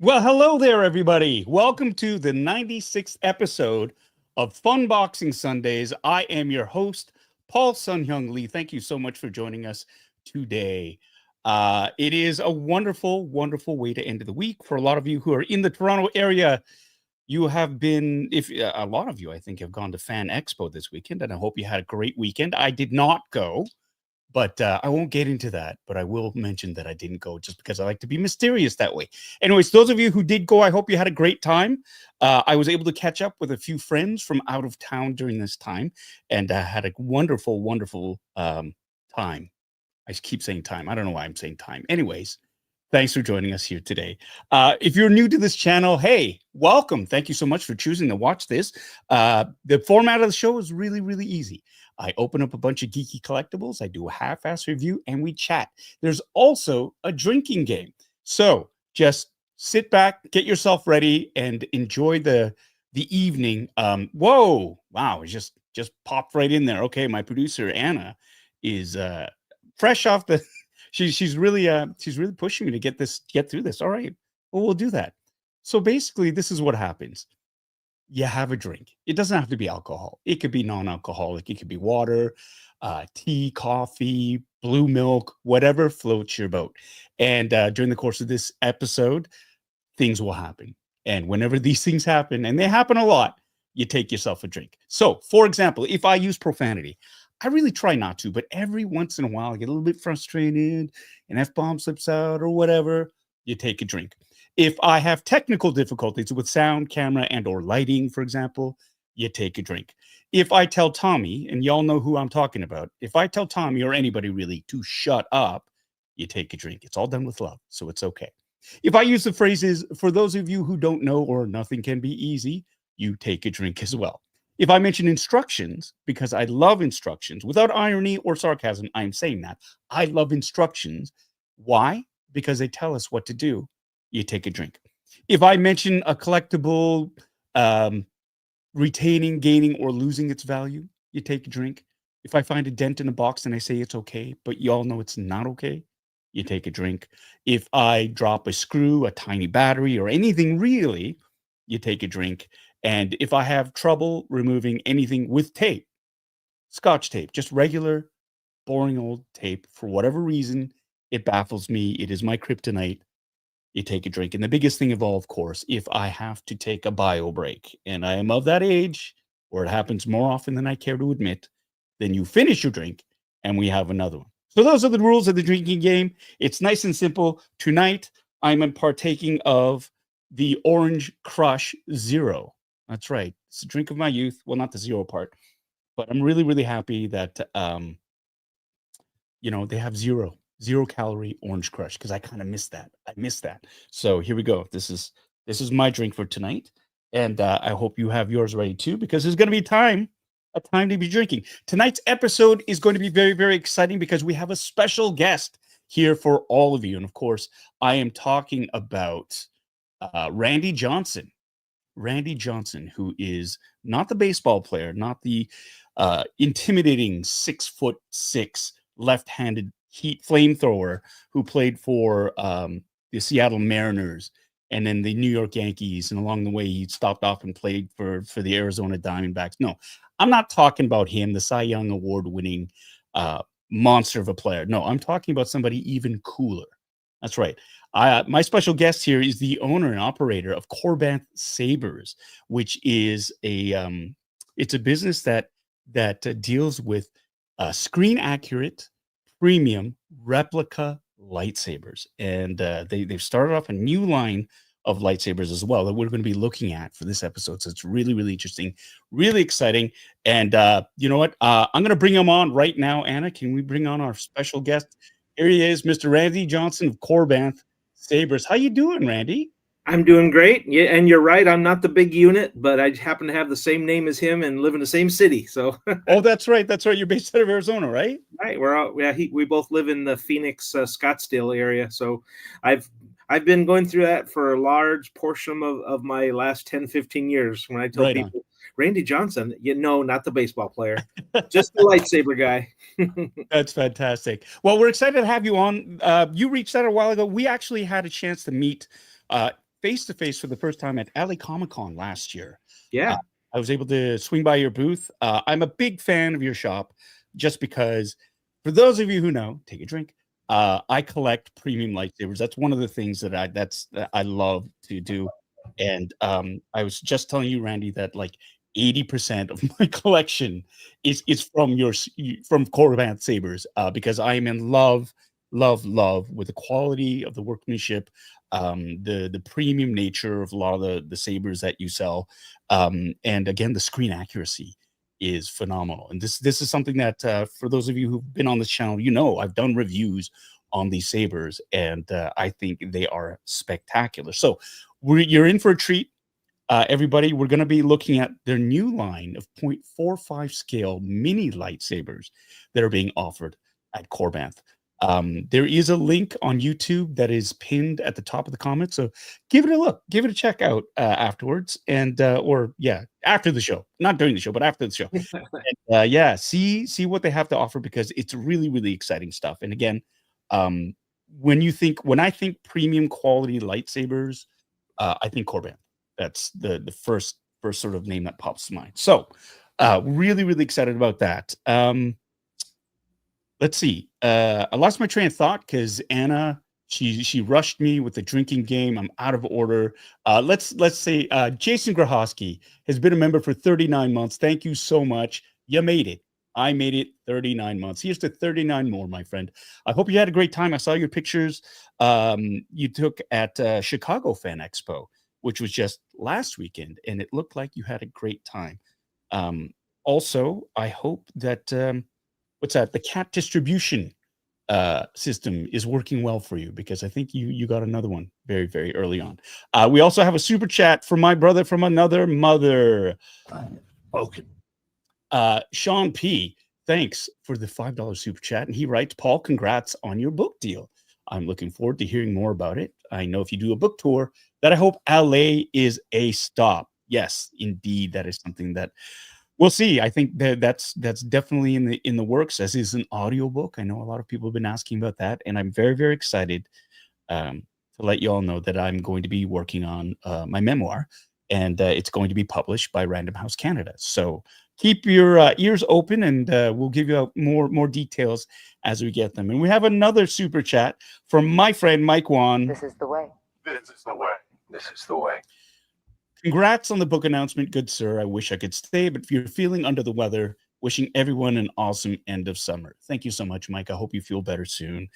Well, hello there, everybody. Welcome to the 96th episode of Funboxing Sundays. I am your host, Paul Sun-Hyung Lee. Thank you so much for joining us today. It is a wonderful, wonderful way to end the week. For a lot of you who are in the Toronto area, you have been, if a lot of you, I think, have gone to Fan Expo this weekend, and I hope you had a great weekend. I did not go. But I won't get into that, but I will mention that I didn't go just because I like to be mysterious that way. Anyways, those of you who did go, I hope you had a great time. I was able to catch up with a few friends from out of town during this time and had a wonderful, wonderful time. I keep saying time. I don't know why I'm saying time. Anyways, thanks for joining us here today. If you're new to this channel, hey, welcome. Thank you so much for choosing to watch this. The format of the show is really, really easy. I open up a bunch of geeky collectibles, I do a half-ass review, and we chat. There's also a drinking game. So just sit back, get yourself ready, and enjoy the evening. Whoa, wow, it just popped right in there. Okay, my producer, Anna, is fresh off the... she's really pushing me to get through this. All right, well, we'll do that. So basically, this is what happens. You have a drink. It doesn't have to be alcohol. It could be non-alcoholic. It could be water, tea, coffee, blue milk, whatever floats your boat. And during the course of this episode, things will happen. And whenever these things happen, and they happen a lot, you take yourself a drink. So, for example, if I use profanity, I really try not to, but every once in a while, I get a little bit frustrated, an F-bomb slips out or whatever, you take a drink. If I have technical difficulties with sound, camera, and or lighting, for example, you take a drink. If I tell Tommy, and y'all know who I'm talking about, if I tell Tommy or anybody really to shut up, you take a drink. It's all done with love, so it's okay. If I use the phrases, for those of you who don't know or nothing can be easy, you take a drink as well. If I mention instructions, because I love instructions, without irony or sarcasm, I'm saying that. I love instructions. Why? Because they tell us what to do. You take a drink. If I mention a collectible retaining, gaining, or losing its value, you take a drink. If I find a dent in a box and I say it's okay, but you all know it's not okay, you take a drink. If I drop a screw, a tiny battery, or anything really, you take a drink. And if I have trouble removing anything with tape, Scotch tape, just regular, boring old tape, for whatever reason, it baffles me. It is my kryptonite. You take a drink. And the biggest thing of all, of course, if I have to take a bio break, and I am of that age where it happens more often than I care to admit, then you finish your drink and we have another one. So those are the rules of the drinking game. It's nice and simple. Tonight, I'm partaking of the Orange Crush Zero. That's right. It's a drink of my youth. Well, not the zero part, but I'm really, really happy that, they have zero calorie Orange Crush, because I kind of missed that. I missed that. So here we go. This is my drink for tonight, and I hope you have yours ready too, because there's going to be a time to be drinking. Tonight's episode is going to be very, very exciting because we have a special guest here for all of you, and of course, I am talking about Randy Johnson. Randy Johnson, who is not the baseball player, not the intimidating 6'6" left-handed heat flamethrower who played for the Seattle Mariners and then the New York Yankees, and along the way he stopped off and played for the Arizona Diamondbacks. No, I'm not talking about him, the Cy Young Award-winning monster of a player. No, I'm talking about somebody even cooler. That's right. My special guest here is the owner and operator of Korbanth Sabers, which is it's a business that deals with screen accurate, premium replica lightsabers, and they've started off a new line of lightsabers as well that we're going to be looking at for this episode. So it's really, really interesting, really exciting. And you know what? I'm going to bring him on right now. Anna, can we bring on our special guest? Here he is, Mr. Randy Johnson of Korbanth Sabers. How you doing, Randy? I'm doing great. Yeah, and you're right. I'm not the big unit, but I happen to have the same name as him and live in the same city. So, oh, that's right. That's right. You're based out of Arizona, right? Right. We're all we both live in the Phoenix, Scottsdale area. So, I've been going through that for a large portion of my last 10, 15 years. When I tell Right people, on. Randy Johnson, not the baseball player, just the lightsaber guy. That's fantastic. Well, we're excited to have you on. You reached out a while ago. We actually had a chance to meet face to face for the first time at LA Comic-Con last year. Yeah. I was able to swing by your booth. I'm a big fan of your shop just because, for those of you who know, take a drink. I collect premium lightsabers. That's one of the things that I love to do. And I was just telling you, Randy, that like 80% of my collection is from Korbanth Sabers, because I am in love with the quality of the workmanship, the premium nature of a lot of the sabers that you sell, and again, the screen accuracy is phenomenal. And this is something that, for those of you who've been on this channel, you know I've done reviews on these sabers, and I think they are spectacular. So you're in for a treat. Everybody, we're going to be looking at their new line of 0.45 scale mini lightsabers that are being offered at Korbanth. There is a link on YouTube that is pinned at the top of the comments, so give it a look, give it a check out afterwards, and or yeah, after the show, not during the show, but after the show. And, yeah, see what they have to offer, because it's really exciting stuff. And again, when I think premium quality lightsabers, I think Korbanth. That's the first sort of name that pops to mind. So really excited about that. Let's see. I lost my train of thought because Anna, she rushed me with the drinking game. I'm out of order. Let's say Jason Grahoski has been a member for 39 months. Thank you so much. You made it. I made it 39 months. Here's to 39 more, my friend. I hope you had a great time. I saw your pictures you took at Chicago Fan Expo, which was just last weekend, and it looked like you had a great time. Also, I hope that the cat distribution system is working well for you, because I think you got another one very early on. We also have a super chat from my brother from another mother. Okay. Sean P, thanks for the $5 super chat, and he writes, Paul, congrats on your book deal. I'm looking forward to hearing more about it. I know if you do a book tour, that I hope LA is a stop. Yes, indeed, that is something that we'll see. I think that's definitely in the works, as is an audiobook. I know a lot of people have been asking about that, and I'm very excited to let you all know that I'm going to be working on my memoir, and it's going to be published by Random House Canada. So keep your ears open, and we'll give you more details as we get them. And we have another super chat from my friend Mike Wan. This is the way. This is the way. This is the way. Congrats on the book announcement, good sir. I wish I could stay, but if you're feeling under the weather, wishing everyone an awesome end of summer. Thank you so much, Mike. I hope you feel better soon.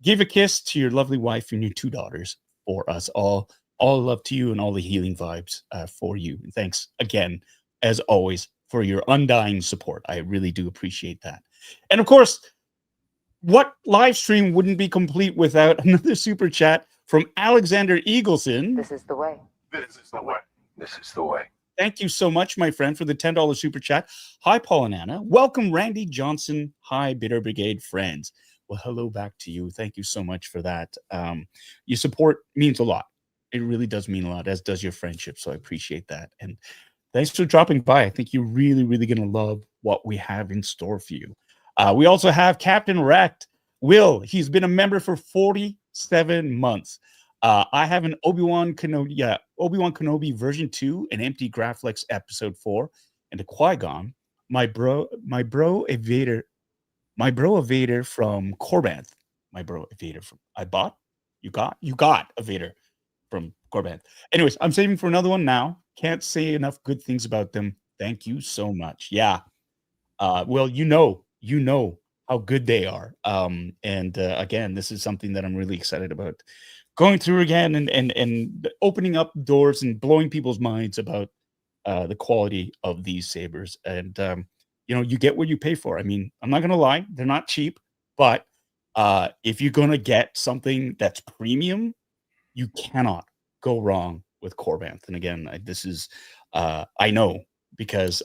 Give a kiss to your lovely wife and your 2 daughters for us all. All love to you and all the healing vibes for you. And thanks again, as always, for your undying support. I really do appreciate that. And of course, what live stream wouldn't be complete without another super chat from Alexander Eagleson. This is the way. This is the way. This is the way. Thank you so much, my friend, for the $10 super chat. Hi, Paul and Anna. Welcome, Randy Johnson. Hi, Bitter Brigade friends. Well, hello back to you. Thank you so much for that. Your support means a lot. It really does mean a lot, as does your friendship. So I appreciate that. And thanks for dropping by. I think you're really going to love what we have in store for you. We also have Captain Wrecked. Will, he's been a member for 47 months. I have an Obi-Wan Kenobi version 2, an empty Graflex episode 4, and a Qui-Gon. My bro a Vader from Korbanth. You got a Vader from Korbanth. Anyways, I'm saving for another one now. Can't say enough good things about them. Thank you so much. Yeah. Well, you know how good they are. Again, this is something that I'm really excited about going through again, and opening up doors and blowing people's minds about the quality of these sabers. And you get what you pay for. I mean, I'm not gonna lie, they're not cheap, but if you're gonna get something that's premium, you cannot go wrong with Korbanth. And again, this is I know, because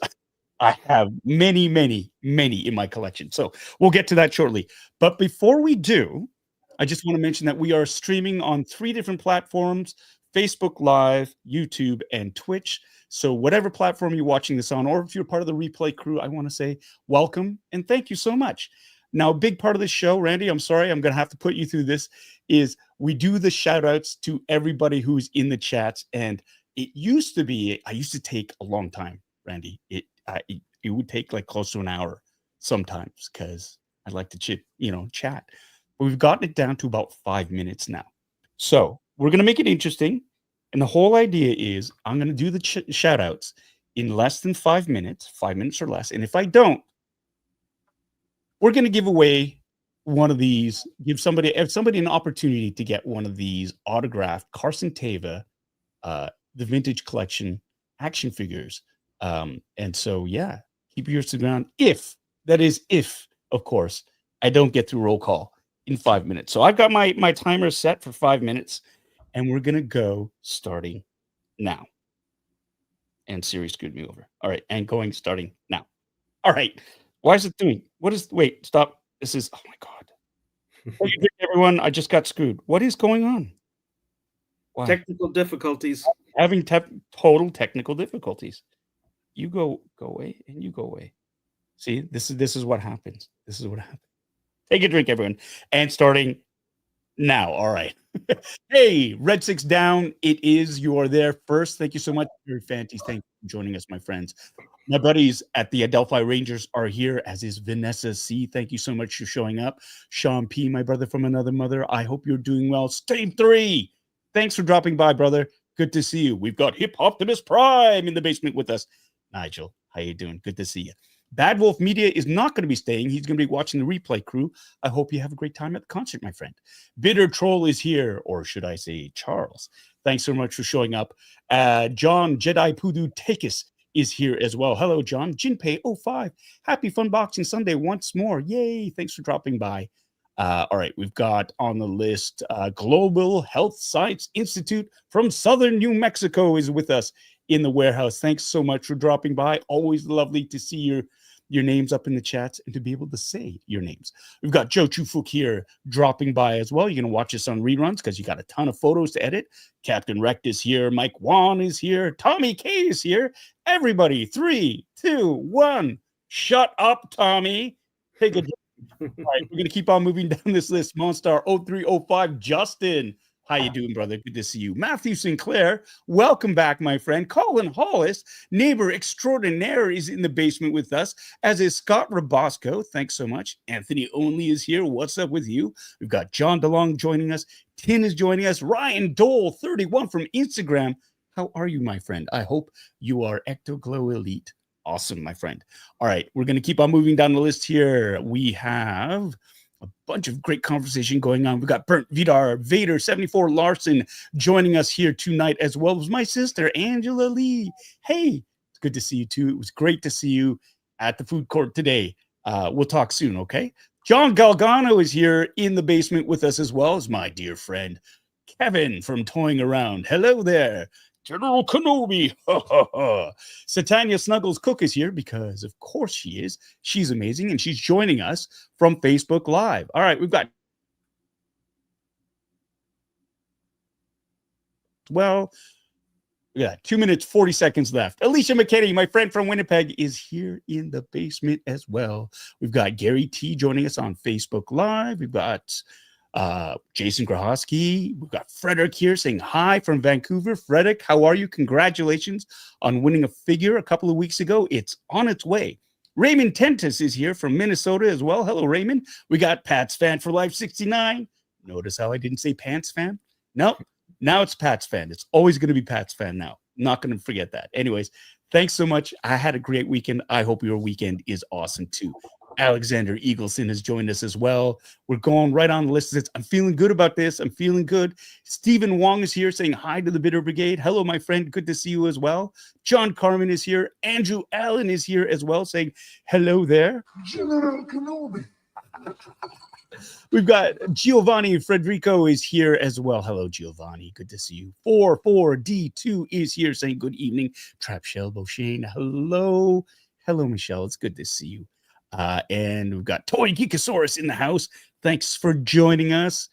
I have many in my collection. So we'll get to that shortly. But before we do, I just want to mention that we are streaming on 3 different platforms: Facebook Live, YouTube, and Twitch. So whatever platform you're watching this on, or if you're part of the replay crew, I want to say welcome and thank you so much. Now, a big part of this show, Randy, I'm sorry, I'm going to have to put you through this, is we do the shout outs to everybody who's in the chats. And it used to be, I used to take a long time, Randy. It would take like close to an hour sometimes because I like to chat. But we've gotten it down to about 5 minutes now. So we're going to make it interesting. And the whole idea is I'm going to do the shout outs in less than 5 minutes or less. And if I don't, we're going to give away one of these, give somebody an opportunity to get one of these autographed Carson Teva, the vintage collection action figures. And so, yeah, keep your ears to the ground. If, of course, I don't get through roll call in 5 minutes. So I've got my timer set for 5 minutes, and we're going to go starting now. And Siri screwed me over. All right. And starting now. All right. Why is it doing? Wait, stop. This is, oh my God. Everyone, I just got screwed. What is going on? Why? Technical difficulties. Having total technical difficulties. You go away and you go away. See, this is what happens. This is what happens. Take a drink, everyone. And starting now. All right. Hey, Red 6 down. You are there first. Thank you so much, Very Fanties. Thank you for joining us, my friends. My buddies at the Adelphi Rangers are here, as is Vanessa C. Thank you so much for showing up. Sean P., my brother from another mother. I hope you're doing well. Stay 3. Thanks for dropping by, brother. Good to see you. We've got Hip Optimus Prime in the basement with us. Nigel, how you doing? Good to see you. Bad Wolf Media is not going to be staying. He's going to be watching the replay crew. I hope you have a great time at the concert, my friend. Bitter Troll is here, or should I say Charles. Thanks so much for showing up. John Jedi Pudu Takis is here as well. Hello, John. Jinpei05. Happy Funboxing Sunday once more. Yay. Thanks for dropping by. All right, we've got on the list Global Health Science Institute from Southern New Mexico is with us in the warehouse. Thanks so much for dropping by. Always lovely to see your names up in the chats and to be able to say your names. We've got Joe Chufuk here dropping by as well. You're going to watch us on reruns because you got a ton of photos to edit. Captain Rect is here. Mike Wan is here. Tommy K is here. Everybody, 3, 2, 1. Shut up, Tommy. Take a All right, we're going to keep on moving down this list. Monstar 0305, Justin. How you doing, brother? Good to see you. Matthew Sinclair, welcome back, my friend. Colin Hollis, neighbor extraordinaire, is in the basement with us, as is Scott Rabosco. Thanks so much. Anthony Only is here. What's up with you? We've got John DeLong joining us. Tin is joining us. Ryan Dole, 31 from Instagram. How are you, my friend? I hope you are Ectoglow Elite. Awesome, my friend. All right, we're going to keep on moving down the list here. We have a bunch of great conversation going on. We've got Burnt Vidar, Vader, 74 Larson joining us here tonight, as well as my sister, Angela Lee. Hey, it's good to see you too. It was great to see you at the food court today. We'll talk soon, okay? John Galgano is here in the basement with us, as well as my dear friend, Kevin from Toying Around. Hello there. General Kenobi. Satania Snuggles Cook is here because, of course, she is. She's amazing, and she's joining us from Facebook Live. All right, we've got 2 minutes, 40 seconds left. Alicia McKinney, my friend from Winnipeg, is here in the basement as well. We've got Gary T joining us on Facebook Live. We've got Jason Grahoski. We've got Frederick here saying hi from Vancouver. Frederick, how are you? Congratulations on winning a figure a couple of weeks ago. It's on its way. Raymond Tentis is here from Minnesota as well. Hello, Raymond. We got Pat's Fan for Life 69. Notice how I didn't say Pants Fan? No, now it's Pat's Fan. It's always going to be Pat's Fan now. Not going to forget that. Anyways, thanks so much. I had a great weekend. I hope your weekend is awesome too. Alexander Eagleson has joined us as well. We're going right on the list. I'm feeling good about this. I'm feeling good. Stephen Wong is here saying hi to the Bitter Brigade. Hello, my friend. Good to see you as well. John Carmen is here. Andrew Allen is here as well saying hello there. General Kenobi. We've got Giovanni Frederico is here as well. Hello, Giovanni. Good to see you. 44D2 is here saying good evening. Trap Shell Beauchene. Hello. Hello, Michelle. It's good to see you. And we've got Toy Geekosaurus in the house. Thanks for joining us.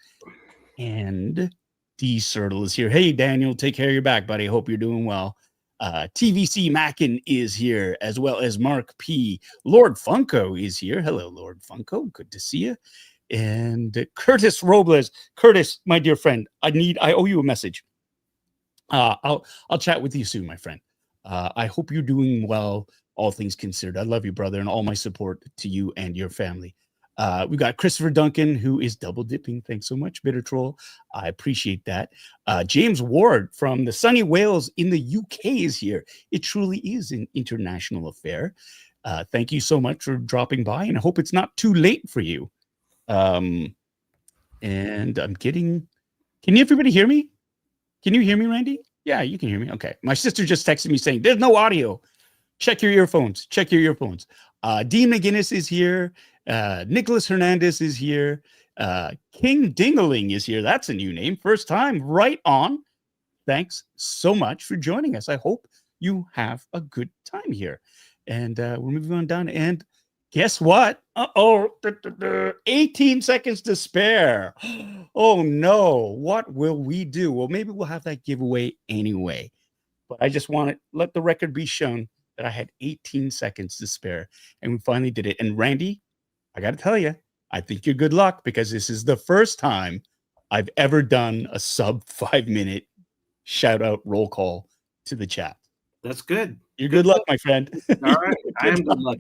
And D Sertle is here. Hey, Daniel, take care of your back, buddy. Hope you're doing well. TVC Mackin is here, as well as Mark P. Lord Funko is here. Hello, Lord Funko. Good to see you. And Curtis Robles. Curtis, my dear friend, I owe you a message. I'll chat with you soon, my friend. I hope you're doing well, all things considered. I love you, brother, and all my support to you and your family. We've got Christopher Duncan, who is double dipping. Thanks so much, Bitter Troll. I appreciate that. James Ward from the sunny Wales in the UK is here. It truly is an international affair. Thank you so much for dropping by, and I hope it's not too late for you. And I'm getting... Can everybody hear me? Can you hear me, Randy? Yeah, you can hear me. Okay. My sister just texted me saying, there's no audio. Check your earphones. Check your earphones. Dean McGinnis is here. Nicholas Hernandez is here. King Dingaling is here. That's a new name. First time. Right on. Thanks so much for joining us. I hope you have a good time here. And we're moving on down. And guess what? 18 seconds to spare. Oh, no. What will we do? Well, maybe we'll have that giveaway anyway. But I just want to let the record be shown that I had 18 seconds to spare. And we finally did it. And Randy, I got to tell you, I think you're good luck because this is the first time I've ever done a sub 5-minute shout out roll call to the chat. That's good. You're good luck, my friend. All right. I am good luck.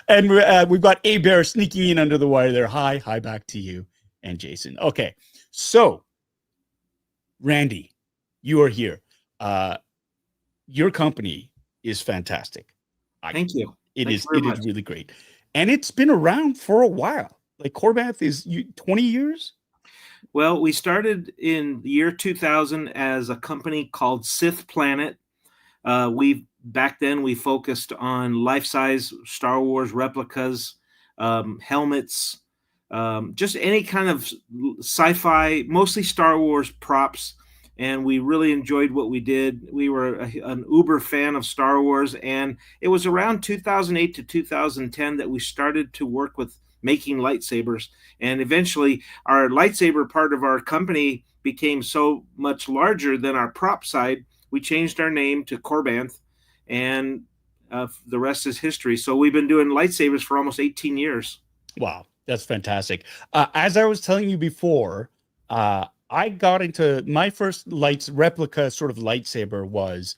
And we've got A Bear sneaking in under the wire there. Hi back to you and Jason. Okay. So, Randy, you are here. Your company is fantastic. Thank you. It is really great. And it's been around for a while. Like Korbanth is 20 years? Well, we started in the year 2000 as a company called Sith Planet. Back then we focused on life-size Star Wars replicas, helmets, just any kind of sci-fi, mostly Star Wars props. And we really enjoyed what we did. We were an uber fan of Star Wars. And it was around 2008 to 2010 that we started to work with making lightsabers. And eventually our lightsaber part of our company became so much larger than our prop side. We changed our name to Korbanth, and the rest is history. So we've been doing lightsabers for almost 18 years. Wow, that's fantastic. As I was telling you before, I got into my first replica sort of lightsaber was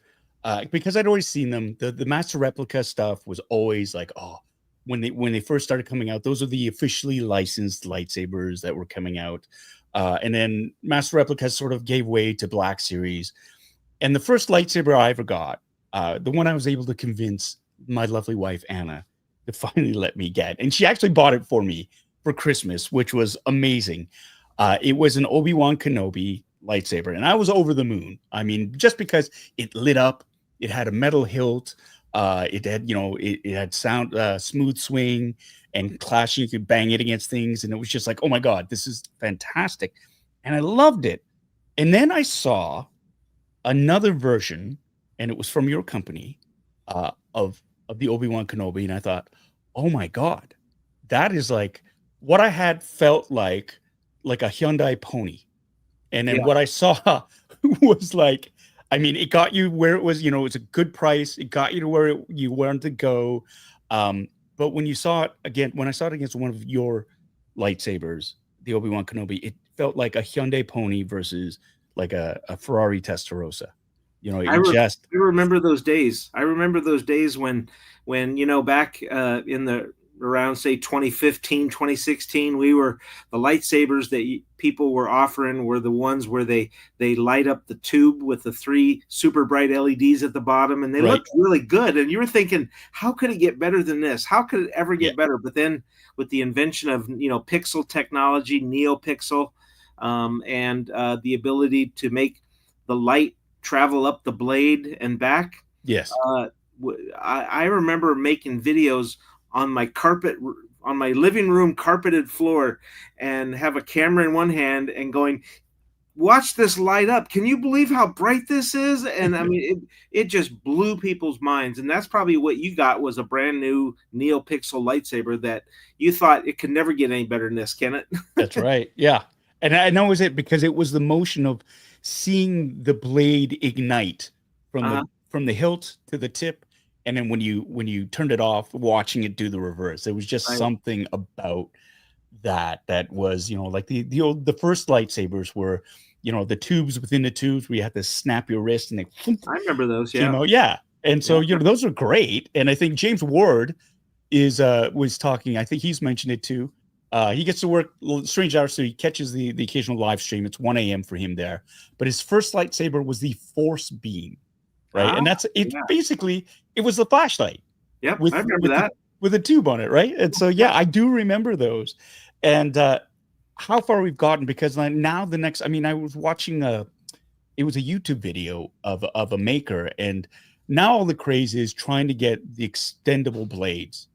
because I'd always seen them. The master replica stuff was always like, oh, when they first started coming out, those are the officially licensed lightsabers that were coming out. And then master replicas sort of gave way to Black Series. And the first lightsaber I ever got, the one I was able to convince my lovely wife, Anna, to finally let me get. And she actually bought it for me for Christmas, which was amazing. It was an Obi-Wan Kenobi lightsaber. And I was over the moon. I mean, just because it lit up, it had a metal hilt. It had, it had smooth swing and clash. You could bang it against things. And it was just like, oh my God, this is fantastic. And I loved it. And then I saw another version, and it was from your company, of the Obi-Wan Kenobi, and I thought, oh my God, that is like what I had felt like a Hyundai Pony. And then what I saw was like, I mean, it got you where it was, it was a good price. It got you to where you wanted to go. But when you saw it again, when I saw it against one of your lightsabers, the Obi-Wan Kenobi, it felt like a Hyundai Pony versus like a Ferrari Testarossa. I remember those days. I remember those days when back in the around say 2015, 2016, the lightsabers that people were offering were the ones where they light up the tube with the 3 super bright LEDs at the bottom, and they looked really good. And you were thinking, how could it get better than this? How could it ever get better? But then with the invention of pixel technology, NeoPixel, and the ability to make the light travel up the blade and back. Yes. I remember making videos on my living room carpeted floor and have a camera in one hand and going, watch this light up. Can you believe how bright this is? And I mean, it just blew people's minds. And that's probably what you got, was a brand new NeoPixel lightsaber that you thought it could never get any better than this, can it? That's right. Yeah. And I know because it was the motion of seeing the blade ignite from the hilt to the tip, and then when you turned it off, watching it do the reverse. There was just something about that was, like the first lightsabers were, the tubes within the tubes where you had to snap your wrist and they I remember those. came Yeah. out. Yeah. And so, Yeah. those are great. And I think James Ward was talking, I think he's mentioned it too. He gets to work strange hours, so he catches the occasional live stream. It's 1 a.m. for him there. But his first lightsaber was the Force Beam, right? And that's it. Yeah. Basically, it was the flashlight. Yep, I remember that. With a tube on it, right? And so, yeah, I do remember those. And how far we've gotten, because now the next, I was watching it was a YouTube video of a maker, and now all the craze is trying to get the extendable blades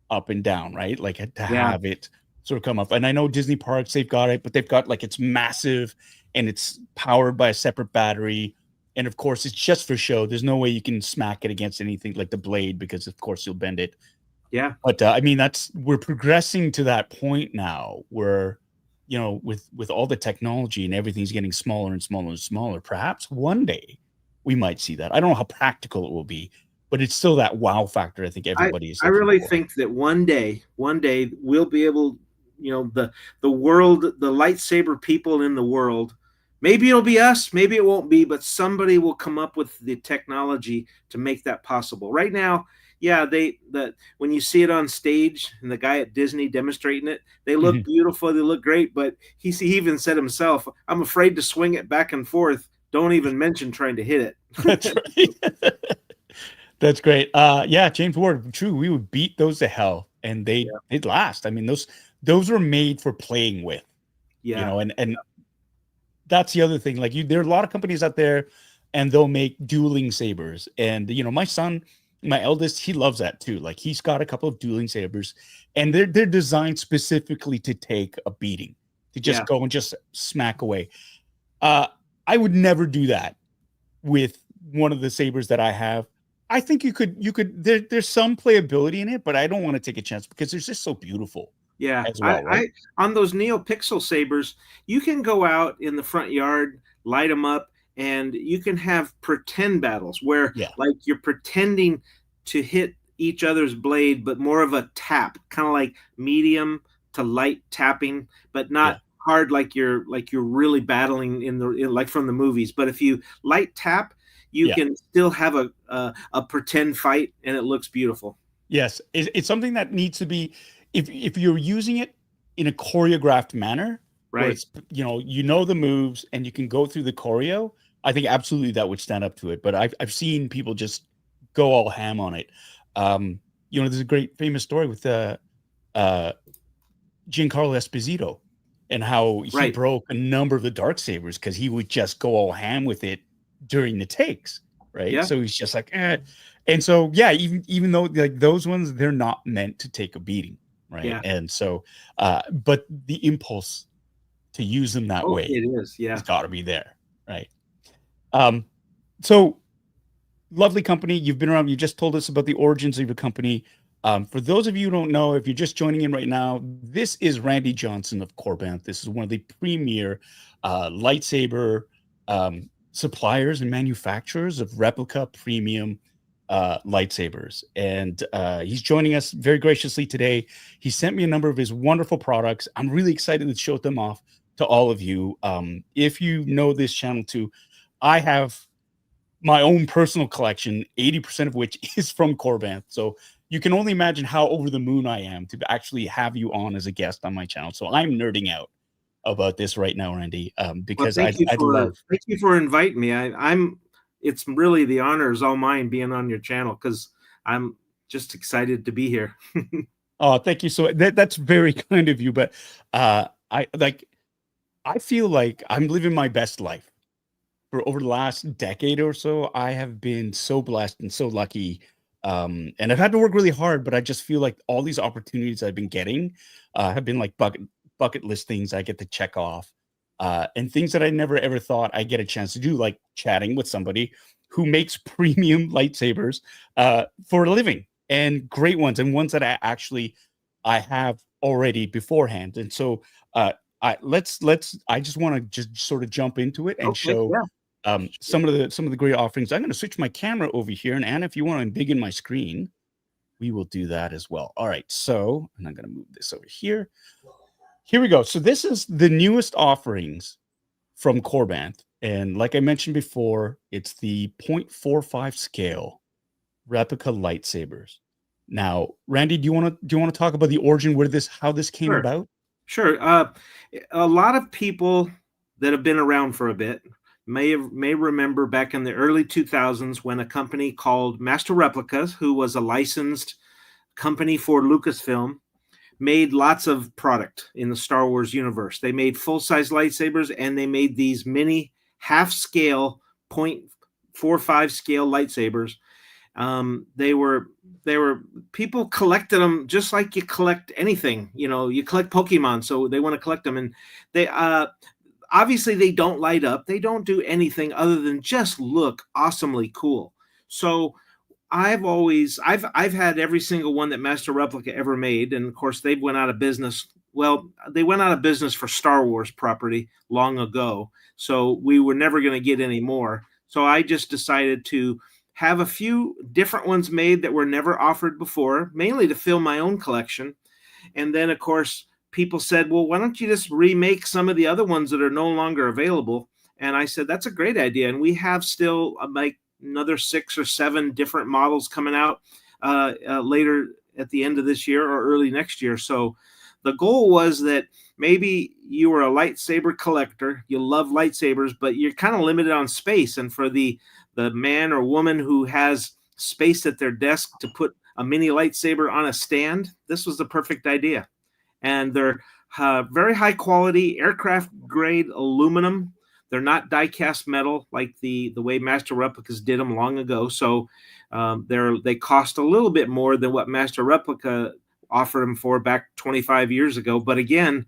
up and down, right? Like to have it sort of come up. And I know Disney parks, they've got it, but they've got like, it's massive and it's powered by a separate battery. And of course, it's just for show. There's no way you can smack it against anything like the blade, because of course you'll bend it. Yeah. But we're progressing to that point now where, with all the technology and everything's getting smaller and smaller and smaller, perhaps one day we might see that. I don't know how practical it will be, but it's still that wow factor. I think everybody is. I really think that one day we'll be able, the world, the lightsaber people in the world, maybe it'll be us, maybe it won't be, but somebody will come up with the technology to make that possible. Right now, yeah, when you see it on stage and the guy at Disney demonstrating it, they look beautiful, they look great, but he even said himself, I'm afraid to swing it back and forth. Don't even mention trying to hit it. That's right. That's great. Yeah, James Ward, true. We would beat those to hell, and they'd last. Those were made for playing with. Yeah. And that's the other thing. Like there are a lot of companies out there, and they'll make dueling sabers. And my son, my eldest, he loves that too. Like he's got a couple of dueling sabers, and they're designed specifically to take a beating, to just go and just smack away. I would never do that with one of the sabers that I have. I think you could there's some playability in it, but I don't want to take a chance because it's just so beautiful. Yeah. As well, right? On those NeoPixel sabers, you can go out in the front yard, light them up, and you can have pretend battles where like you're pretending to hit each other's blade, but more of a tap, kind of like medium to light tapping, but not hard like you're really battling in like from the movies. But if you light tap, you can still have a pretend fight, and it looks beautiful. Yes, it's something that needs to be, if you're using it in a choreographed manner, right? It's, the moves and you can go through the choreo. I think absolutely that would stand up to it. But I've seen people just go all ham on it. There's a great famous story with Giancarlo Esposito and how he broke a number of the Darksabers because he would just go all ham with it during the takes, right? Yeah. So he's just like, and so even though like those ones, they're not meant to take a beating, right? Yeah. And so, but the impulse to use them that way, it is, it's got to be there, right? So lovely company. You've been around. You just told us about the origins of your company. For those of you who don't know, if you're just joining in right now, this is Randy Johnson of Korbanth. This is one of the premier lightsaber suppliers and manufacturers of replica premium lightsabers. And he's joining us very graciously today. He sent me a number of his wonderful products. I'm really excited to show them off to all of you. If you know this channel too, I have my own personal collection, 80% of which is from Korbanth. So you can only imagine how over the moon I am to actually have you on as a guest on my channel. So I'm nerding out about this right now, Randy, because thank you for inviting me. It's really, the honor is all mine being on your channel because I'm just excited to be here. Oh, thank you. So that's very kind of you. But I feel like I'm living my best life. For over the last decade or so, I have been so blessed and so lucky. And I've had to work really hard, but I just feel like all these opportunities I've been getting have been like bucket list things I get to check off, and things that I never ever thought I'd get a chance to do, like chatting with somebody who makes premium lightsabers for a living, and great ones, and ones that I have already beforehand. And so I just want to just sort of jump into it and show some of the great offerings. I'm going to switch my camera over here, and Anna, if you want to dig in my screen, we will do that as well. All right, so, and I'm going to move this over here. here we go. So this is the newest offerings from Korbanth. And like I mentioned before, it's the 0.45 scale replica lightsabers. Now, Randy, do you want to talk about the origin, how this came Sure. about? Sure. A lot of people that have been around for a bit may remember back in the early 2000s when a company called Master Replicas, who was a licensed company for Lucasfilm, made lots of product in the Star Wars universe. They made full-size lightsabers, and they made these mini half-scale 0.45 scale lightsabers. They were people collected them just like you collect anything. You collect Pokemon, so they want to collect them, and they obviously they don't light up. They don't do anything other than just look awesomely cool. So I've had every single one that Master Replica ever made, and of course they went out of business. Well, they went out of business for Star Wars property long ago, so we were never going to get any more. So I just decided to have a few different ones made that were never offered before, mainly to fill my own collection. And then, of course, people said, well, why don't you just remake some of the other ones that are no longer available? And I said, that's a great idea. And we have still like another 6 or 7 different models coming out later at the end of this year or early next year. So the goal was that maybe you were a lightsaber collector, you love lightsabers, but you're kind of limited on space. And for the man or woman who has space at their desk to put a mini lightsaber on a stand, this was the perfect idea. And they're very high quality aircraft grade aluminum. They're not die cast metal like the way Master Replicas did them long ago. So they cost a little bit more than what Master Replica offered them for back 25 years ago. But again,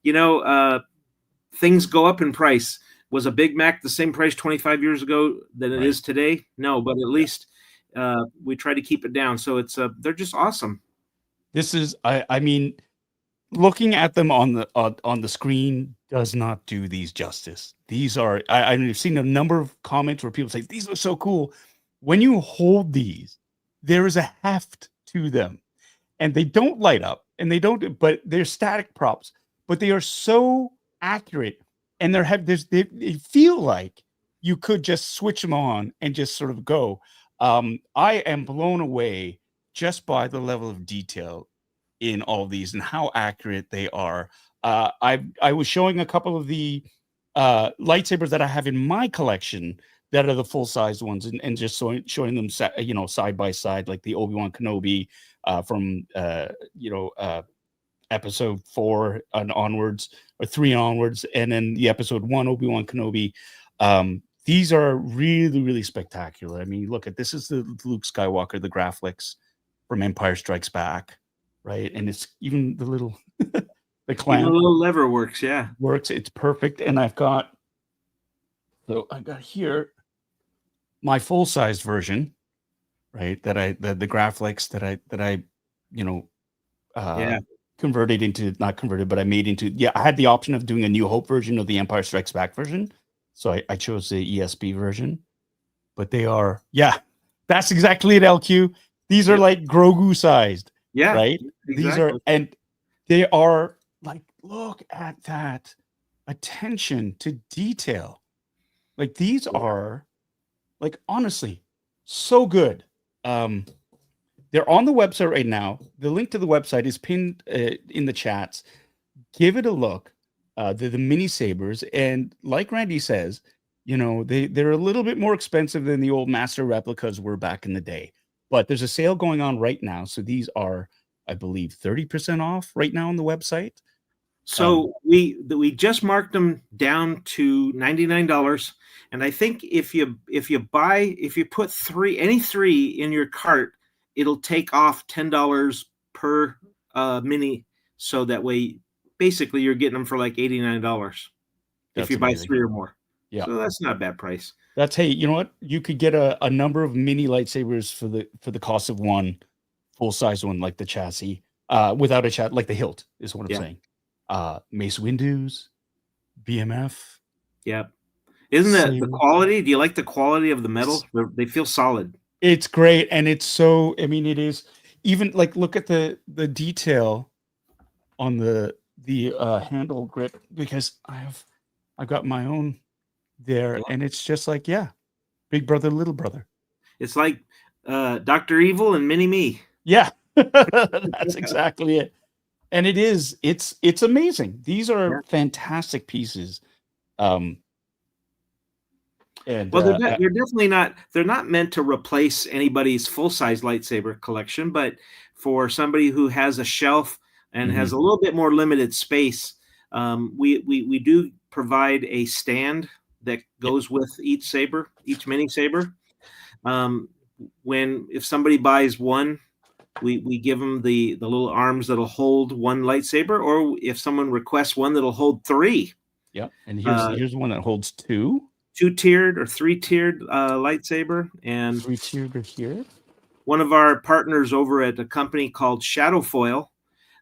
things go up in price. Was a Big Mac the same price 25 years ago than it is today? No, but at least we try to keep it down. So they're just awesome. This is, I mean, looking at them on the screen does not do these justice. These are, I've seen a number of comments where people say, these look so cool. When you hold these, there is a heft to them, and they don't light up, and but they're static props, but they are so accurate, and they feel like you could just switch them on and just sort of go. I am blown away just by the level of detail in all of these and how accurate they are. I was showing a couple of the lightsabers that I have in my collection that are the full-size ones, and just showing them side by side, like the Obi-Wan Kenobi from episode 4 and onwards, or 3 onwards, and then the episode 1 Obi-Wan Kenobi. These are really, really spectacular. I mean, look at this is the Luke Skywalker, the Graphics from Empire Strikes Back, right? And it's even the little the clamp, the little lever works, works. It's perfect. And I got here my full-size version, right? The Graphics that I converted into, not converted, but I made into, I had the option of doing a New Hope version of the Empire Strikes Back version. So I chose the ESB version, but they are, that's exactly it, LQ. These are like Grogu sized, right? Exactly. These are, and they are like, look at that attention to detail. Like these are like, honestly, so good. They're on the website right now. The link to the website is pinned in the chats. Give it a look. They're the mini sabers, and like Randy says, they're a little bit more expensive than the old Master Replicas were back in the day. But there's a sale going on right now, so these are, I believe, 30% off right now on the website. So we just marked them down to $99, and I think if you put any three in your cart, it'll take off $10 per mini. So that way, basically, you're getting them for like $89 if you buy 3 or more. Yeah, so that's not a bad price. That's, hey, you know what? You could get a number of mini lightsabers for the cost of one full-size one, like the chassis, without a chassis, like the hilt is what I'm saying. Mace Windu's, BMF. Yeah. Isn't that the quality? Do you like the quality of the metal? They feel solid. It's great. And it's so, I mean, it is even like, look at the detail on the the handle grip because I've got my own there, and it's just like, yeah, big brother, little brother. It's like Dr. Evil and Mini Me. Yeah, that's exactly it. And it's amazing. These are fantastic pieces. And well, they're definitely not. They're not meant to replace anybody's full-size lightsaber collection, but for somebody who has a shelf and has a little bit more limited space, we do provide a stand that goes with each saber, each mini saber. If somebody buys one, we give them the little arms that'll hold one lightsaber, or if someone requests one that'll hold three. Yep. And here's one that holds two. Two-tiered or three-tiered lightsaber, and three-tiered here. One of our partners over at a company called Shadowfoil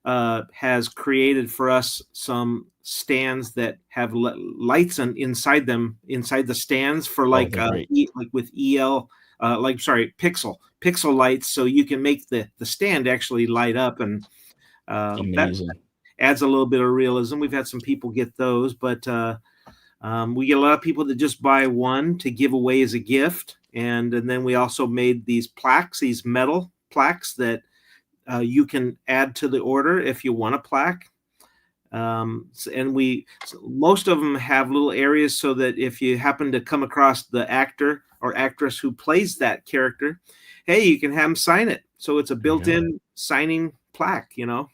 has created for us some stands that have lights inside them, inside the stands for like with pixel lights, so you can make the stand actually light up, and that adds a little bit of realism. We've had some people get those, but we get a lot of people that just buy one to give away as a gift. And then we also made these plaques, these metal plaques that you can add to the order if you want a plaque. And most of them have little areas so that if you happen to come across the actor or actress who plays that character, hey, you can have them sign it. So it's a built-in signing plaque, you know.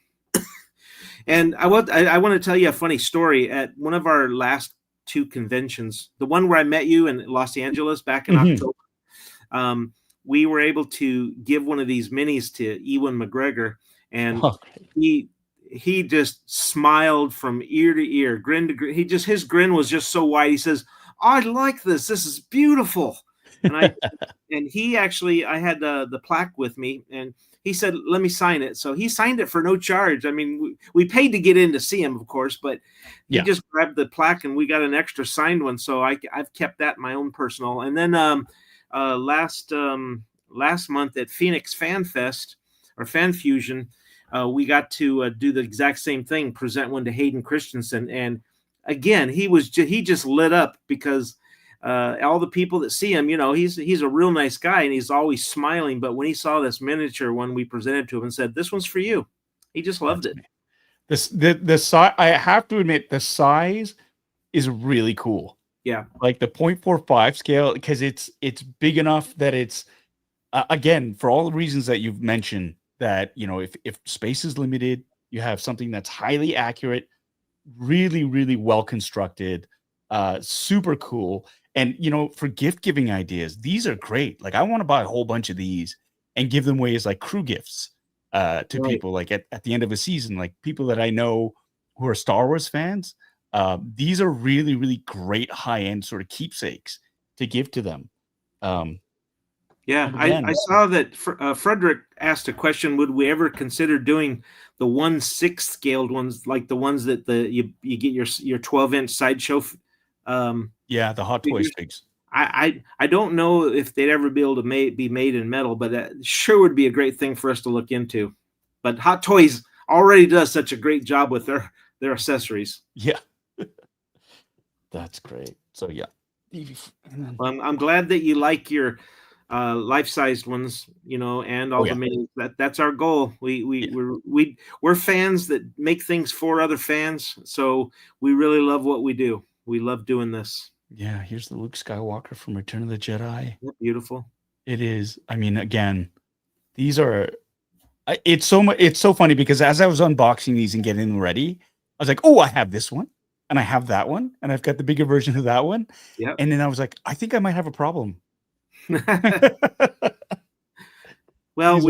And I want to tell you a funny story. At one of our last 2 conventions, the one where I met you in Los Angeles back in October, we were able to give one of these minis to Ewan McGregor, and he just smiled from ear to ear, grin to grin. His grin was just so wide. He says, "I like this. This is beautiful." And I had the plaque with me, and he said, "Let me sign it." So he signed it for no charge. I mean, we paid to get in to see him, of course, but he just grabbed the plaque, and we got an extra signed one. So I've kept that in my own personal. And then last month at Phoenix Fan Fest or Fan Fusion, we got to do the exact same thing, present one to Hayden Christensen, and again he just lit up because all the people that see him, you know, he's a real nice guy and he's always smiling. But when he saw this miniature one we presented to him and said, "This one's for you," he just loved it. The size, I have to admit, the size is really cool. Yeah, like the 0.45 scale, because it's big enough that it's again, for all the reasons that you've mentioned, that, you know, if space is limited, you have something that's highly accurate, really, really well constructed, super cool. And, you know, for gift giving ideas, these are great. Like, I want to buy a whole bunch of these and give them away as like crew gifts to people, like at the end of a season, like people that I know who are Star Wars fans. These are really, really great high end sort of keepsakes to give to them. I saw that Frederick asked a question: would we ever consider doing the 1/6 scaled ones, like the ones that you get your 12-inch sideshow? The Hot Toys figs. I don't know if they'd ever be able to be made in metal, but that sure would be a great thing for us to look into. But Hot Toys already does such a great job with their accessories. Yeah, that's great. So yeah, I'm glad that you like your life-sized ones, you know, and all the minis. That's our goal. We're fans that make things for other fans, so we really love what we do. We love doing this. Yeah, here's the Luke Skywalker from Return of the Jedi. Beautiful. It is. I mean, again, these are. It's so funny because as I was unboxing these and getting them ready, I was like, "Oh, I have this one, and I have that one, and I've got the bigger version of that one." Yeah. And then I was like, "I think I might have a problem." Well,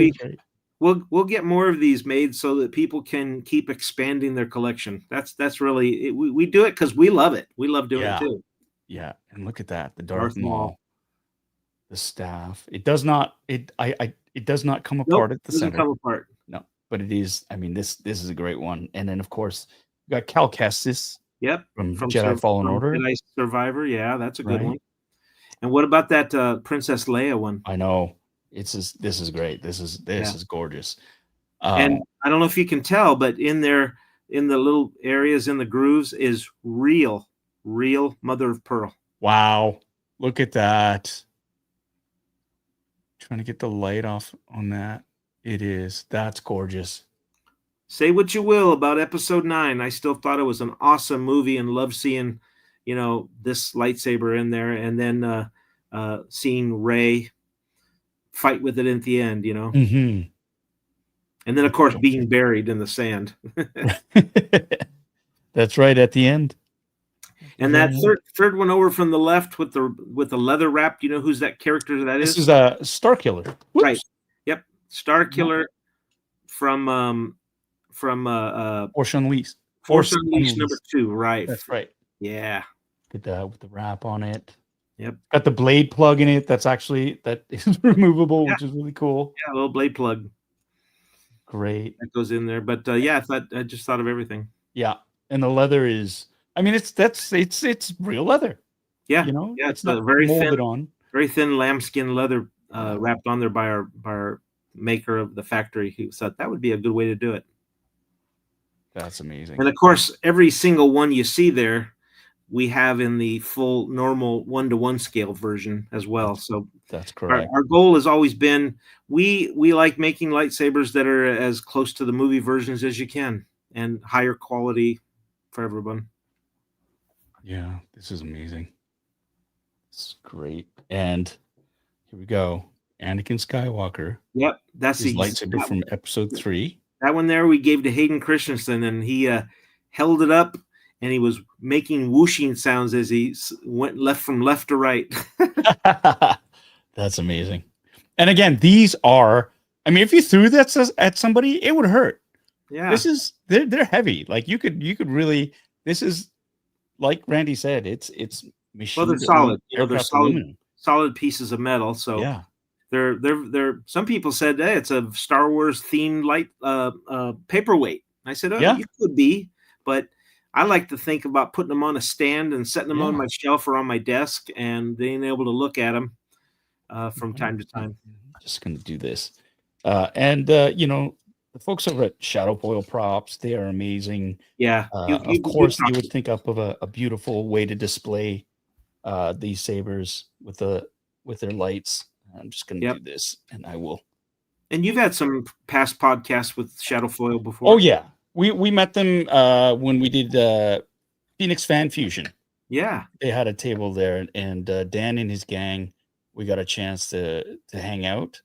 we'll get more of these made so that people can keep expanding their collection. That's really it. We do it because we love it. We love doing it too. Yeah, and look at that, the Darth Maul, the staff. It does not. It does not come apart at the center. Doesn't come apart. No, but it is. I mean, this is a great one. And then of course you got Cal Kestis. Yep, from Jedi Fallen Order. Jedi Survivor. Yeah, that's a good one. And what about that Princess Leia one? I know. This is great. This is gorgeous. And I don't know if you can tell, but in their in the little areas in the grooves is real mother of pearl. Wow. Look at that. Trying to get the light off on that. It is. That's gorgeous. Say what you will about episode 9. I still thought it was an awesome movie and loved seeing, this lightsaber in there, and then seeing Rey fight with it at the end, Mm-hmm. And then of course being buried in the sand. That's right at the end. And that third one over from the left with the leather wrap, do you know who's that character that is? This is a Star Killer. Whoops. Right. Yep. Star Killer from Force Unleashed. Force Unleashed number 2, right. That's right. Yeah. With the wrap on it. Yep. Got the blade plug in it. That is removable, which is really cool. Yeah, a little blade plug. Great. That goes in there. But I just thought of everything. Yeah. And the leather is, it's real leather. Yeah. Yeah, it's not very molded thin, on. very thin lambskin leather wrapped on there by our maker of the factory, who thought that would be a good way to do it. That's amazing. And of course, every single one you see there, we have in the full normal 1-to-1 scale version as well. So that's correct. Our goal has always been, we like making lightsabers that are as close to the movie versions as you can and higher quality for everyone. Yeah, this is amazing. It's great. And here we go. Anakin Skywalker. Yep, that's his lightsaber from episode 3. That one there we gave to Hayden Christensen, and he held it up, and he was making whooshing sounds as he went from left to right. That's amazing. And again, these are, if you threw that at somebody, it would hurt. Yeah. They're heavy. Like you could really, this is, like Randy said, it's machine. Well, they're solid. They're aluminum. solid pieces of metal. So yeah. They're some people said, hey, it's a Star Wars themed light paperweight. I said, yeah, you could be, but I like to think about putting them on a stand and setting them on my shelf or on my desk and being able to look at them from time to time. I'm just going to do this. The folks over at Shadow Foil Props, they are amazing. Yeah. Of course, you would think up of a beautiful way to display these sabers with their lights. I'm just going to do this, and I will. And you've had some past podcasts with Shadow Foil before. Oh, yeah. We met them when we did Phoenix Fan Fusion. Yeah. They had a table there, and Dan and his gang, we got a chance to hang out.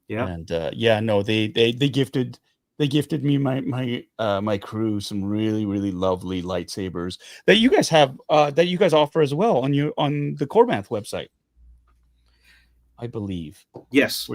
Yeah. And they gifted me my crew some really, really lovely lightsabers that you guys have that you guys offer as well on the Korbanth website, I believe. Yes.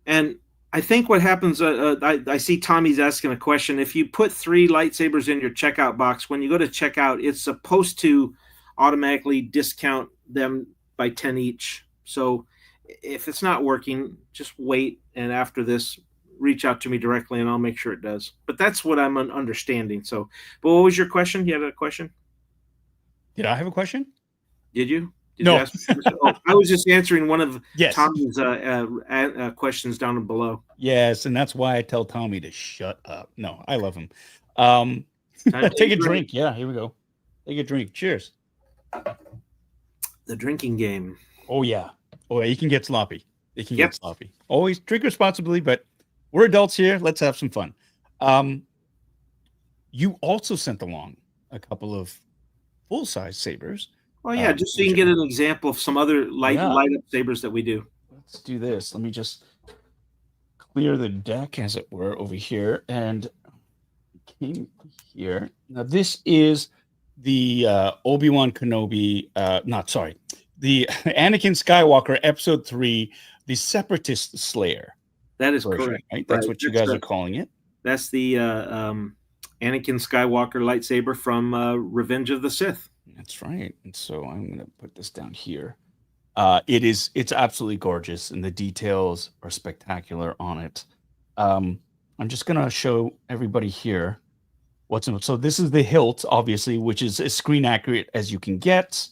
And I think what happens, I see Tommy's asking a question. If you put 3 lightsabers in your checkout box, when you go to checkout, it's supposed to automatically discount them by 10 each. So if it's not working, just wait. And after this, reach out to me directly and I'll make sure it does. But that's what I'm understanding. So, but what was your question? You had a question? Did I have a question? Did you? No. I was just answering one of yes. Tommy's questions down below. Yes, and that's why I tell Tommy to shut up. No, I love him. Take a drink. Yeah, here we go. Take a drink. Cheers. The drinking game. Oh, yeah. You can get sloppy. It can get sloppy. Always drink responsibly, but we're adults here. Let's have some fun. You also sent along a couple of full-size sabers. Oh, yeah, just so you can get an example of some other light up sabers that we do. Let's do this. Let me just clear the deck, as it were, over here. And came here. Now, this is the Obi-Wan Kenobi, the Anakin Skywalker Episode 3, the Separatist Slayer. That is version, correct. Right? That's what you guys are calling it. That's the Anakin Skywalker lightsaber from Revenge of the Sith. That's right. And so I'm going to put this down here. It's absolutely gorgeous, and the details are spectacular on it. I'm just going to show everybody here what's in it. So this is the hilt, obviously, which is as screen accurate as you can get,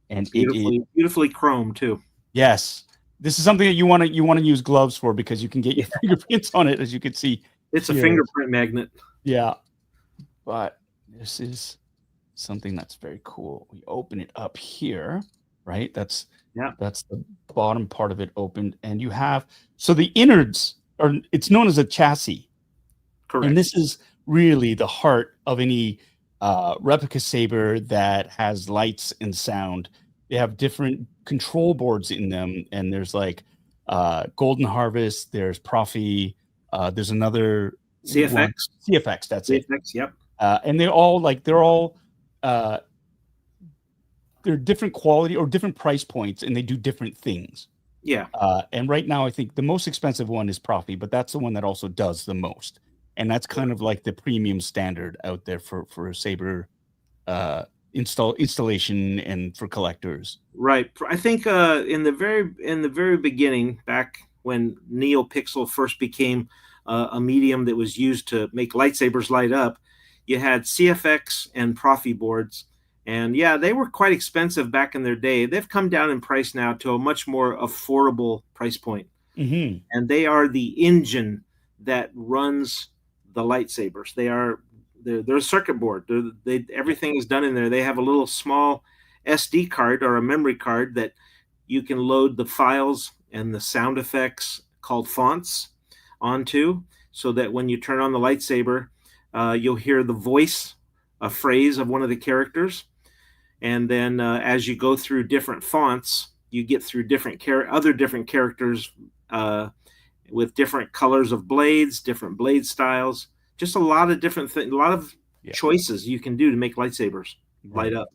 and beautifully chromed too. Yes, this is something that you want to use gloves for, because you can get your fingerprints on it, as you can see. It's here. A fingerprint magnet. Yeah, but this is something that's very cool. We open it up here, right? That's the bottom part of it opened, and you have so the innards are. It's known as a chassis, Correct. and this is really the heart of any replica saber that has lights and sound. They have different control boards in them, and there's like Golden Harvest, there's Profi, there's another CFX. one. CFX, that's it. CFX, yep. And they're different quality or different price points, and they do different things. Yeah. And right now, I think the most expensive one is Profi, but that's the one that also does the most. And that's kind of like the premium standard out there for saber installation and for collectors. Right. I think in the very beginning, back when NeoPixel first became a medium that was used to make lightsabers light up, you had CFX and Profi boards, and yeah, they were quite expensive back in their day. They've come down in price now to a much more affordable price point, Mm-hmm. and they are the engine that runs the lightsabers. They're a circuit board. Everything is done in there. They have a little small SD card or a memory card that you can load the files and the sound effects called fonts onto, so that when you turn on the lightsaber, you'll hear the voice, a phrase of one of the characters. And then as you go through different fonts, you get through other different characters with different colors of blades, different blade styles, just a lot of different things, a lot of choices you can do to make lightsabers light up.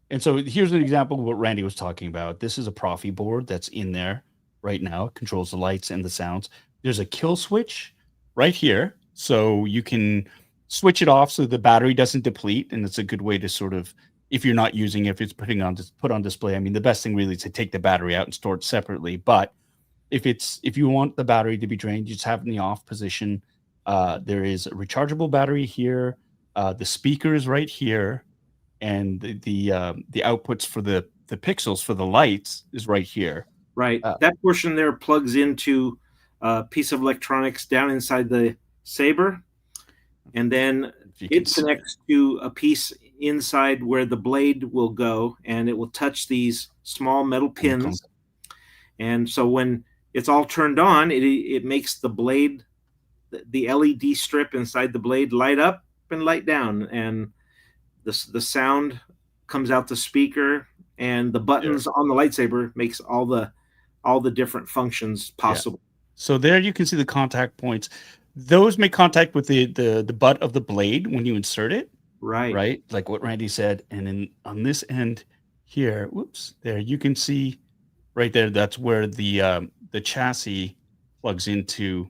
And so here's an example of what Randy was talking about. This is a Profi board that's in there right now. It controls the lights and the sounds. There's a kill switch right here, so you can switch it off so the battery doesn't deplete, and it's a good way to sort of, if you're not using it, if it's put on display. I mean, the best thing really is to take the battery out and store it separately. But if you want the battery to be drained, you just have it in the off position. There is a rechargeable battery here. The speaker is right here, and the outputs for the pixels for the lights is right here. Right. That portion there plugs into a piece of electronics down inside the saber, and then it connects to a piece inside where the blade will go, and it will touch these small metal pins. And so when it's all turned on, it makes the blade, the LED strip inside the blade, light up and light down, and the sound comes out the speaker, and the buttons on the lightsaber makes all the different functions possible. Yeah. So there you can see the contact points. Those make contact with the butt of the blade when you insert it. Right. Like what Randy said. And then on this end here, there you can see right there, that's where the chassis plugs into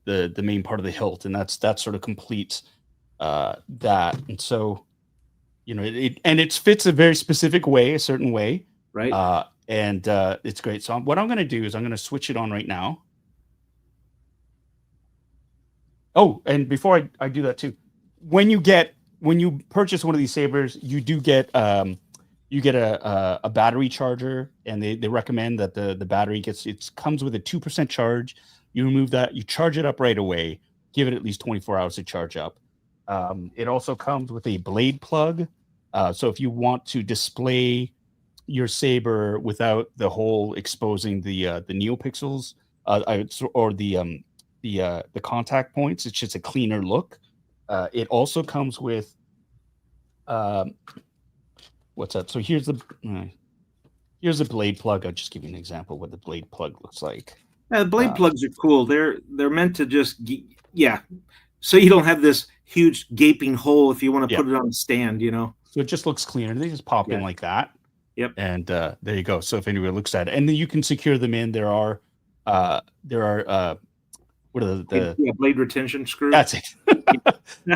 the main part of the hilt, and that sort of completes that. And so, it fits a very specific way, a certain way. Right. And it's great. So what I'm going to do is I'm going to switch it on right now. Oh, and before I do that too, when you purchase one of these sabers, you do get a battery charger, and they recommend that the battery comes with a 2% charge. You remove that, you charge it up right away, give it at least 24 hours to charge up. It also comes with a blade plug. So if you want to display your saber without the hole exposing the neopixels or the contact points, it's just a cleaner look. It also comes with what's that? So here's the blade plug. I'll just give you an example of what the blade plug looks like. The blade plugs are cool. They're meant to just so you don't have this huge gaping hole if you want to put it on a stand, So it just looks cleaner. They just pop in like that. Yep. And there you go. So if anyone looks at it, and then you can secure them in. There are what are the blade retention screw. That's it.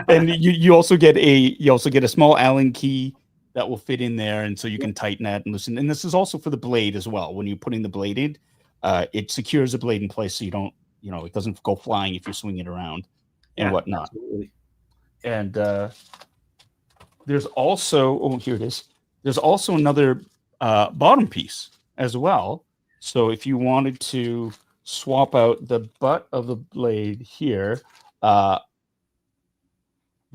And you also get a small Allen key that will fit in there, and so you can tighten that and loosen. And this is also for the blade as well. When you're putting the blade in, it secures the blade in place, so you don't, it doesn't go flying if you swing it around and whatnot. Absolutely. And there's also here it is. There's also another bottom piece as well. So if you wanted to swap out the butt of the blade here, there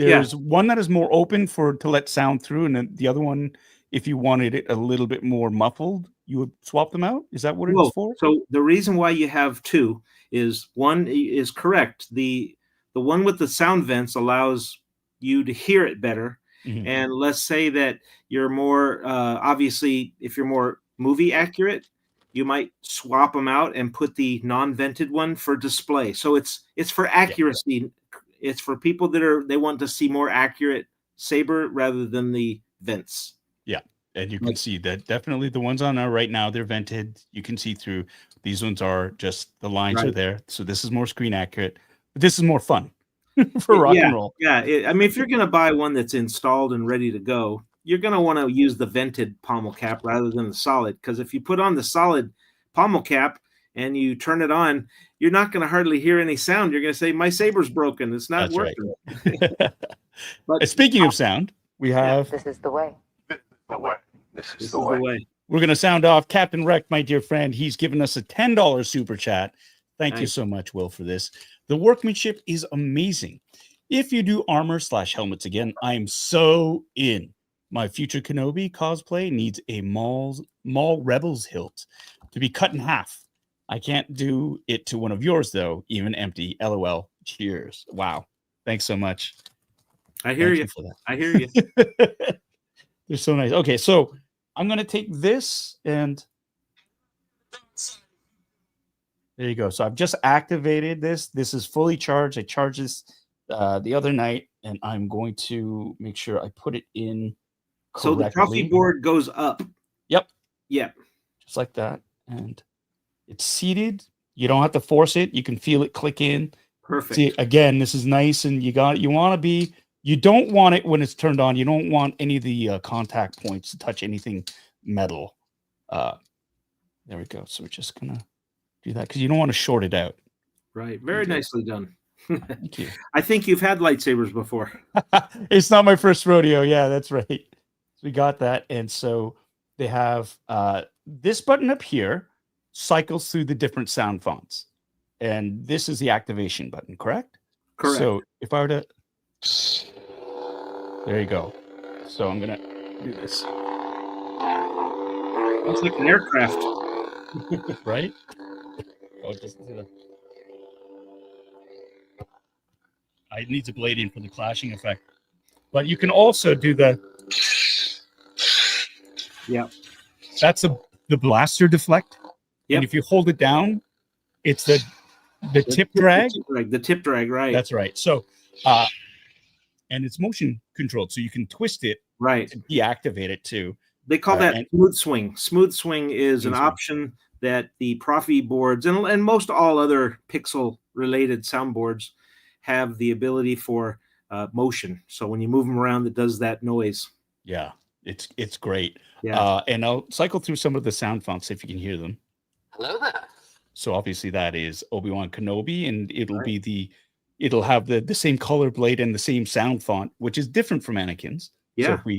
There's one that is more open to let sound through, and then the other one, if you wanted it a little bit more muffled, you would swap them out. Is that what it's for? So the reason why you have two is one is correct. The one with the sound vents allows you to hear it better. Mhm. And let's say that you're more obviously, if you're more movie accurate, you might swap them out and put the non-vented one for display. So it's for accuracy. Yeah. It's for people that they want to see more accurate saber rather than the vents. Yeah. And you can see that definitely the ones on right now, they're vented. You can see through. These ones are just the lines are there. So this is more screen accurate. But this is more fun for rock and roll. Yeah. I mean, if you're going to buy one that's installed and ready to go, you're going to want to use the vented pommel cap rather than the solid. Because if you put on the solid pommel cap and you turn it on, you're not going to hardly hear any sound. You're going to say, my saber's broken. It's not working. Right. But speaking of sound, we have... This is the way. This is the way. We're going to sound off Captain Wreck, my dear friend. He's given us a $10 super chat. Thank you so much, Will, for this. The workmanship is amazing. If you do armor/helmets again, I am so in. My future Kenobi cosplay needs a Maul Rebels hilt to be cut in half. I can't do it to one of yours, though, even empty. LOL. Cheers. Wow. Thanks so much. I hear you. For that. I hear you. They're so nice. Okay, so I'm going to take this and there you go. So I've just activated this. This is fully charged. I charged this the other night, and I'm going to make sure I put it in correctly. So the profi board goes up. Yep. Yep. Just like that. And it's seated. You don't have to force it. You can feel it click in. Perfect. See, again, this is nice, and you want to be... You don't want it when it's turned on. You don't want any of the contact points to touch anything metal. There we go. So we're just going to do that because you don't want to short it out. Right. Very nicely done. Thank you. I think you've had lightsabers before. It's not my first rodeo. Yeah, that's right. So we got that. And so they have this button up here cycles through the different sound fonts. And this is the activation button, correct? Correct. So if I were to... There you go. So I'm gonna do this. It's like an aircraft, right? Oh, just do that. I need to blade in for the clashing effect, but you can also do the. Yeah, that's the blaster deflect. Yeah. And if you hold it down, it's the tip drag. The tip drag, right? That's right. So. And it's motion controlled, so you can twist it, right, and deactivate it too. They call that smooth swing. Smooth swing is an option that the profi boards and most all other pixel-related soundboards have the ability for motion. So when you move them around, it does that noise. Yeah, it's great. Yeah, and I'll cycle through some of the sound fonts see if you can hear them. Hello there. So obviously that is Obi-Wan Kenobi, and it'll be it'll have the same color blade and the same sound font, which is different from Anakin's. Yeah. So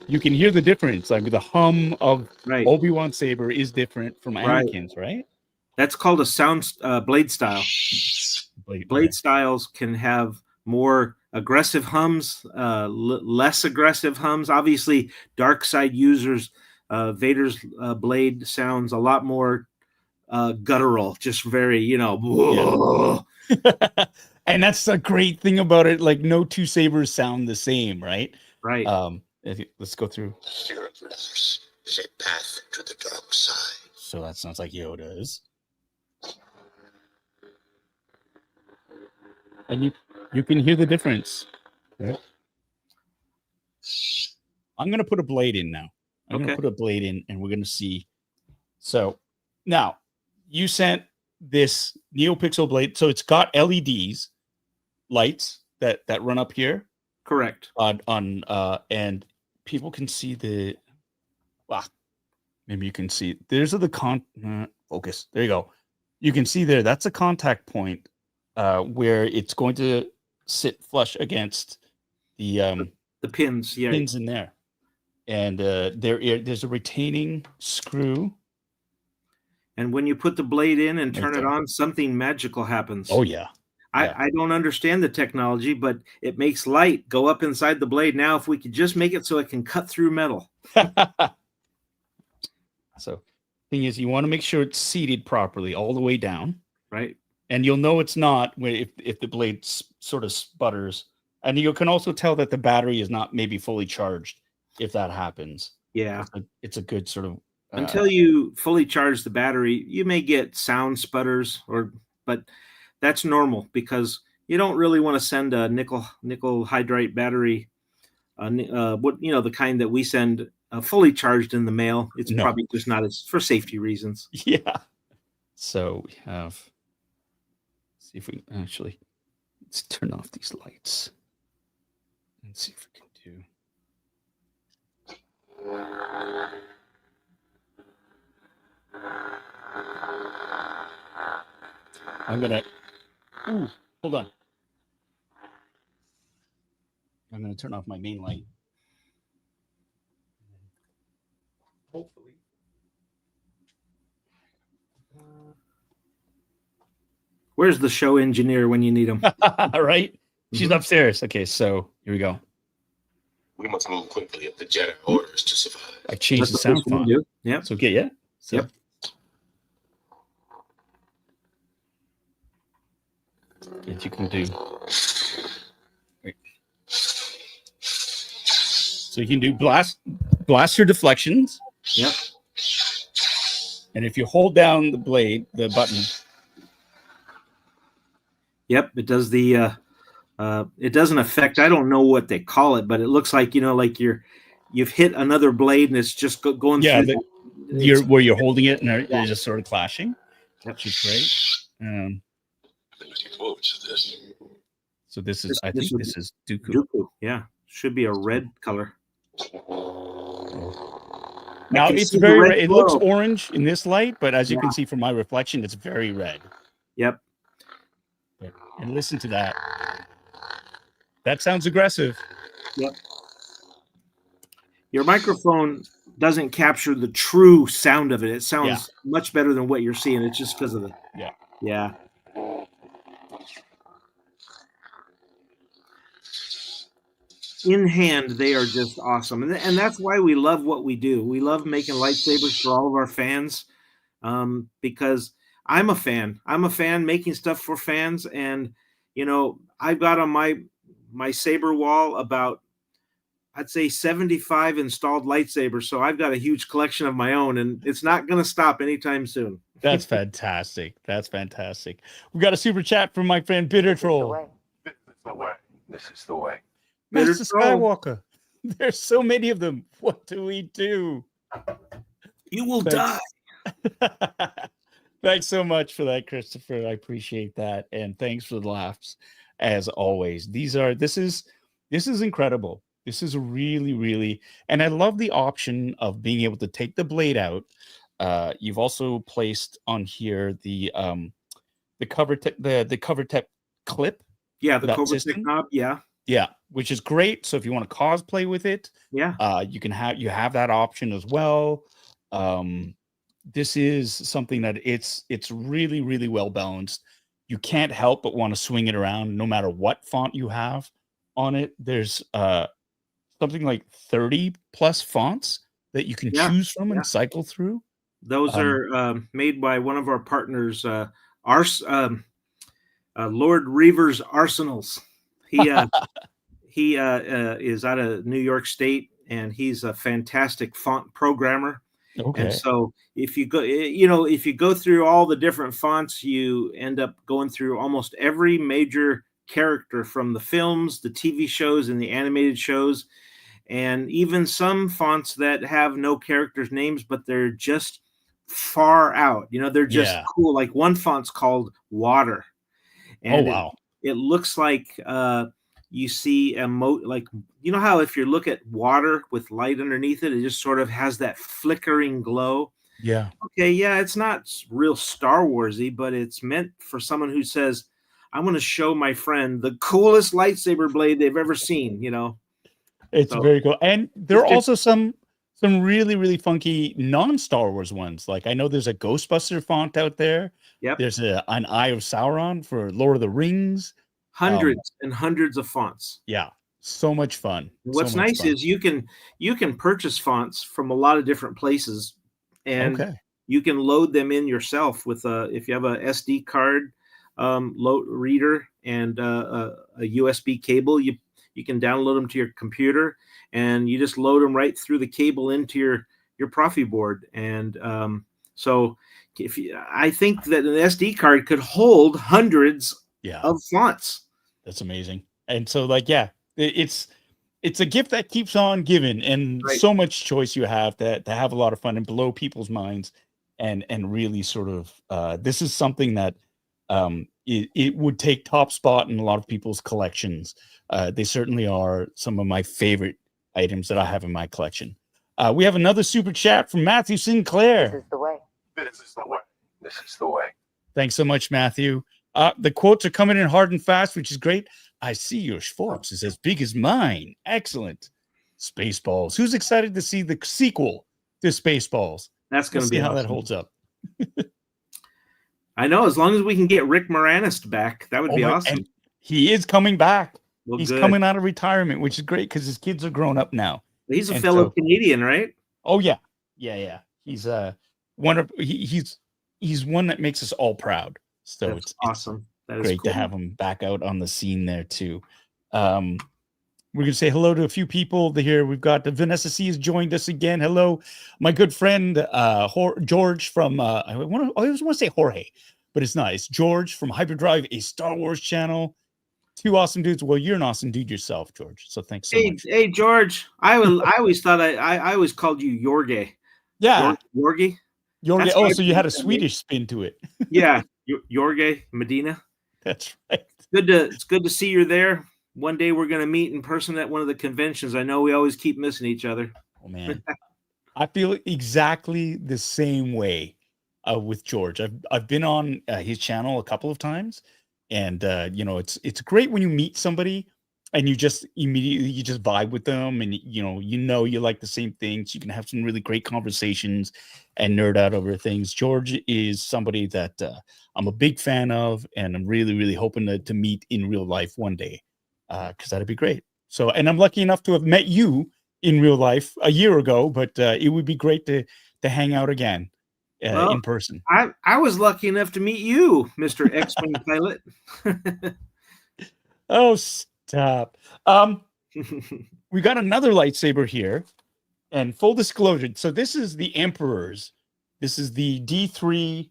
you can hear the difference. Like the hum of Obi-Wan Saber is different from Anakin's, right? That's called a sound blade style. Blade styles can have more aggressive hums, less aggressive hums. Obviously, dark side users, Vader's blade sounds a lot more guttural, just very, and that's the great thing about it. Like no two sabers sound the same, right? Right. Let's go through. Fearlessness is a path to the dark side. So that sounds like Yoda's. And you can hear the difference. Okay. I'm gonna put a blade in now. I'm gonna put a blade in, and we're gonna see. So now you sent this NeoPixel blade, so it's got LEDs lights that run up here. Correct. And people can see the. Maybe you can see. There's the focus. There you go. You can see there. That's a contact point where it's going to sit flush against the pins. Yeah, pins in there, and there's a retaining screw. And when you put the blade in and turn it on, something magical happens. Oh, yeah. I don't understand the technology, but it makes light go up inside the blade. Now, if we could just make it so it can cut through metal. So, thing is, you want to make sure it's seated properly all the way down, right? And you'll know it's not if the blade sort of sputters, and you can also tell that the battery is not maybe fully charged if that happens. Yeah, it's a good sort of until you fully charge the battery, you may get sound sputters, but that's normal because you don't really want to send a nickel hydride battery, the kind that we send fully charged in the mail. It's probably just not as for safety reasons. Yeah. So we have. Let's see if we actually. Let's turn off these lights. Let's see if we can do. I'm gonna. Ooh, hold on. I'm gonna turn off my main light. Hopefully. Where's the show engineer when you need him? Right? She's upstairs. Okay, so here we go. We must move quickly if the Jedi orders to survive. I changed the sound font. Yeah. It's okay, yeah? So, yep. If you can do. Right. So you can do blaster deflections. Yep. And if you hold down the button. Yep, it does the it doesn't affect, I don't know what they call it, but it looks like, like you've hit another blade and it's just going through. Where you're holding it and they're just sort of clashing. Which is great. I'm looking forward to this. So this is, I think this is Dooku. Dooku, yeah. Should be a red color. Now it's very red. It looks orange in this light, but as you can see from my reflection, it's very red. Yep. And listen to that. That sounds aggressive. Yep. Your microphone doesn't capture the true sound of it. It sounds much better than what you're seeing. It's just because of the yeah. In hand, they are just awesome, and that's why we love what we do. We love making lightsabers for all of our fans, because I'm a fan. I'm a fan making stuff for fans, and I've got on my saber wall about, I'd say, 75 installed lightsabers. So I've got a huge collection of my own, and it's not going to stop anytime soon. That's fantastic. That's fantastic. We got a super chat from my friend Bitter Troll. This is the way. This is the way. Mr. Skywalker. There's so many of them. What do we do? You will die. Thanks so much for that, Christopher. I appreciate that, and thanks for the laughs as always. This is incredible. This is really, really, and I love the option of being able to take the blade out. You've also placed on here the cover tech clip. Yeah, the cover tech knob. Yeah, which is great. So if you want to cosplay with it, you have that option as well. This is something that it's really, really well balanced. You can't help but want to swing it around no matter what font you have on it. There's something like 30 plus fonts that you can choose from and cycle through. Those are made by one of our partners, Lord Reaver's Arsenals. He is out of New York State, and he's a fantastic font programmer. Okay. And so if you go through all the different fonts, you end up going through almost every major character from the films, the TV shows, and the animated shows, and even some fonts that have no characters' names, but they're just far out. They're just cool. Like one font's called Water. And it looks like you see like, how if you look at water with light underneath it, it just sort of has that flickering glow. Yeah. Okay. Yeah. It's not real Star Warsy, but it's meant for someone who says, I want to show my friend the coolest lightsaber blade they've ever seen, It's very cool. And there are also some some really, really funky non-Star Wars ones. Like I know there's a Ghostbuster font out there. Yep. There's an Eye of Sauron for Lord of the Rings. Hundreds and hundreds of fonts. Yeah, so much fun. What's so much nice fun. is you can purchase fonts from a lot of different places, and you can load them in yourself with if you have a SD card load reader and a USB cable. You can download them to your computer, and you just load them right through the cable into your Profi board. And so I think that an SD card could hold hundreds of fonts. That's amazing. And so like, yeah, it's a gift that keeps on giving, and so much choice you have to have a lot of fun and blow people's minds and really sort of this is something that it would take top spot in a lot of people's collections. They certainly are some of my favorite items that I have in my collection. We have another super chat from Matthew Sinclair. This is the way. This is the way. This is the way. Thanks so much, Matthew. The quotes are coming in hard and fast, which is great. I see your Schwartz is as big as mine. Excellent. Spaceballs. Who's excited to see the sequel to Spaceballs? That's going to be how awesome. that holds up. I know, as long as we can get Rick Moranis back, that would be awesome. And he is coming back. Well, he's good. coming out of retirement, which is great because his kids are grown up now. He's a fellow Canadian, right? Oh yeah. He's one of he's one that makes us all proud. So That's awesome. That is great cool to have him back out on the scene there too. We're going to say hello to a few people here. We've got Vanessa C has joined us again. Hello, my good friend George from I always want to say Jorge, but it's not. It's George from Hyperdrive, a Star Wars channel. Two awesome dudes. Well, you're an awesome dude yourself, George. So thanks so much. Hey, George. I always thought I always called you Jorge. Yeah, Jorge. Jorge. Oh, so you had a Swedish spin to it. Yeah, Jorge Medina. That's right. It's good to see you're there. One day we're going to meet in person at one of the conventions. I know we always keep missing each other. Oh man, I feel exactly the same way with George. I've been on his channel a couple of times, and it's great when you meet somebody and you just immediately vibe with them, and you like the same things. You can have some really great conversations and nerd out over things. George is somebody that I'm a big fan of, and I'm really, really hoping to meet in real life one day, because that'd be great. So, and I'm lucky enough to have met you in real life a year ago, but it would be great to hang out again in person. I was lucky enough to meet you, Mr. X-Wing pilot. Oh, stop. We got another lightsaber here, and full disclosure. So this is the Emperor's. This is the DS3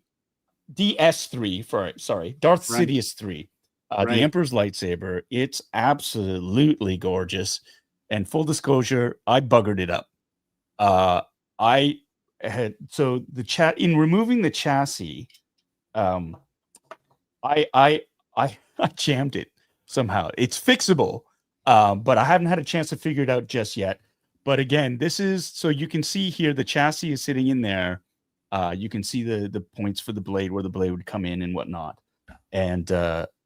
Darth Sidious 3. The Emperor's lightsaber. It's absolutely gorgeous. And full disclosure, I buggered it up. I had in removing the chassis, I jammed it somehow. It's fixable, but I haven't had a chance to figure it out just yet. But again, this is so you can see here the chassis is sitting in there. You can see the points for the blade, where the blade would come in and whatnot. And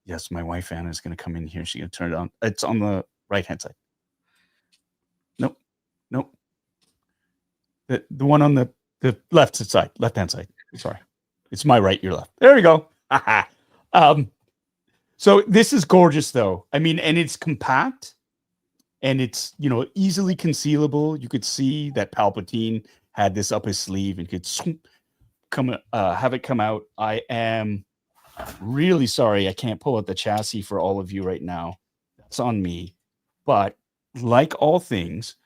yes, my wife Anna is going to come in here. She's going to turn it on. It's on the right hand side. Nope. The one on the left hand side. Sorry, it's my right, your left. There we go. So this is gorgeous, though. I mean, and it's compact, and it's easily concealable. You could see that Palpatine had this up his sleeve and could have it come out. I am really sorry I can't pull out the chassis for all of you right now. That's on me. But like all things,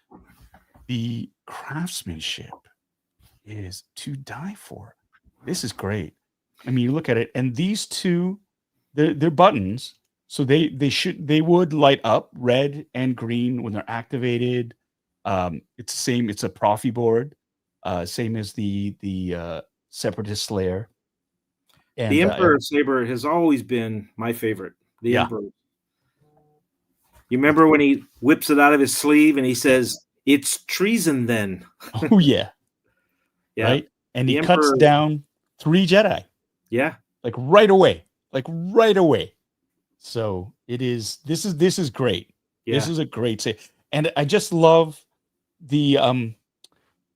the craftsmanship is to die for. This is great. I mean, you look at it, and these two, they're buttons, so they would light up red and green when they're activated. It's the same. It's a Profi board, same as the Separatist Slayer. And, the Emperor Saber has always been my favorite. The Emperor. You remember when he whips it out of his sleeve and he says, "It's treason then." Oh yeah. Yeah. Right? And he cuts down 3 Jedi. Yeah. Like right away. So this is great. Yeah. This is a great save. And I just love the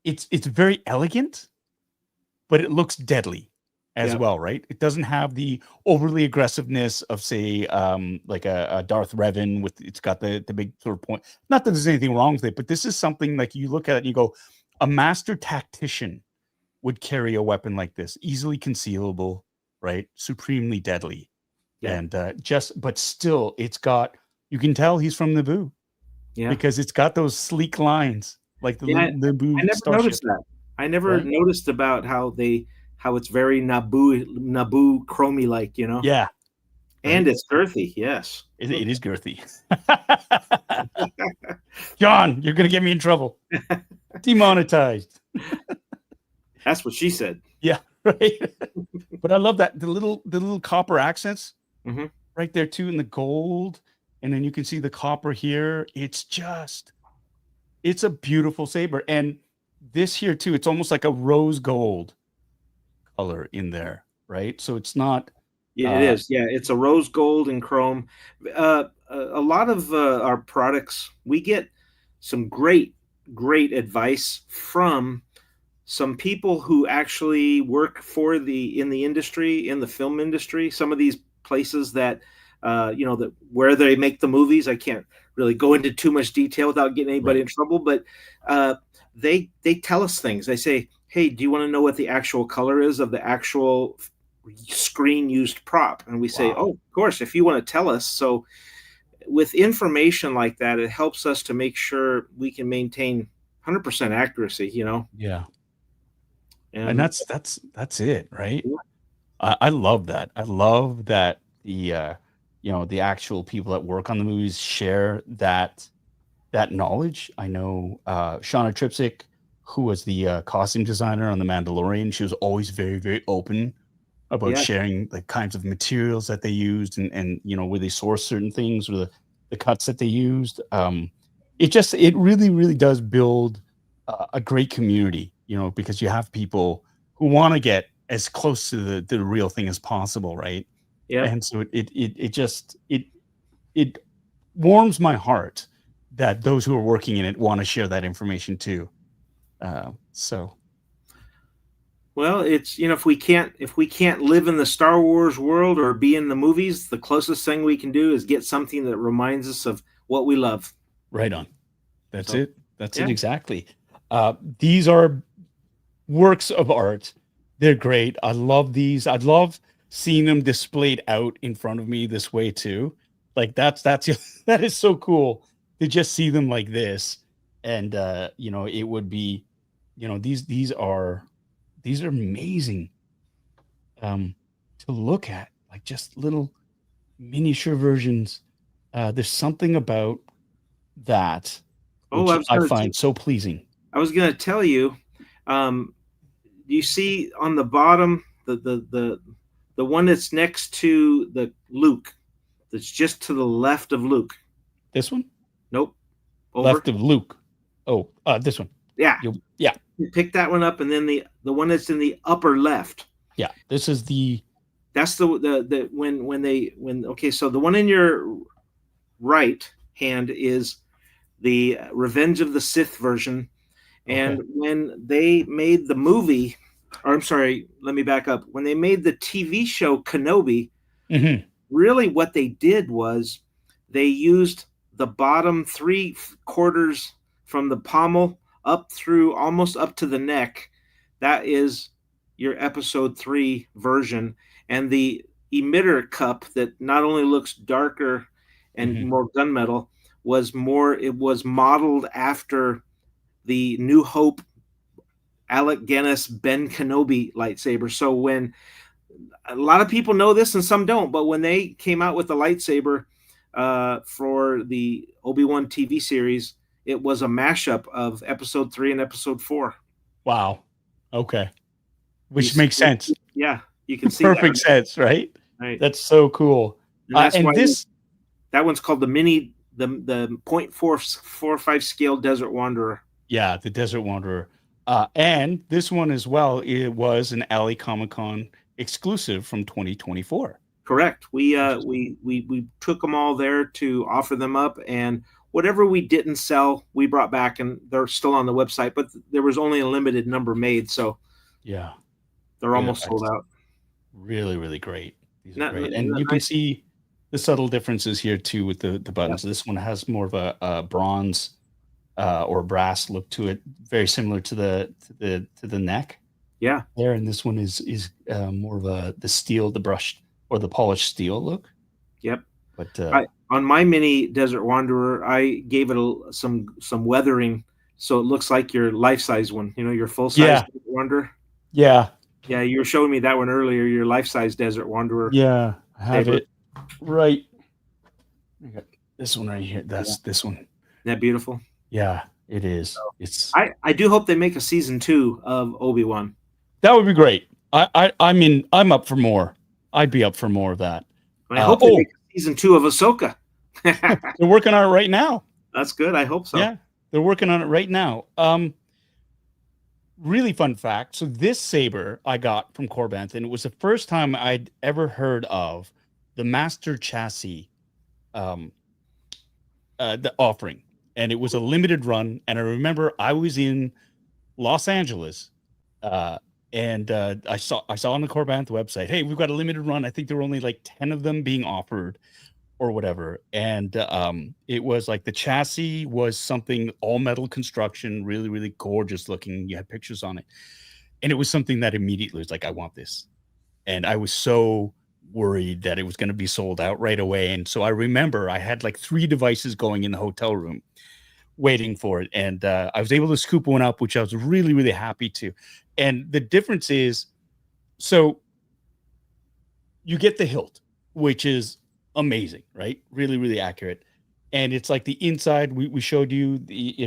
it's very elegant, but it looks deadly as Yeah. well, right? It doesn't have the overly aggressiveness of, say, like a Darth Revan with it's got the big sort of point. Not that there's anything wrong with it, but this is something like you look at it and you go, a master tactician would carry a weapon like this, easily concealable, right? Supremely deadly. Yeah. And but still, it's got, you can tell he's from Naboo. Yeah. Because it's got those sleek lines like the Naboo I never starship. noticed that. I never Right? noticed about how it's very Naboo chromy like, you know. Yeah. And Right. it's girthy, yes. It is girthy. John, you're gonna get me in trouble. Demonetized. That's what she said. Yeah, right. But I love that the little copper accents Mhm. right there too, in the gold, and then you can see the copper here. It's a beautiful saber, and this here too. It's almost like a rose gold color in there, right? So it's not. Yeah, it is. Yeah, it's a rose gold and chrome. A lot of our products, we get some great advice from some people who actually work in the industry, in the film industry. Some of these places that that where they make the movies. I can't really go into too much detail without getting anybody in trouble, but they tell us things. They say, "Hey, do you want to know what the actual color is of the actual screen used prop?" And we say, "Oh, of course, if you want to tell us." So with information like that, it helps us to make sure we can maintain 100% accuracy, Yeah. And that's it, right? Yeah. I love that. I love that the actual people that work on the movies share that knowledge. I know Shauna Tripsick, who was the costume designer on The Mandalorian, she was always very, very open about sharing the kinds of materials that they used and where they source certain things or the cuts that they used. It really, really does build a great community, because you have people who want to get as close to the real thing as possible, right? Yeah. And so it warms my heart that those who are working in it want to share that information too. Well, it's if we can't live in the Star Wars world or be in the movies, the closest thing we can do is get something that reminds us of what we love. Right on. That's it. That's yeah. it exactly. These are works of art. They're great. I love these. I love seeing them displayed out in front of me this way too. Like that is so cool to just see them like this. And it would be, these are amazing to look at, like just little miniature versions. There's something about that which I find so pleasing. I was going to tell you, you see on the bottom the one that's next to the Luke, that's just to the left of Luke. This one? Nope. Over. Left of Luke. Oh, this one. Yeah. Yeah. You pick that one up, and then the one that's in the upper left. Yeah. This is that's the okay, so the one in your right hand is the Revenge of the Sith version. And when they made the movie, or I'm sorry, let me back up. When they made the TV show Kenobi, really what they did was they used the bottom 3/4 from the pommel up through almost up to the neck. That is your episode 3 version. And the emitter cup that not only looks darker and more gunmetal it was modeled after the New Hope Alec Guinness Ben Kenobi lightsaber. So when a lot of people know this and some don't, but when they came out with the lightsaber for the Obi-Wan TV series, it was a mashup of episode 3 and episode 4. Wow. Okay. Which makes sense. Yeah. You can see perfect sense, right? Right. That's so cool. And that one's called the 0.445 scale Desert Wanderer. Yeah, the Desert Wanderer. And this one as well, it was an LA Comic-Con exclusive from 2024. Correct. We took them all there to offer them up, and whatever we didn't sell, we brought back, and they're still on the website. But there was only a limited number made, so Yeah, they're almost sold out. Really, really great. These are Not- great, not and you can nice. see the subtle differences here too with the buttons. Yeah. This one has more of a bronze or brass look to it, very similar to the neck Yeah. there, and this one is more of the steel, the brushed or the polished steel look. Yep. But On my mini Desert Wanderer, I gave it some weathering, so it looks like your life-size one. You know, your full-size Yeah. Desert Wanderer. yeah, Yeah, you were showing me that one earlier. Your life-size Desert Wanderer. yeah, I have Saber. it right. I got this one right here. That's this one. Isn't that beautiful? Yeah, it is. It's I do hope they make a season 2 of Obi-Wan. that would be great. I mean, I'm up for more. I'd be up for more of that. I hope they make a season 2 of Ahsoka. They're working on it right now. That's good. I hope so. Yeah, they're working on it right now. Really fun fact. So this saber I got from Korbanth, and it was the first time I'd ever heard of the Master Chassis, the offering, and it was a limited run. And I remember I was in Los Angeles, and I saw on the Korbanth website, hey, we've got a limited run. I think there were only like 10 of them being offered, or whatever. And it was like the chassis was something all metal construction, really, really gorgeous looking. You had pictures on it. And it was something that immediately was like, I want this. And I was so worried that it was going to be sold out right away. And so I remember I had like 3 devices going in the hotel room waiting for it. And I was able to scoop one up, which I was really, really happy to. And the difference is, so you get the hilt, which is amazing, right? Really, really accurate. And it's like the inside, we showed you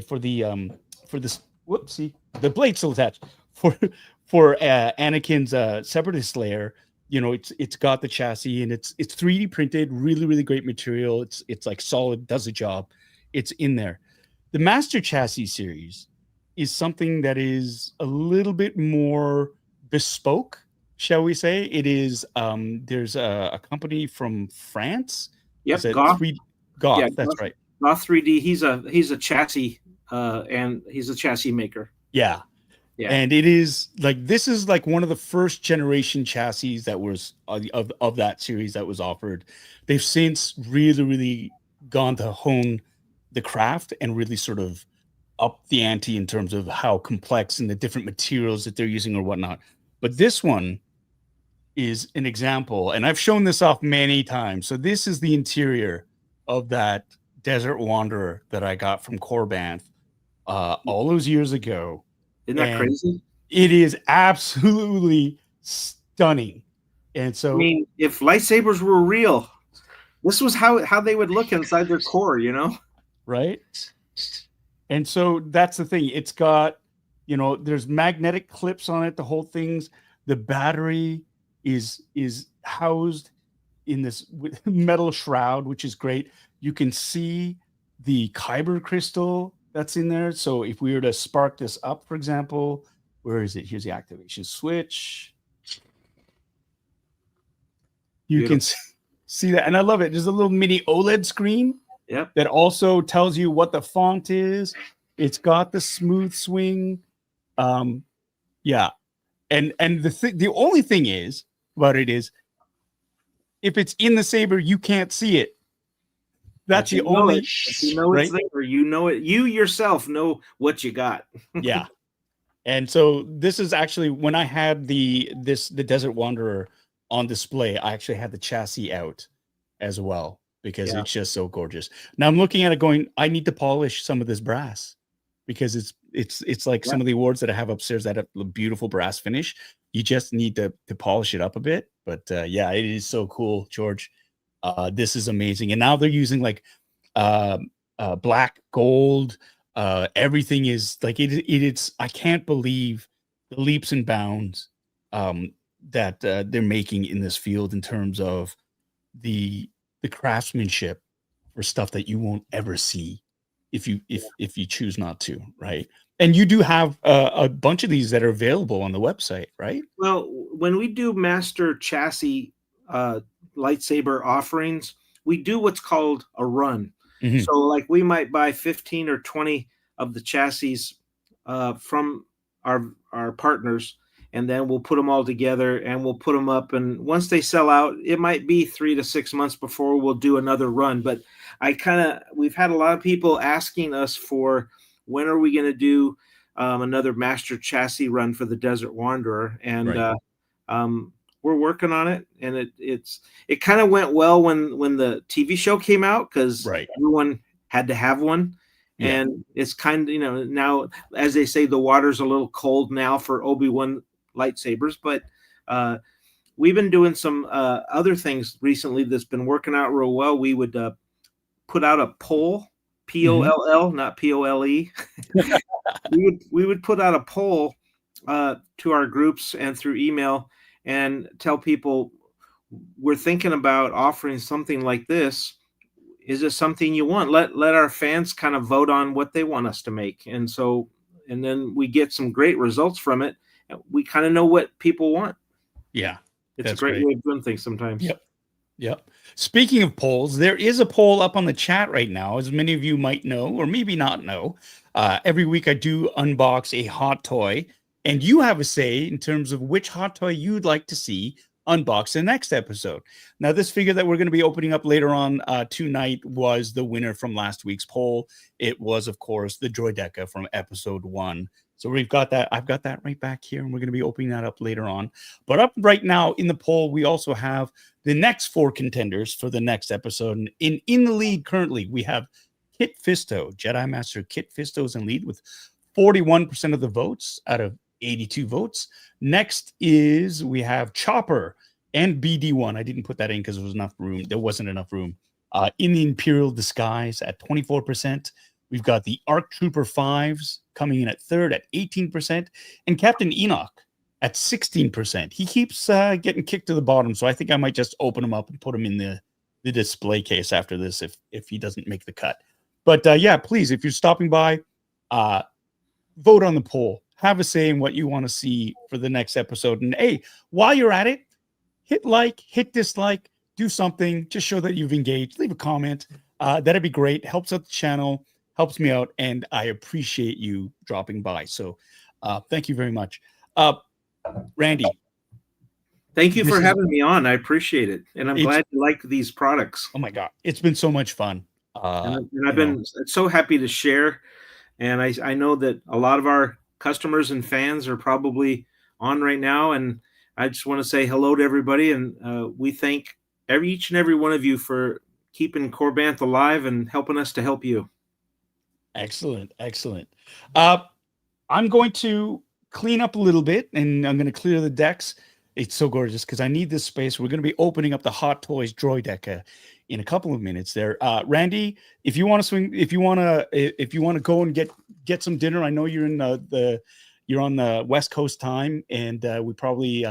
for this, whoopsie, the blade still attached for Anakin's separatist layer. You know, it's got the chassis, and it's 3D printed, really, really great material. It's like solid, does the job. It's in there. The Master Chassis series is something that is a little bit more bespoke, shall we say. It is there's a company from France. Yep. Is it Goth. Goth, Yeah, that's Goth. right. Goth 3D. He's a chassis and he's a chassis maker. Yeah. Yeah. And it is like, this is like one of the first generation chassis that was of that series that was offered. They've since really, really gone to hone the craft and really sort of up the ante in terms of how complex and the different materials that they're using or whatnot. But this one is an example, and I've shown this off many times. So this is the interior of that Desert Wanderer that I got from Korbanth all those years ago. Isn't that And crazy? it is absolutely stunning. And so, I mean, if lightsabers were real, this was how they would look inside their core, you know? right? And so that's the thing. It's got, you know, there's magnetic clips on it. The whole thing's, the battery is housed in this metal shroud, which is great. You can see the kyber crystal that's in there. So if we were to spark this up, for example, where is it? Here's the activation switch. You can see that. And I love it. There's a little mini OLED screen. Yep. That also tells you what the font is. It's got the smooth swing. Yeah. And the only thing is about it is, if it's in the saber, you can't see it. That's the only, you know it's there. You know it. You yourself know what you got. Yeah. And so this is actually, when I had the Desert Wanderer on display, I actually had the chassis out as well, because it's just so gorgeous. Now I'm looking at it going, I need to polish some of this brass, because it's like some of the awards that I have upstairs that have a beautiful brass finish. You just need to polish it up a bit. But yeah, it is so cool, George. This is amazing. And now they're using like black gold. Everything is like it's I can't believe the leaps and bounds that they're making in this field in terms of the craftsmanship for stuff that you won't ever see if you choose not to, right? And you do have a bunch of these that are available on the website, right? Well, when we do master chassis lightsaber offerings, we do what's called a run. Mhm. So like we might buy 15 or 20 of the chassis from our partners, and then we'll put them all together and we'll put them up. And once they sell out, it might be 3 to 6 months before we'll do another run. But we've had a lot of people asking us for when are we going to do another master chassis run for the Desert Wanderer, and Right. we're working on it. And it kind of went well when the TV show came out, because Right. everyone had to have one. Yeah. And it's kind of, now, as they say, the water's a little cold now for Obi-Wan lightsabers, but we've been doing some other things recently that's been working out real well. We would put out a poll, POLL, not POLE. we would put out a poll to our groups and through email and tell people, we're thinking about offering something like this. Is it something you want? Let our fans kind of vote on what they want us to make. And then we get some great results from it. We kind of know what people want. Yeah. It's a great way of doing things sometimes. Yep. Speaking of polls, there is a poll up on the chat right now, as many of you might know, or maybe not know. Every week I do unbox a hot toy, and you have a say in terms of which hot toy you'd like to see unboxed in the next episode. Now, this figure that we're going to be opening up later on tonight was the winner from last week's poll. It was, of course, the Droideka from episode 1. So we've got that. I've got that right back here, and we're going to be opening that up later on. But up right now in the poll, we also have the next 4 contenders for the next episode. And in the lead currently, we have Kit Fisto. Jedi Master Kit Fisto is in lead with 41% of the votes out of 82 votes. Next is we have Chopper and BD1. I didn't put that in because there was enough room. There wasn't enough room. In the Imperial disguise at 24%. We've got the ARC Trooper 5s coming in at third at 18%, and Captain Enoch at 16%. He keeps getting kicked to the bottom, so I think I might just open him up and put him in the display case after this if he doesn't make the cut. But yeah, please, if you're stopping by, vote on the poll. Have a say in what you want to see for the next episode. And hey, while you're at it, hit like, hit dislike, do something. Just show that you've engaged. Leave a comment. That'd be great. Helps out the channel, helps me out, and I appreciate you dropping by. So thank you very much. Randy. Thank you for having me on. I appreciate it. And I'm glad you like these products. Oh my God. It's been so much fun. And I've been so happy to share. And I know that a lot of our customers and fans are probably on right now. And I just want to say hello to everybody. And we thank each and every one of you for keeping Korbanth alive and helping us to help you. Excellent. I'm going to clean up a little bit, and I'm going to clear the decks. It's so gorgeous because I need this space. We're going to be opening up the Hot Toys Droideka in a couple of minutes there. Randy, if you want to swing, if you want to go and get some dinner, I know you're in you're on the West Coast time, and we probably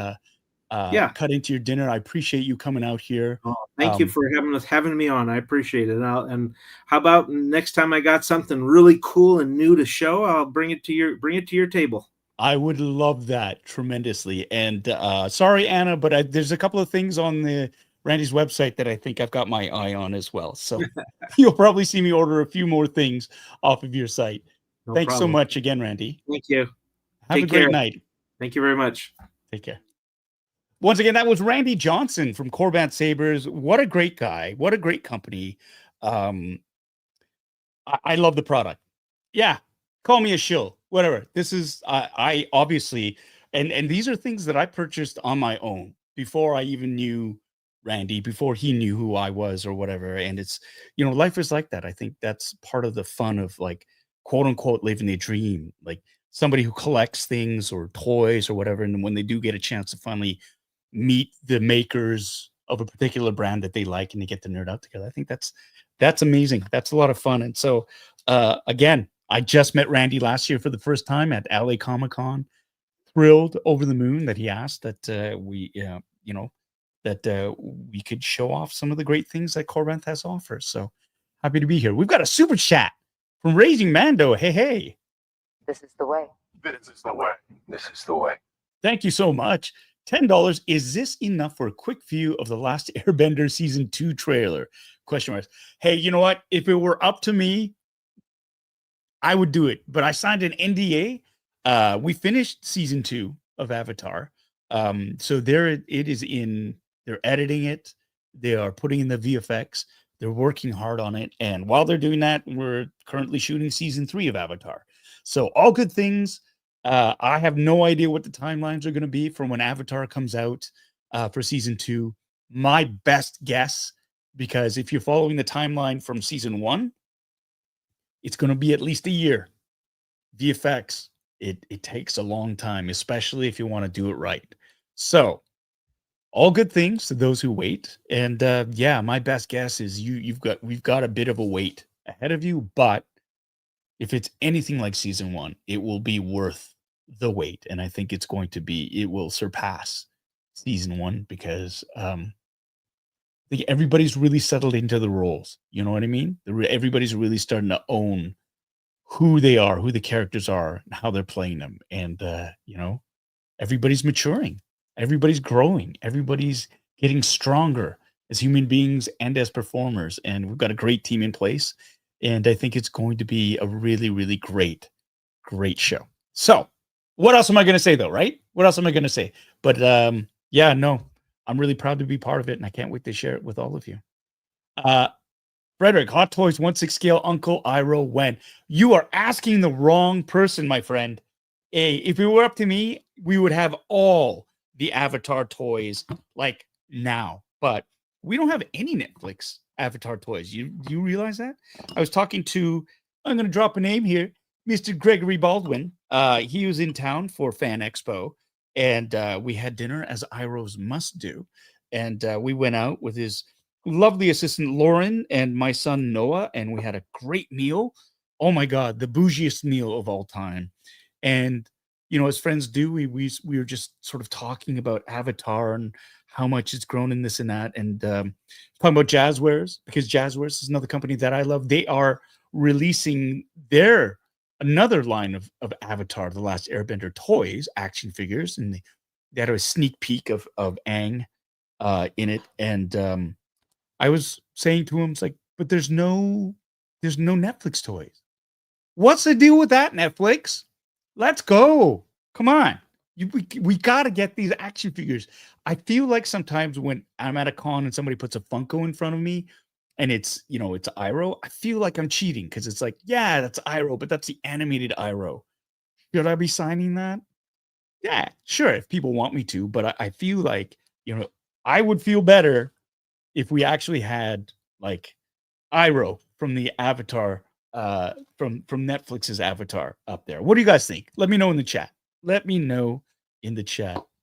cut into your dinner. I appreciate you coming out here. Oh, thank you for having me on. I appreciate it. And how about next time I got something really cool and new to show, I'll bring it to your table. I would love that tremendously. And sorry, Anna, but there's a couple of things on Randy's website that I think I've got my eye on as well. So you'll probably see me order a few more things off of your site. Thanks so much again, Randy. Thank you. Have a great night. Thank you very much. Take care. Once again, that was Randy Johnson from Korbanth Sabers. What a great guy. What a great company. I love the product. Yeah. Call me a shill, whatever. This is, I obviously, and these are things that I purchased on my own before I even knew Randy, before he knew who I was or whatever. And it's, life is like that. I think that's part of the fun of, like, quote unquote, living the dream, like somebody who collects things or toys or whatever. And when they do get a chance to finally meet the makers of a particular brand that they like and they get to nerd out together, I think that's amazing. That's a lot of fun. And so, again, I just met Randy last year for the first time at LA Comic-Con. Thrilled, over the moon that he asked that we could show off some of the great things that Korbanth has to offer. So happy to be here. We've got a super chat from Raising Mando. Hey. This is the way. This is the way. This is the way. Thank you so much. $10. Is this enough for a quick view of the Last Airbender Season 2 trailer? Question marks. Hey, you know what? If it were up to me, I would do it. But I signed an NDA. We finished Season 2 of Avatar. So there it is in, they're editing it. They are putting in the VFX. They're working hard on it. And while they're doing that, we're currently shooting Season 3 of Avatar. So all good things. I have no idea what the timelines are going to be from when Avatar comes out for Season 2. My best guess, because if you're following the timeline from Season 1, it's going to be at least a year. VFX, it takes a long time, especially if you want to do it right. So all good things to those who wait. And yeah, my best guess is we've got a bit of a wait ahead of you, but if it's anything like Season 1, it will be worth the wait. And I think it will surpass Season 1 because I think everybody's really settled into the roles. You know what I mean? Everybody's really starting to own who they are, who the characters are, and how they're playing them. And, everybody's maturing. Everybody's growing. Everybody's getting stronger as human beings and as performers. And we've got a great team in place. And I think it's going to be a really, really great show. So what else am I going to say, though, right? What else am I going to say? But yeah, no, I'm really proud to be part of it, and I can't wait to share it with all of you. Frederick, Hot Toys 1/6 scale Uncle Iroh when? You are asking the wrong person, my friend. If it were up to me, we would have all the Avatar toys like now, but we don't have any Netflix Avatar toys. You realize that? I was talking to, I'm going to drop a name here, Mr. Gregory Baldwin. He was in town for Fan Expo, and we had dinner as Irohs must do. And we went out with his lovely assistant Lauren and my son Noah, and we had a great meal. Oh my God, the bougiest meal of all time. And as friends do, we were just sort of talking about Avatar and how much it's grown in this and that, and talking about Jazwares, because Jazwares is another company that I love. They are releasing another line of Avatar, The Last Airbender toys, action figures, and they had a sneak peek of Aang in it. And I was saying to him, it's like, but there's no Netflix toys. What's the deal with that, Netflix? Let's go. Come on. We got to get these action figures. I feel like sometimes when I'm at a con and somebody puts a Funko in front of me and it's Iroh, I feel like I'm cheating because it's like, yeah, that's Iroh, but that's the animated Iroh. Should I be signing that? Yeah, sure, if people want me to, but I feel like, I would feel better if we actually had like Iroh from the Avatar, from Netflix's Avatar up there. What do you guys think? Let me know in the chat.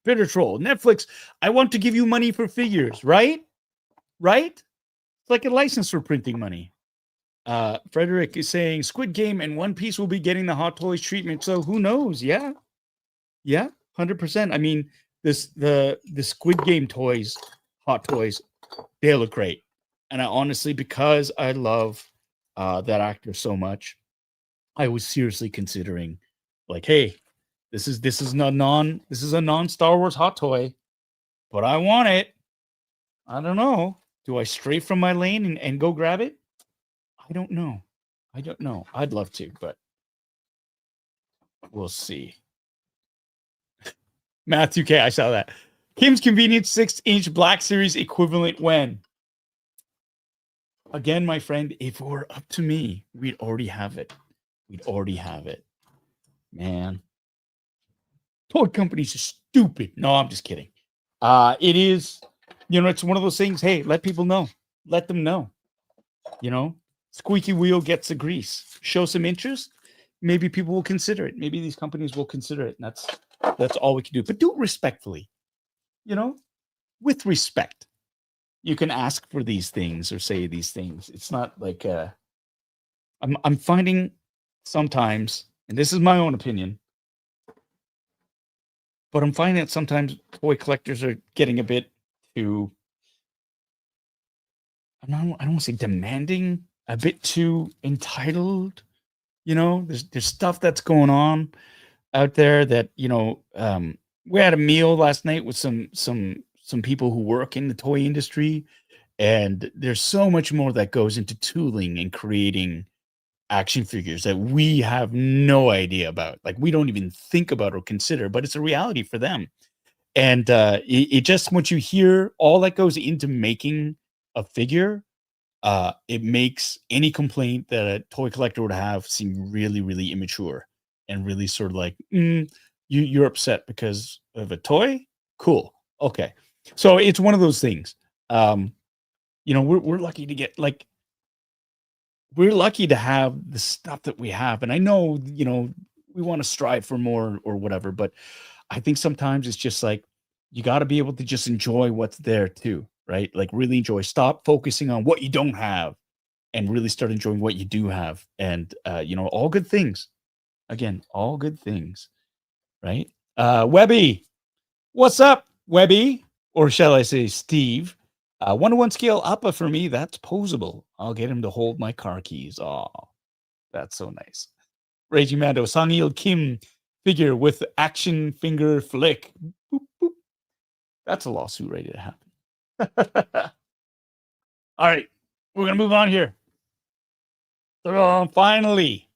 Bitter Troll, Netflix, I want to give you money for figures, right? It's like a license for printing money. Frederick is saying Squid Game and One Piece will be getting the Hot Toys treatment. So who knows? Yeah, 100%. I mean, the Squid Game toys, Hot Toys, they look great. And I honestly, because I love that actor so much, I was seriously considering, like, hey, this is a non Star Wars Hot Toy, but I want it. I don't know. Do I stray from my lane and go grab it? I don't know. I'd love to, but we'll see. Matthew K, I saw that. Kim's Convenience 6-inch Black Series equivalent when? Again, my friend, if it were up to me, we'd already have it. Man. Toy companies are stupid. No, I'm just kidding. It is, it's one of those things. Hey, let people know. Let them know. Squeaky wheel gets the grease. Show some interest. Maybe people will consider it. Maybe these companies will consider it. And that's all we can do. But do it respectfully. With respect. You can ask for these things or say these things. It's not like I'm finding sometimes, and this is my own opinion, but I'm finding that sometimes toy collectors are getting a bit too, I don't want to say demanding, a bit too entitled. There's stuff that's going on out there that we had a meal last night with some people who work in the toy industry, and there's so much more that goes into tooling and creating action figures that we have no idea about. Like, we don't even think about or consider, but it's a reality for them. And it just, once you hear all that goes into making a figure, it makes any complaint that a toy collector would have seem really, really immature and really sort of like, you're upset because of a toy. Cool. Okay. So it's one of those things. We're lucky to get, like, we're lucky to have the stuff that we have. And I know, we want to strive for more or whatever, but I think sometimes it's just like, you got to be able to just enjoy what's there too, right? Like, really enjoy, stop focusing on what you don't have and really start enjoying what you do have. And, all good things, again, all good things, right? Webby, what's up, Webby? Or shall I say Steve? 1-to-1 scale upper for me. That's posable. I'll get him to hold my car keys. Oh, that's so nice. Raging Mando, Sang-il Kim figure with action finger flick. Boop, boop. That's a lawsuit ready to happen. All right, we're gonna move on here. So finally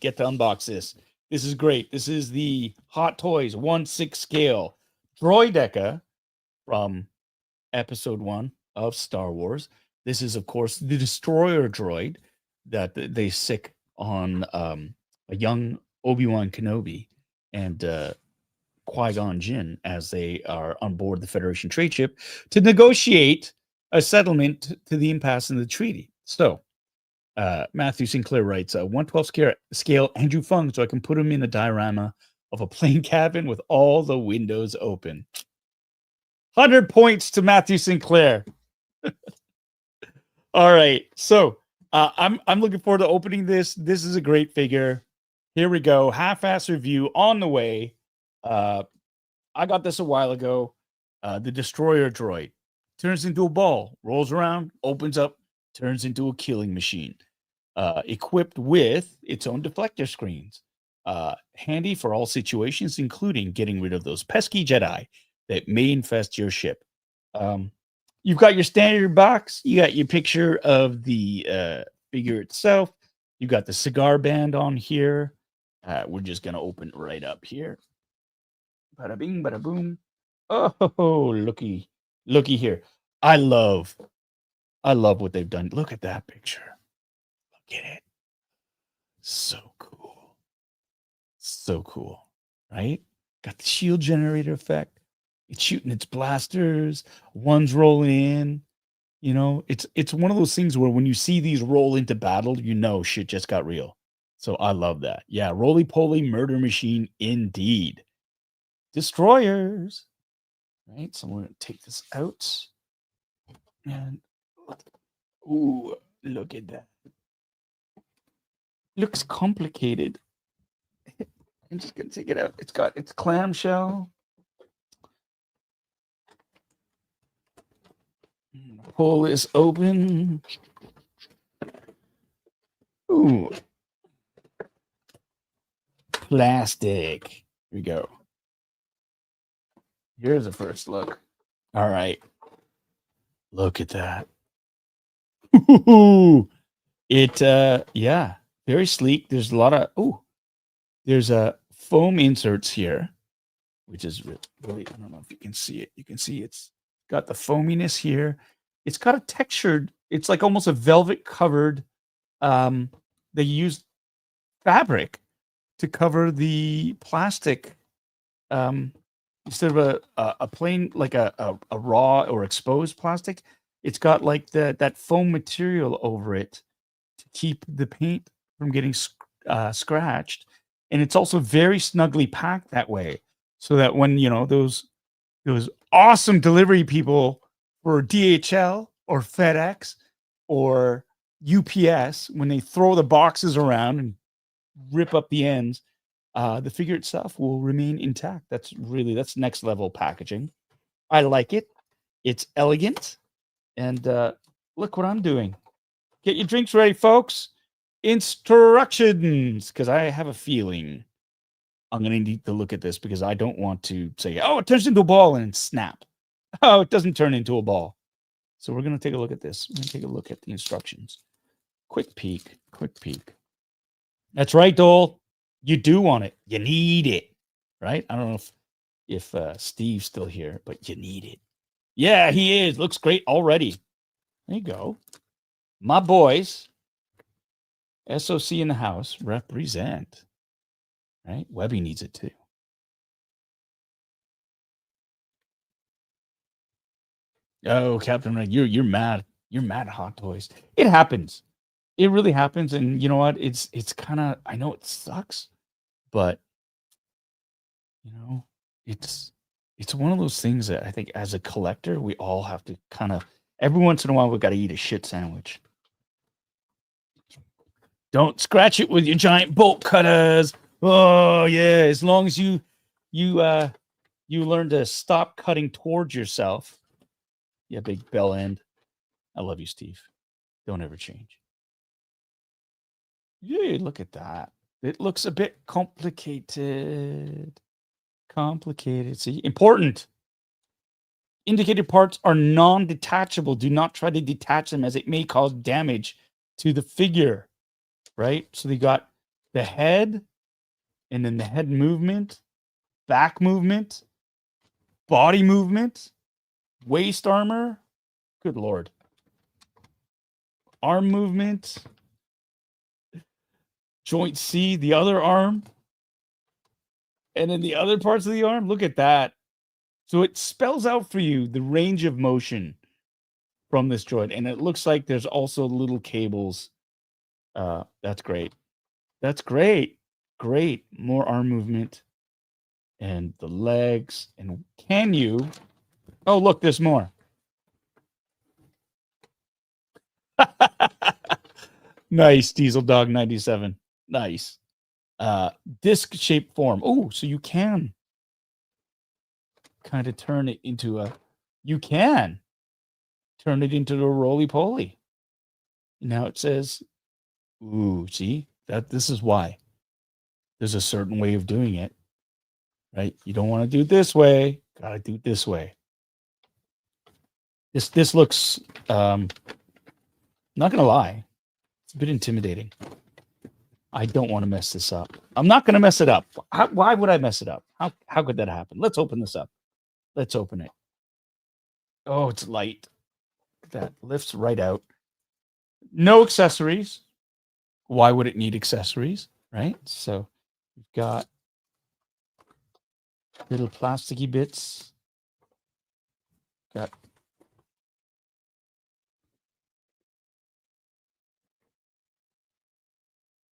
get to unbox this. This is great. This is the Hot Toys 1/6 scale Droid Deca from Episode 1 of Star Wars. This is, of course, the destroyer droid that they sick on a young Obi-Wan Kenobi and Qui-Gon Jinn as they are on board the Federation trade ship to negotiate a settlement to the impasse in the treaty. So Matthew Sinclair writes, 1/12 scale Andrew Fung, so I can put him in a diorama of a plane cabin with all the windows open. 100 points to Matthew Sinclair. All right, so I'm looking forward to opening this. This is a great figure. Here we go. Half-ass review on the way. I got this a while ago. The destroyer droid turns into a ball, rolls around, opens up, turns into a killing machine. Equipped with its own deflector screens. Handy for all situations, including getting rid of those pesky Jedi that may infest your ship. You've got your standard box. You got your picture of the figure itself. You got the cigar band on here. We're just going to open it right up here. Bada bing, bada boom. Oh, looky here. I love what they've done. Look at that picture. Look at it. So cool. So cool, right? Got the shield generator effect. It's shooting its blasters. One's rolling in. It's one of those things where when you see these roll into battle, shit just got real. So I love that. Yeah, roly-poly murder machine indeed. Destroyers. Right, so we're going to take this out. And, ooh, look at that. Looks complicated. I'm just going to take it out. It's got its clamshell. Pull this open. Ooh. Plastic. Here we go. Here's a first look. All right. Look at that. Ooh. It very sleek. There's a lot of there's foam inserts here, which is really, I don't know if you can see it. You can see it's got the foaminess here. It's got a textured, it's like almost a velvet covered, they used fabric to cover the plastic instead of a plain, like a raw or exposed plastic. It's got like that foam material over it to keep the paint from getting scratched. And it's also very snugly packed that way, so that when those awesome delivery people for DHL or FedEx or UPS, when they throw the boxes around and rip up the ends, the figure itself will remain intact. That's next level packaging. I like it. It's elegant. And look what I'm doing. Get your drinks ready, folks. Instructions, because I have a feeling I'm going to need to look at this because I don't want to say, oh, it turns into a ball and snap. Oh, it doesn't turn into a ball. So we're going to take a look at this. We're going to take a look at the instructions. Quick peek. Quick peek. That's right, Dole. You do want it. You need it. Right? I don't know if Steve's still here, but you need it. Yeah, he is. Looks great already. There you go. My boys. SOC in the house. Represent. Right? Webby needs it too. Oh, Captain Red, you're mad. You're mad at Hot Toys. It happens. It really happens. And you know what? It's kind of, I know it sucks, but you know, it's one of those things that I think as a collector, we all have to kind of, every once in a while, we got to eat a shit sandwich. Don't scratch it with your giant bolt cutters. Oh yeah, as long as you learn to stop cutting towards yourself. Yeah, big bell end. I love you, Steve. Don't ever change. Yeah, look at that. It looks a bit complicated. See, important. Indicated parts are non-detachable. Do not try to detach them as it may cause damage to the figure. Right? So they got the head, and then the head movement, back movement, body movement, waist armor. Good Lord. Arm movement. Joint C, the other arm. And then the other parts of the arm. Look at that. So it spells out for you the range of motion from this droid. And it looks like there's also little cables. That's great. That's great. Great. More arm movement. And the legs. And can you... Oh, look, there's more. Nice, Diesel Dog 97. Nice. Disc-shaped form. Oh, so you can kind of turn it into a... You can turn it into a roly-poly. Now it says... Ooh, see? This is why. There's a certain way of doing it. Right? You don't want to do it this way. Gotta do it this way. This looks... not gonna lie. It's a bit intimidating. I don't want to mess this up. I'm not going to mess it up. Why would I mess it up? How could that happen? Let's open this up. Let's open it. Oh, it's light. That lifts right out. No accessories. Why would it need accessories? Right? So we've got little plasticky bits. Got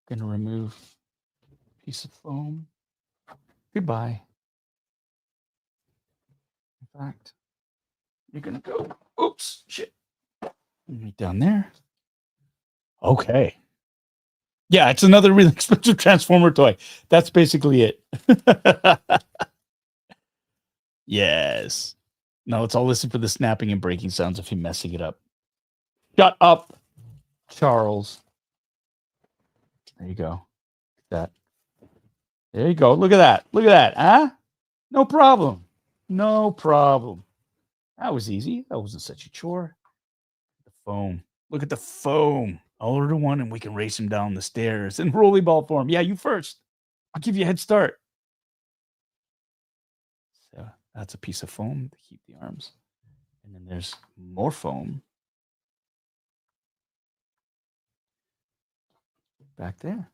gonna remove a piece of foam. Goodbye. In fact, you're gonna go. Oops, shit. Right down there. Okay. Yeah, it's another really expensive Transformer toy. That's basically it. Yes. No, let's all listen for the snapping and breaking sounds of him messing it up. Shut up, Charles. There you go. That. There you go. Look at that. Look at that. Huh? No problem. No problem. That was easy. That wasn't such a chore. The foam. Look at the foam. I'll order one and we can race him down the stairs in rollerball form. Yeah, you first. I'll give you a head start. So that's a piece of foam to keep the arms. And then there's more foam. Back there.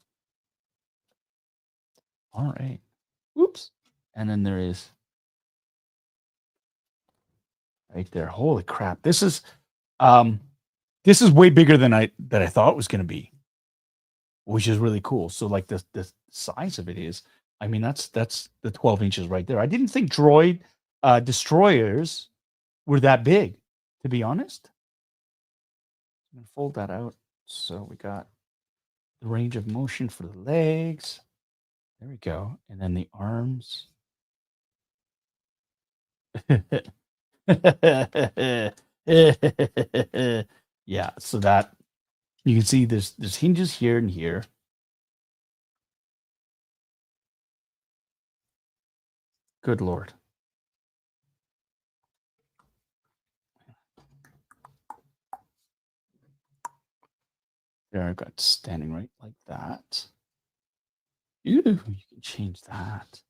All right. Whoops. And then there is right there. Holy crap. This is way bigger than I thought it was going to be, which is really cool. So like the size of it is, I mean, that's the 12 inches right there. I didn't think droid destroyers were that big, to be honest. I'm going to fold that out. So we got the range of motion for the legs. There we go. And then the arms. Yeah, so that you can see there's hinges here and here. Good Lord. There, I've got standing right like that. Ooh, you can change that.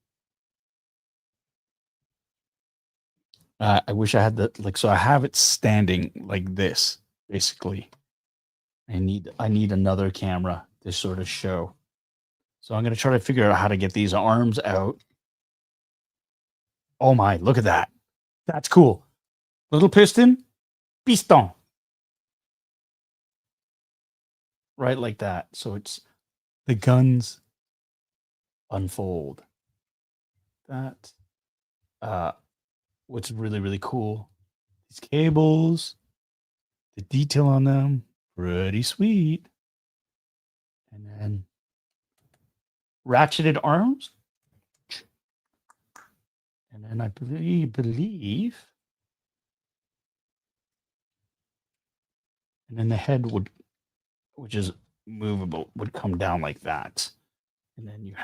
I wish I had the so I have it standing like this, basically. I need another camera to sort of show. So I'm gonna try to figure out how to get these arms out. Oh my, look at that. That's cool. Little piston, piston. Right like that. So it's the guns unfold. That what's really, really cool. These cables, the detail on them, pretty sweet. And then ratcheted arms. And then I believe, and then the head would, which is movable, would come down like that. And then you've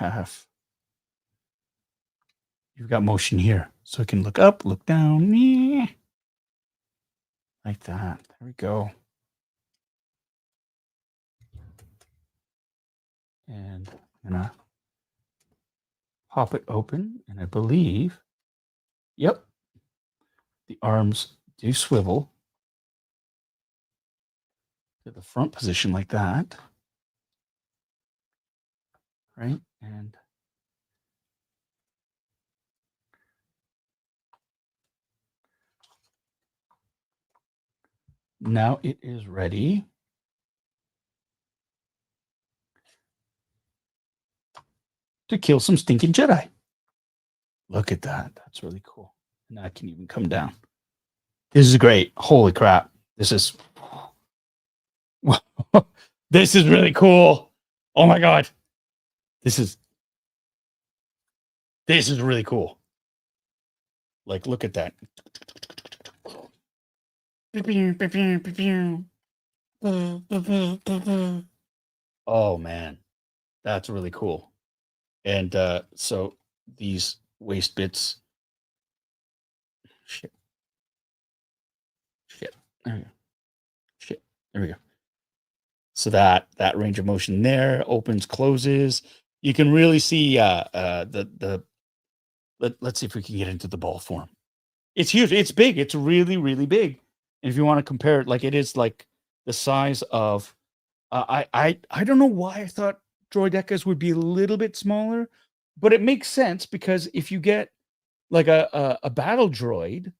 got motion here. So it can look up, look down, like that. There we go. And I'm gonna pop it open, and I believe, yep, the arms do swivel to the front position like that, right? And now it is ready to kill some stinking Jedi. Look at that. That's really cool. And I can even come down. This is great. Holy crap. This is this is really cool. Oh my God. This is really cool. Like, look at that. Oh man. That's really cool. And so these waist bits. Shit. There we go. Shit. There we go. So that range of motion there opens, closes. You can really see let's see if we can get into the ball form. It's huge. It's big. It's really, really big. And if you want to compare it, like it is like the size of I don't know why I thought droidekas would be a little bit smaller, but it makes sense because if you get like a battle droid,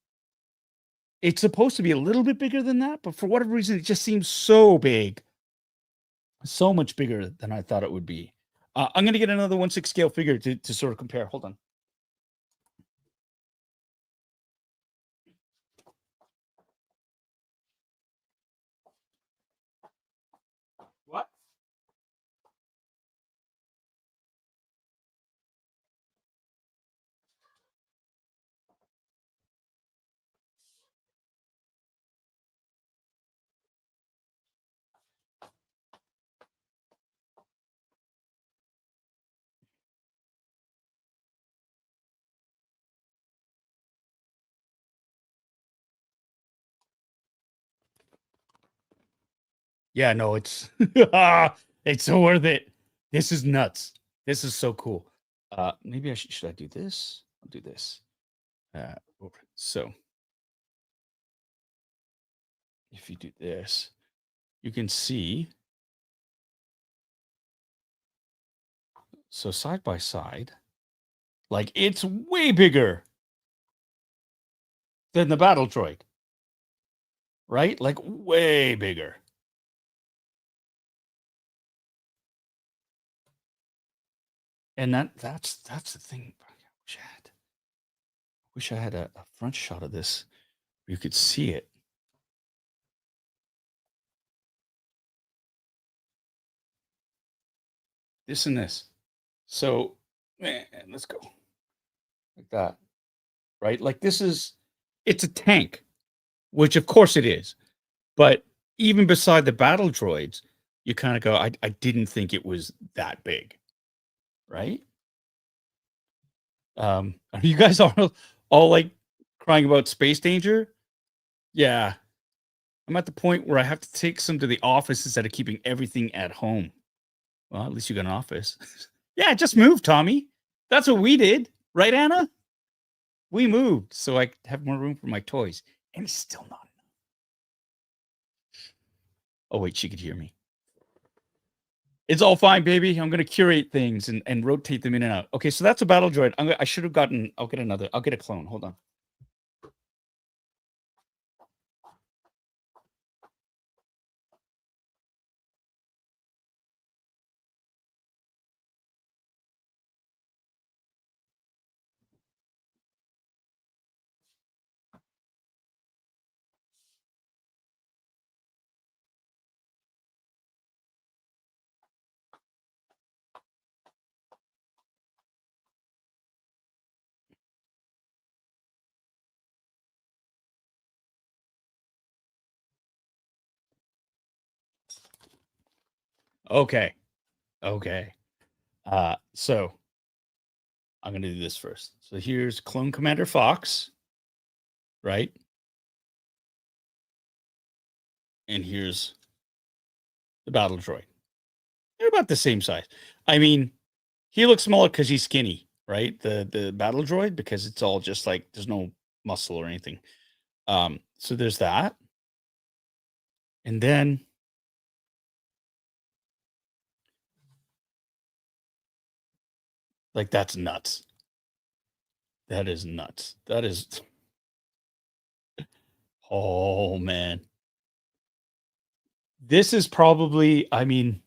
it's supposed to be a little bit bigger than that, but for whatever reason, it just seems so big. So much bigger than I thought it would be. I'm going to get another 1/6 scale figure to sort of compare. Hold on. What? Yeah, no, it's it's so worth it. This is nuts. This is so cool. Maybe I should I do this? I'll do this. So if you do this, you can see. So side by side, like it's way bigger than the battle droid, right? Like way bigger. And that's the thing. I wish I had a front shot of this where you could see it. This and this. So, man, let's go like that, right? Like it's a tank, which of course it is. But even beside the battle droids, you kind of go, I didn't think it was that big, right? Are you guys all like crying about space danger? Yeah. I'm at the point where I have to take some to the office instead of keeping everything at home. Well, at least you got an office. Yeah, just move, Tommy. That's what we did. Right, Anna? We moved so I have more room for my toys. And it's still not enough. Oh, wait, she could hear me. It's all fine, baby. I'm going to curate things and rotate them in and out. Okay, so that's a battle droid. I should have gotten... I'll get another. I'll get a clone. Hold on. Okay. Okay. So I'm going to do this first. So here's Clone Commander Fox, right? And here's the battle droid. They're about the same size. I mean, he looks smaller because he's skinny, right? The battle droid, because it's all just like there's no muscle or anything. So there's that. And then like that's nuts. That is nuts. That is oh man. This is probably, I mean,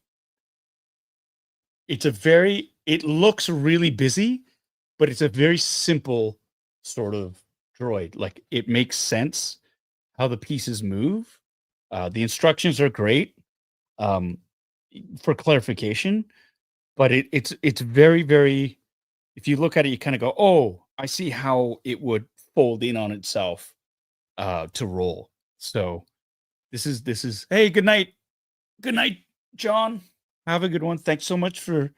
it looks really busy, but it's a very simple sort of droid. Like it makes sense how the pieces move. The instructions are great for clarification, but it's very, very, if you look at it, you kind of go, oh, I see how it would fold in on itself to roll. So this is, hey, good night. Good night, John. Have a good one. Thanks so much for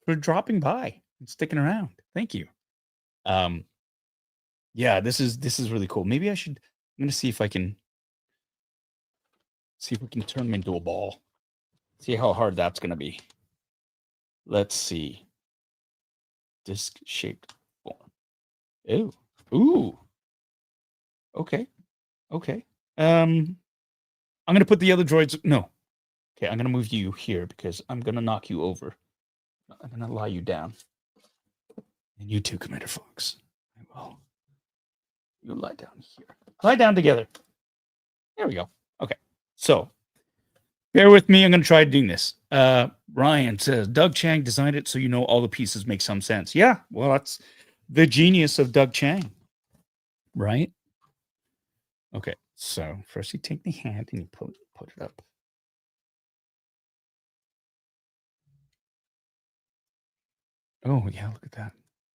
dropping by and sticking around. Thank you. Yeah, this is really cool. Maybe I'm gonna see if we can turn him into a ball. See how hard that's gonna be. Let's see. Disc shaped form. Ooh. Ooh. Okay. Okay. I'm gonna put the other droids. No. Okay, I'm gonna move you here because I'm gonna knock you over. I'm gonna lie you down. And you too, Commander Fox. I will. You lie down here. Lie down together. There we go. Okay. So bear with me. I'm going to try doing this. Ryan says, Doug Chang designed it so you know all the pieces make some sense. Yeah. Well, that's the genius of Doug Chang. Right? Okay. So first you take the hand and you put it up. Oh, yeah. Look at that.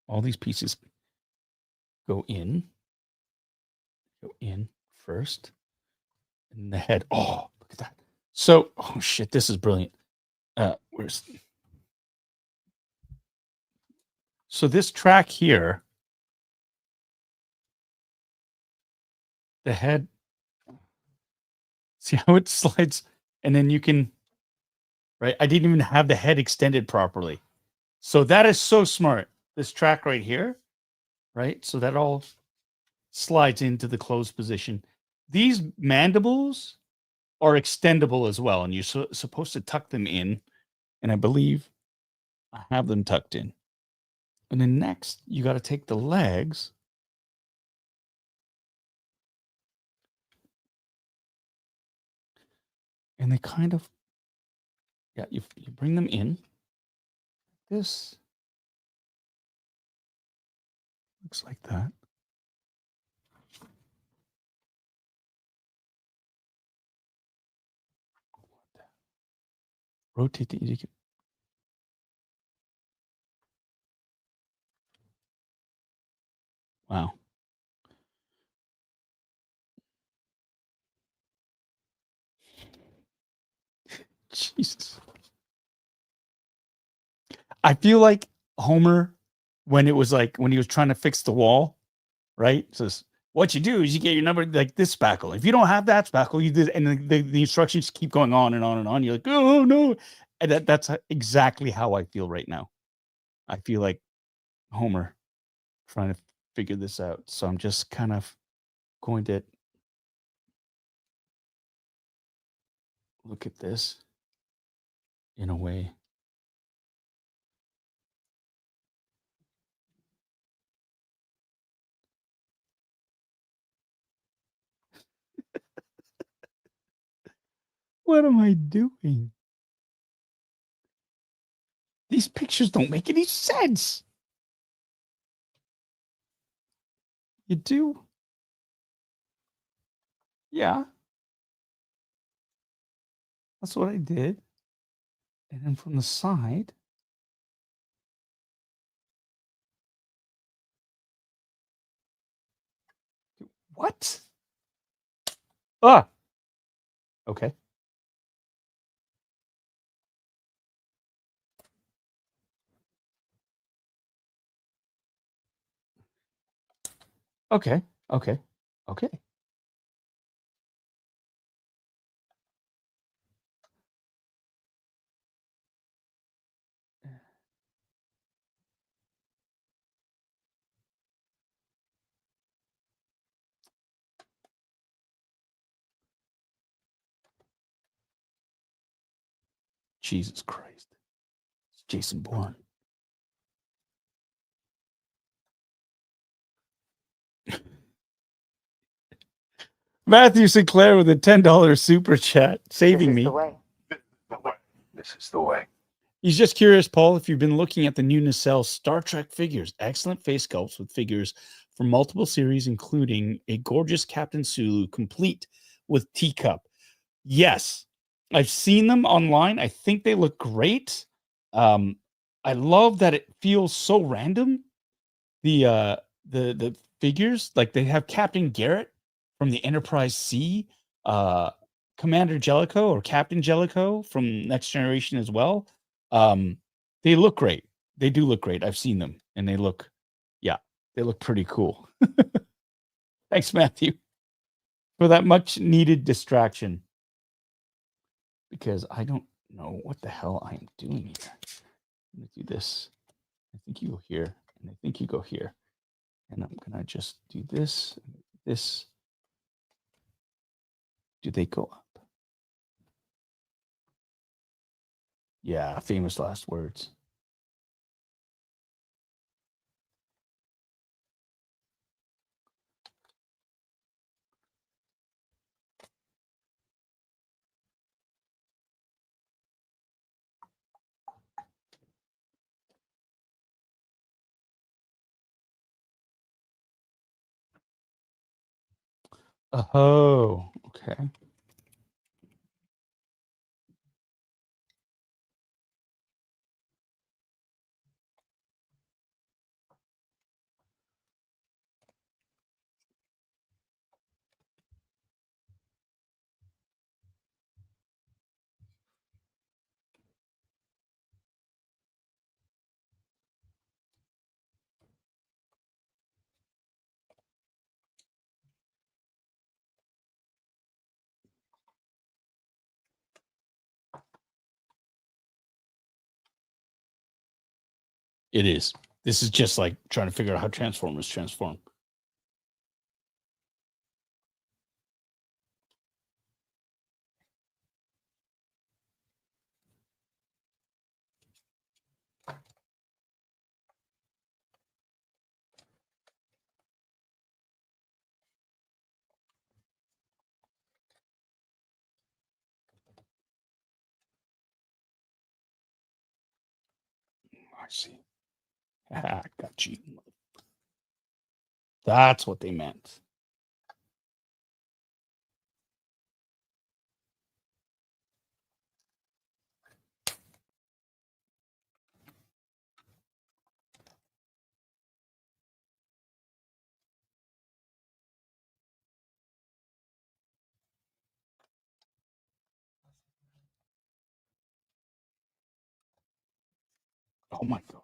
All these pieces go in first. And the head. Oh, look at that. So, oh shit, this is brilliant. So this track here, the head, see how it slides, and then you can, right? I didn't even have the head extended properly. So that is so smart. This track right here, right? So that all slides into the closed position. These mandibles are extendable as well, and you're supposed to tuck them in. And I believe I have them tucked in. And then next, you got to take the legs. And they kind of, yeah, you bring them in. This looks like that. Rotate the wow. Jesus. I feel like Homer when it was like when he was trying to fix the wall, right? It says what you do is you get your number like this spackle. If you don't have that spackle, you did, and the instructions keep going on and on and on. You're like, oh no, and that's exactly how I feel right now. I feel like Homer trying to figure this out. So I'm just kind of going to look at this in a way. What am I doing? These pictures don't make any sense. You do? Yeah. That's what I did. And then from the side. What? Ah. Okay. Okay. Okay. Okay. Jesus Christ. It's Jason Bourne. Matthew Sinclair with a $10 super chat, saving me. This is the way. He's just curious, Paul, if you've been looking at the new Nacelle Star Trek figures. Excellent face sculpts with figures from multiple series, including a gorgeous Captain Sulu, complete with teacup. Yes, I've seen them online. I think they look great. I love that it feels so random. The figures, like they have Captain Garrett from the Enterprise C, Commander Jellicoe or Captain Jellicoe from Next Generation as well. They look great. They do look great. I've seen them and they look pretty cool. Thanks, Matthew, for that much needed distraction. Because I don't know what the hell I am doing here. I'm gonna do this. I think you go here, and I think you go here. And I'm gonna just do this, this. Do they go up? Yeah, famous last words. Oh, okay. It is. This is just like trying to figure out how Transformers transform. I see. Ah, got you. That's what they meant. Oh my God.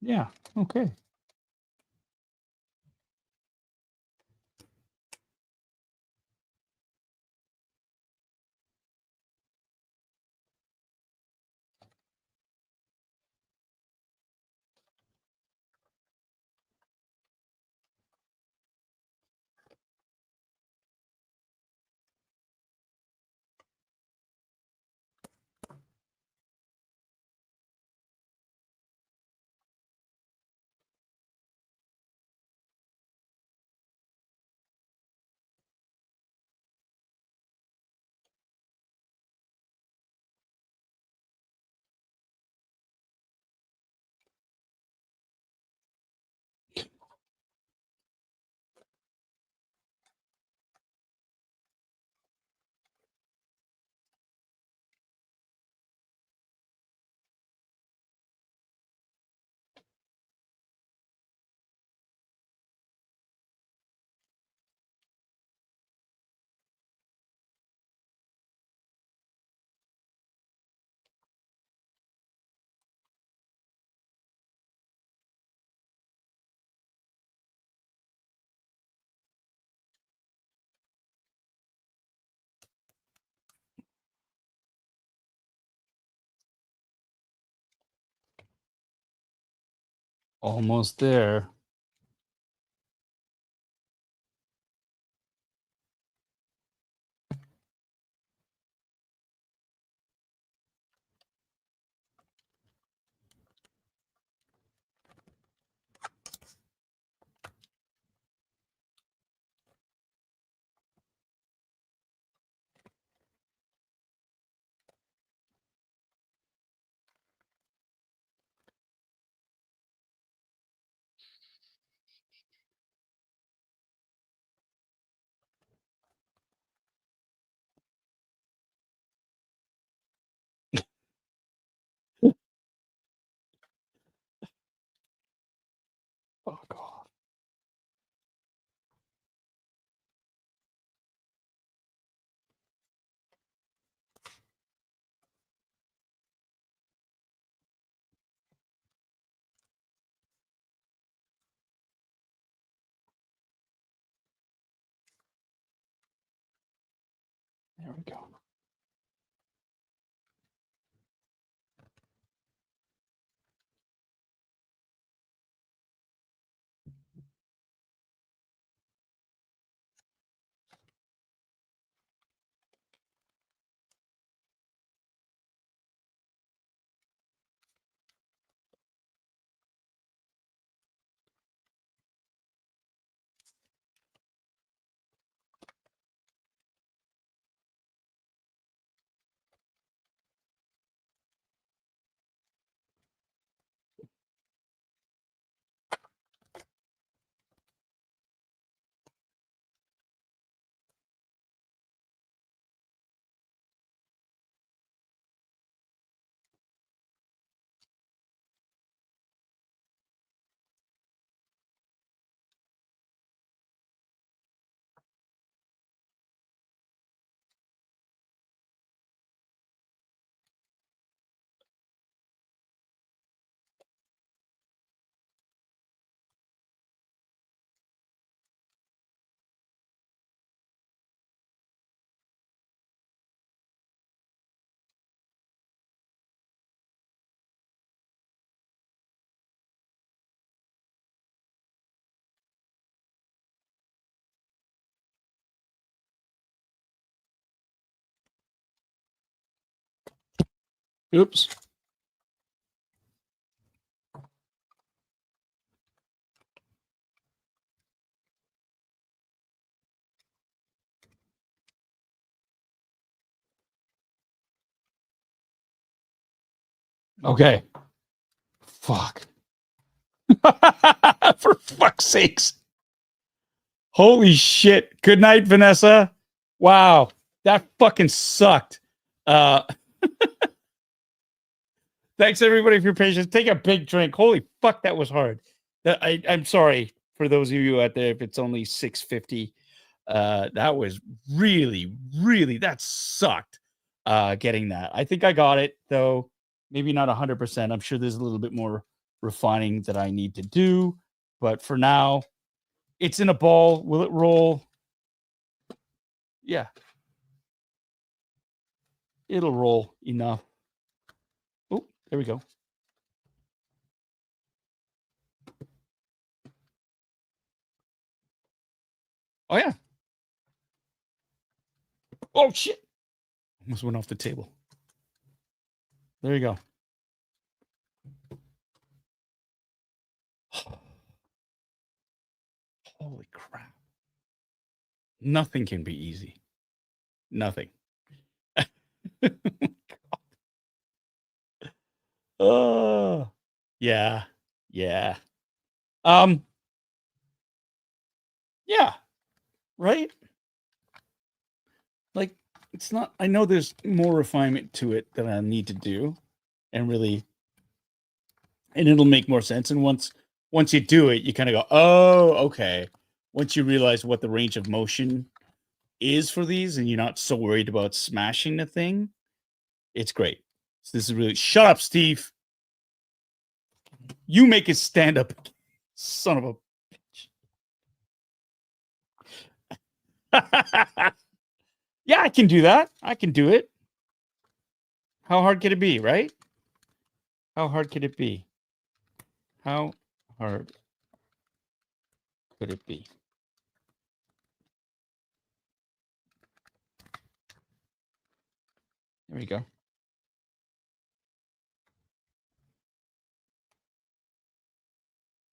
Yeah. Okay. Almost there. Fuck off. There we go. Oops. Okay. Fuck. For fuck's sakes. Holy shit. Good night, Vanessa. Wow. That fucking sucked. Thanks everybody for your patience. Take a big drink. Holy fuck, that was hard. I'm sorry for those of you out there if it's only 650. That was really, really, that sucked. Getting that. I think I got it though. Maybe not 100%. I'm sure there's a little bit more refining that I need to do. But for now, it's in a ball. Will it roll? Yeah. It'll roll enough. Oh, there we go. Oh, yeah. Oh, shit. Almost went off the table. There you go. Holy crap. Nothing can be easy. Nothing. Oh, yeah. Yeah. Yeah. Right? Like, it's not, I know there's more refinement to it that I need to do and really, and it'll make more sense. And once you do it, you kind of go, oh, okay. Once you realize what the range of motion is for these and you're not so worried about smashing the thing, it's great. So this is really, shut up, Steve. You make it stand up, son of a bitch. Yeah, I can do that. I can do it. How hard could it be, right? How hard could it be? How hard could it be? There we go.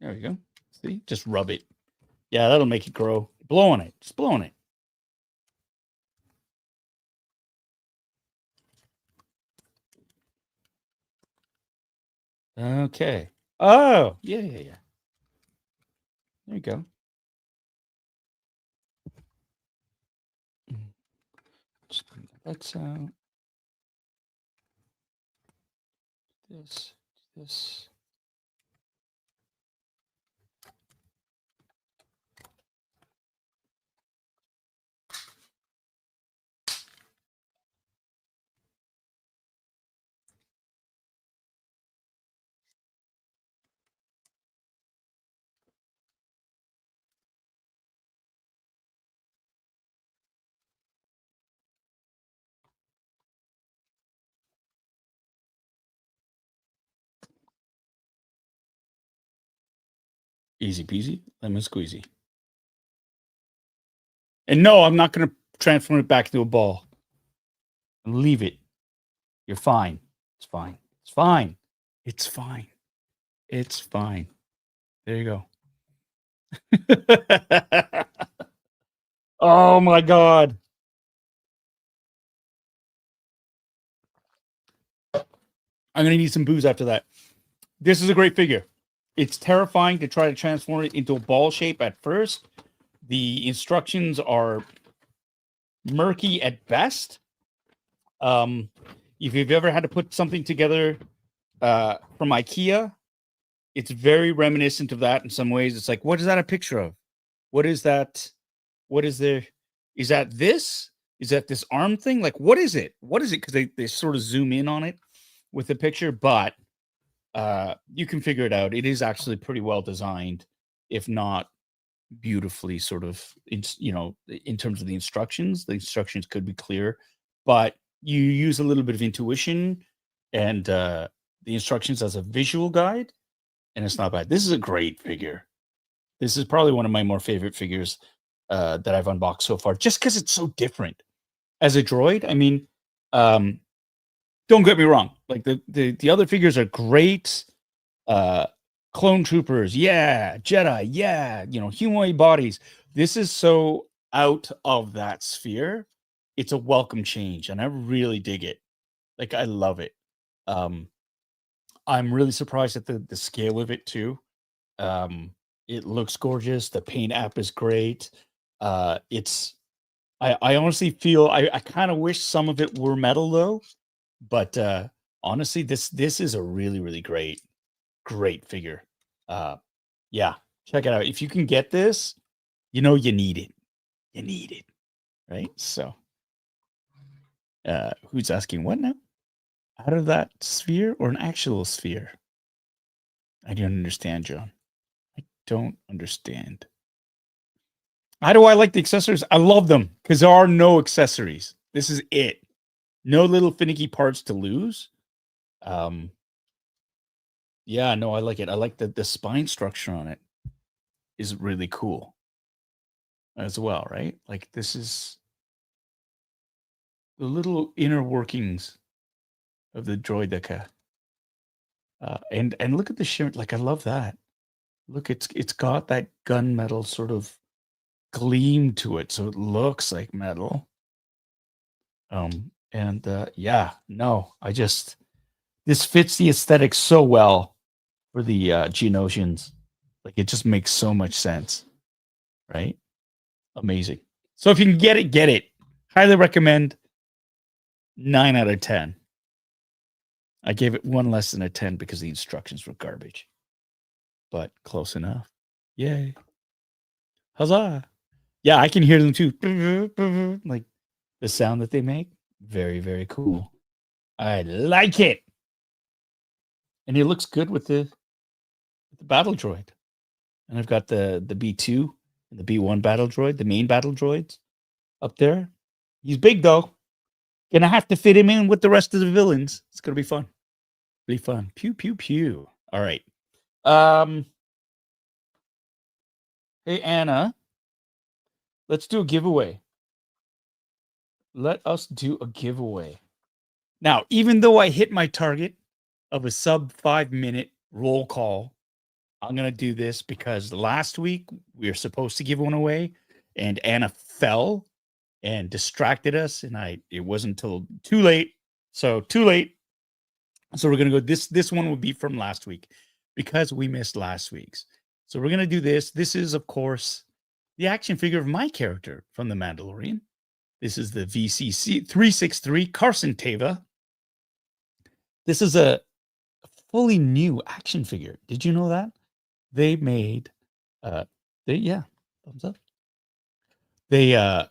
There we go. See, just rub it. Yeah, that'll make it grow. Blow on it. Just blow on it. Okay. Oh, yeah. There you go. Just bring the lights out. This. Easy peasy, lemon squeezy. And no, I'm not going to transform it back into a ball. Leave it. You're fine. It's fine. It's fine. It's fine. It's fine. There you go. Oh my God. I'm going to need some booze after that. This is a great figure. It's terrifying to try to transform it into a ball shape at first. The instructions are murky at best. If you've ever had to put something together from IKEA, it's very reminiscent of that in some ways. It's like, what is that a picture of? What is that? What is there? Is that this? Is that this arm thing? Like, what is it? What is it? Because they sort of zoom in on it with the picture, but you can figure it out. It is actually pretty well designed, if not beautifully sort of, in terms of the instructions could be clear, but you use a little bit of intuition and the instructions as a visual guide, and it's not bad. This is a great figure. This is probably one of my more favorite figures that I've unboxed so far, just because it's so different as a droid. I mean, don't get me wrong. Like the other figures are great. Clone troopers, yeah. Jedi, yeah. Humanoid bodies. This is so out of that sphere. It's a welcome change, and I really dig it. Like, I love it. I'm really surprised at the scale of it too. It looks gorgeous. The paint app is great. I honestly feel I kind of wish some of it were metal though. But honestly, this is a really, really great figure. Yeah, check it out. If you can get this, you need it. You need it, right? So, who's asking what now? Out of that sphere or an actual sphere? I don't understand, John. I don't understand. How do I like the accessories? I love them because there are no accessories. This is it. No little finicky parts to lose. Yeah, no, I like it. I like the spine structure on it is really cool as well, right? Like this is the little inner workings of the Droideka. And look at the shimmer. Like I love that. Look, it's got that gunmetal sort of gleam to it, so it looks like metal. Yeah, no, this fits the aesthetic so well for the Geonosians. Like it just makes so much sense, right? Amazing. So if you can get it, get it. Highly recommend. 9 out of 10. I gave it 1 less than a 10 because the instructions were garbage, but close enough. Yay. Huzzah. Yeah, I can hear them too. Like the sound that they make. Very, very cool. I like it. And it looks good with the battle droid. And I've got the B2 and the B1 battle droid, the main battle droids up there. He's big though. Gonna have to fit him in with the rest of the villains. It's gonna be fun. Be fun. Pew pew pew. All right. Hey Anna, let's do a giveaway. Let us do a giveaway. Now, even though I hit my target of a sub 5-minute roll call, I'm going to do this because last week we were supposed to give one away and Anna fell and distracted us. And it wasn't until too late. So too late. So we're going to go, this one will be from last week because we missed last week's. So we're going to do this. This is, of course, the action figure of my character from The Mandalorian. This is the VCC 363 Carson Teva. This is a fully new action figure. Did you know that? They made, thumbs up. It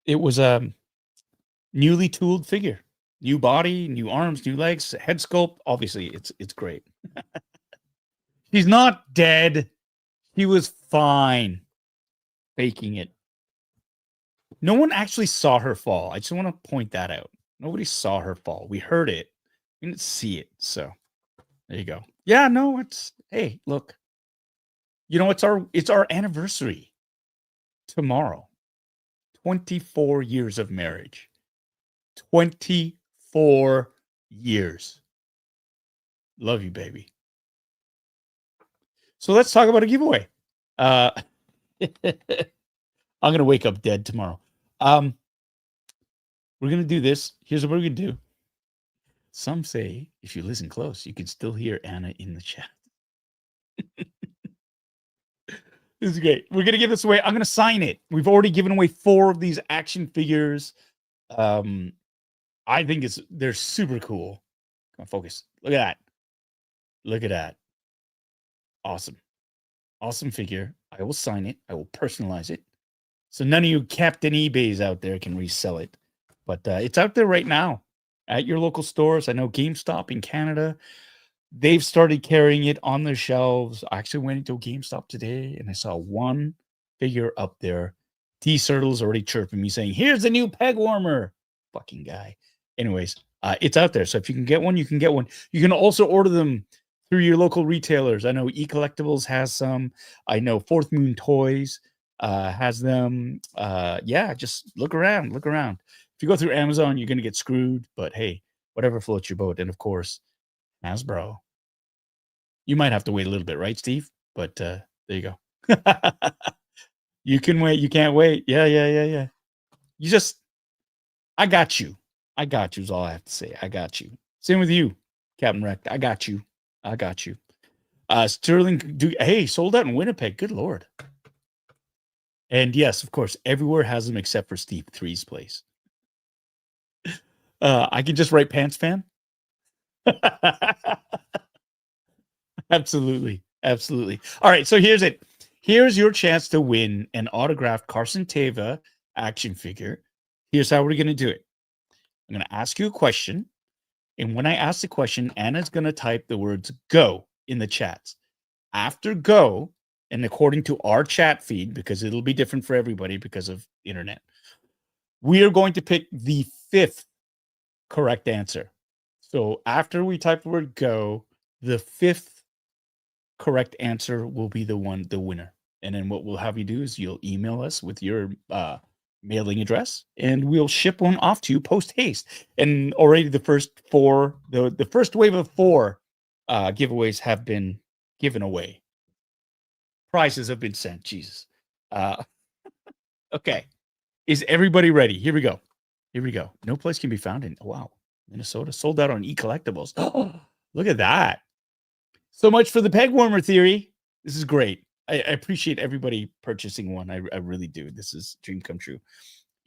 was a newly tooled figure. New body, new arms, new legs, head sculpt. Obviously, it's great. She's not dead. She was fine. Faking it. No one actually saw her fall. I just want to point that out. Nobody saw her fall. We heard it. We didn't see it. So there you go. Yeah, no, hey, look. You know, it's our anniversary tomorrow. 24 years of marriage. 24 years. Love you, baby. So let's talk about a giveaway. I'm going to wake up dead tomorrow. We're going to do this. Here's what we're going to do. Some say, if you listen close, you can still hear Anna in the chat. This is great. We're going to give this away. I'm going to sign it. We've already given away 4 of these action figures. I think they're super cool. Come on, focus. Look at that. Look at that. Awesome. Awesome figure. I will sign it. I will personalize it. So none of you Captain eBays out there can resell it. But it's out there right now at your local stores. I know GameStop in Canada, they've started carrying it on their shelves. I actually went into a GameStop today and I saw one figure up there. T-Turtle's already chirping me saying, here's the new peg warmer. Fucking guy. Anyways, it's out there. So if you can get one, you can get one. You can also order them through your local retailers. I know eCollectibles has some. I know Fourth Moon Toys has them. Yeah, just look around. Look around. If you go through Amazon, you're going to get screwed. But hey, whatever floats your boat. And of course, Hasbro. You might have to wait a little bit, right, Steve? But there you go. You can wait. You can't wait. Yeah. You just, I got you. I got you is all I have to say. I got you. Same with you, Captain Wreck. I got you. I got you. Sterling, hey, sold out in Winnipeg. Good Lord. And yes, of course, everywhere has them except for Steve 3's place. I can just write Pants Fan. Absolutely. All right, so here's it. Here's your chance to win an autographed Carson Teva action figure. Here's how we're going to do it. I'm going to ask you a question. And when I ask the question, Anna's going to type the words go in the chats. After go, and according to our chat feed, because it'll be different for everybody because of internet, we are going to pick the 5th correct answer. So after we type the word go, the 5th correct answer will be the winner. And then what we'll have you do is you'll email us with your mailing address, and we'll ship one off to you post haste. And already the first 4, the first wave of 4 giveaways have been given away. Prizes have been sent. Jesus. Okay. Is everybody ready? Here we go. Here we go. No place can be found in, wow, Minnesota. Sold out on e-collectibles. Oh, look at that. So much for the peg warmer theory. This is great. I appreciate everybody purchasing one. I really do. This is dream come true.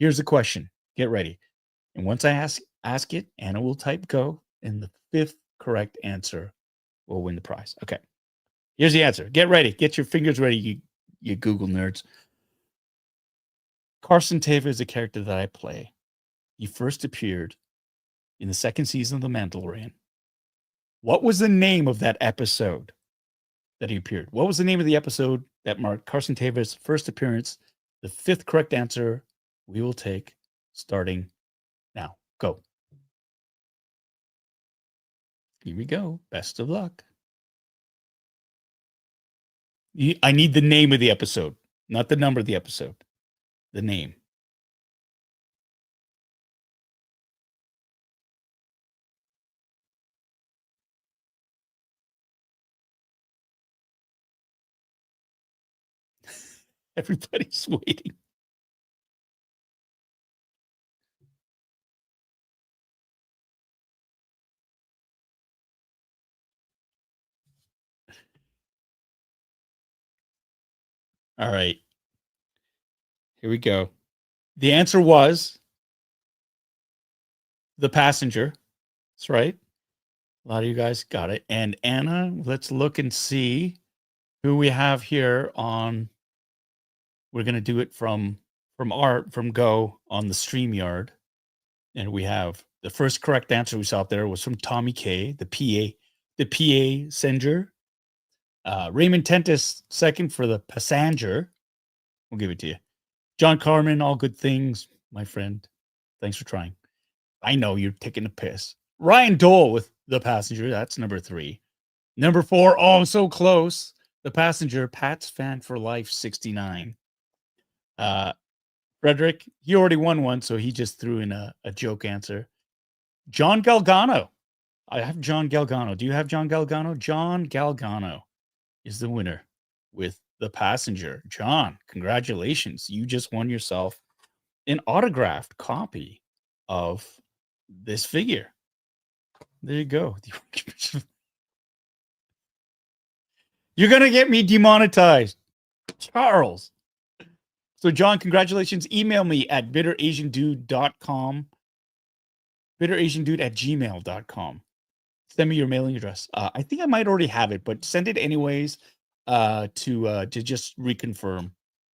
Here's the question. Get ready. And once I ask it, Anna will type go, and the 5th correct answer will win the prize. Okay. Here's the answer. Get ready. Get your fingers ready, you Google nerds. Carson Teva is a character that I play. He first appeared in the 2nd season of The Mandalorian. What was the name of that episode that he appeared? What was the name of the episode that marked Carson Teva's first appearance? The 5th correct answer we will take starting now. Go. Here we go. Best of luck. I need the name of the episode, not the number of the episode. The name. Everybody's waiting. All right. Here we go. The answer was The Passenger. That's right. A lot of you guys got it. And Anna, let's look and see who we have here on. We're going to do it from Go on the StreamYard. And we have the first correct answer we saw up there was from Tommy K, the PA Senger. Raymond Tentis, second for the Passenger. We'll give it to you. John Carmen, all good things, my friend. Thanks for trying. I know you're taking a piss. Ryan Dole with The Passenger. That's number 3. Number 4. Oh, I'm so close. The Passenger. Pat's Fan for Life 69. Frederick, he already won one, so he just threw in a joke answer. John Galgano. I have John Galgano. Do you have John Galgano? John Galgano is the winner with The Passenger. John, congratulations. You just won yourself an autographed copy of this figure. There you go. You're going to get me demonetized. Charles. So, John, congratulations. Email me at bitterasiandude.com. bitterasiandude@gmail.com. Send me your mailing address. I think I might already have it, but send it anyways to just reconfirm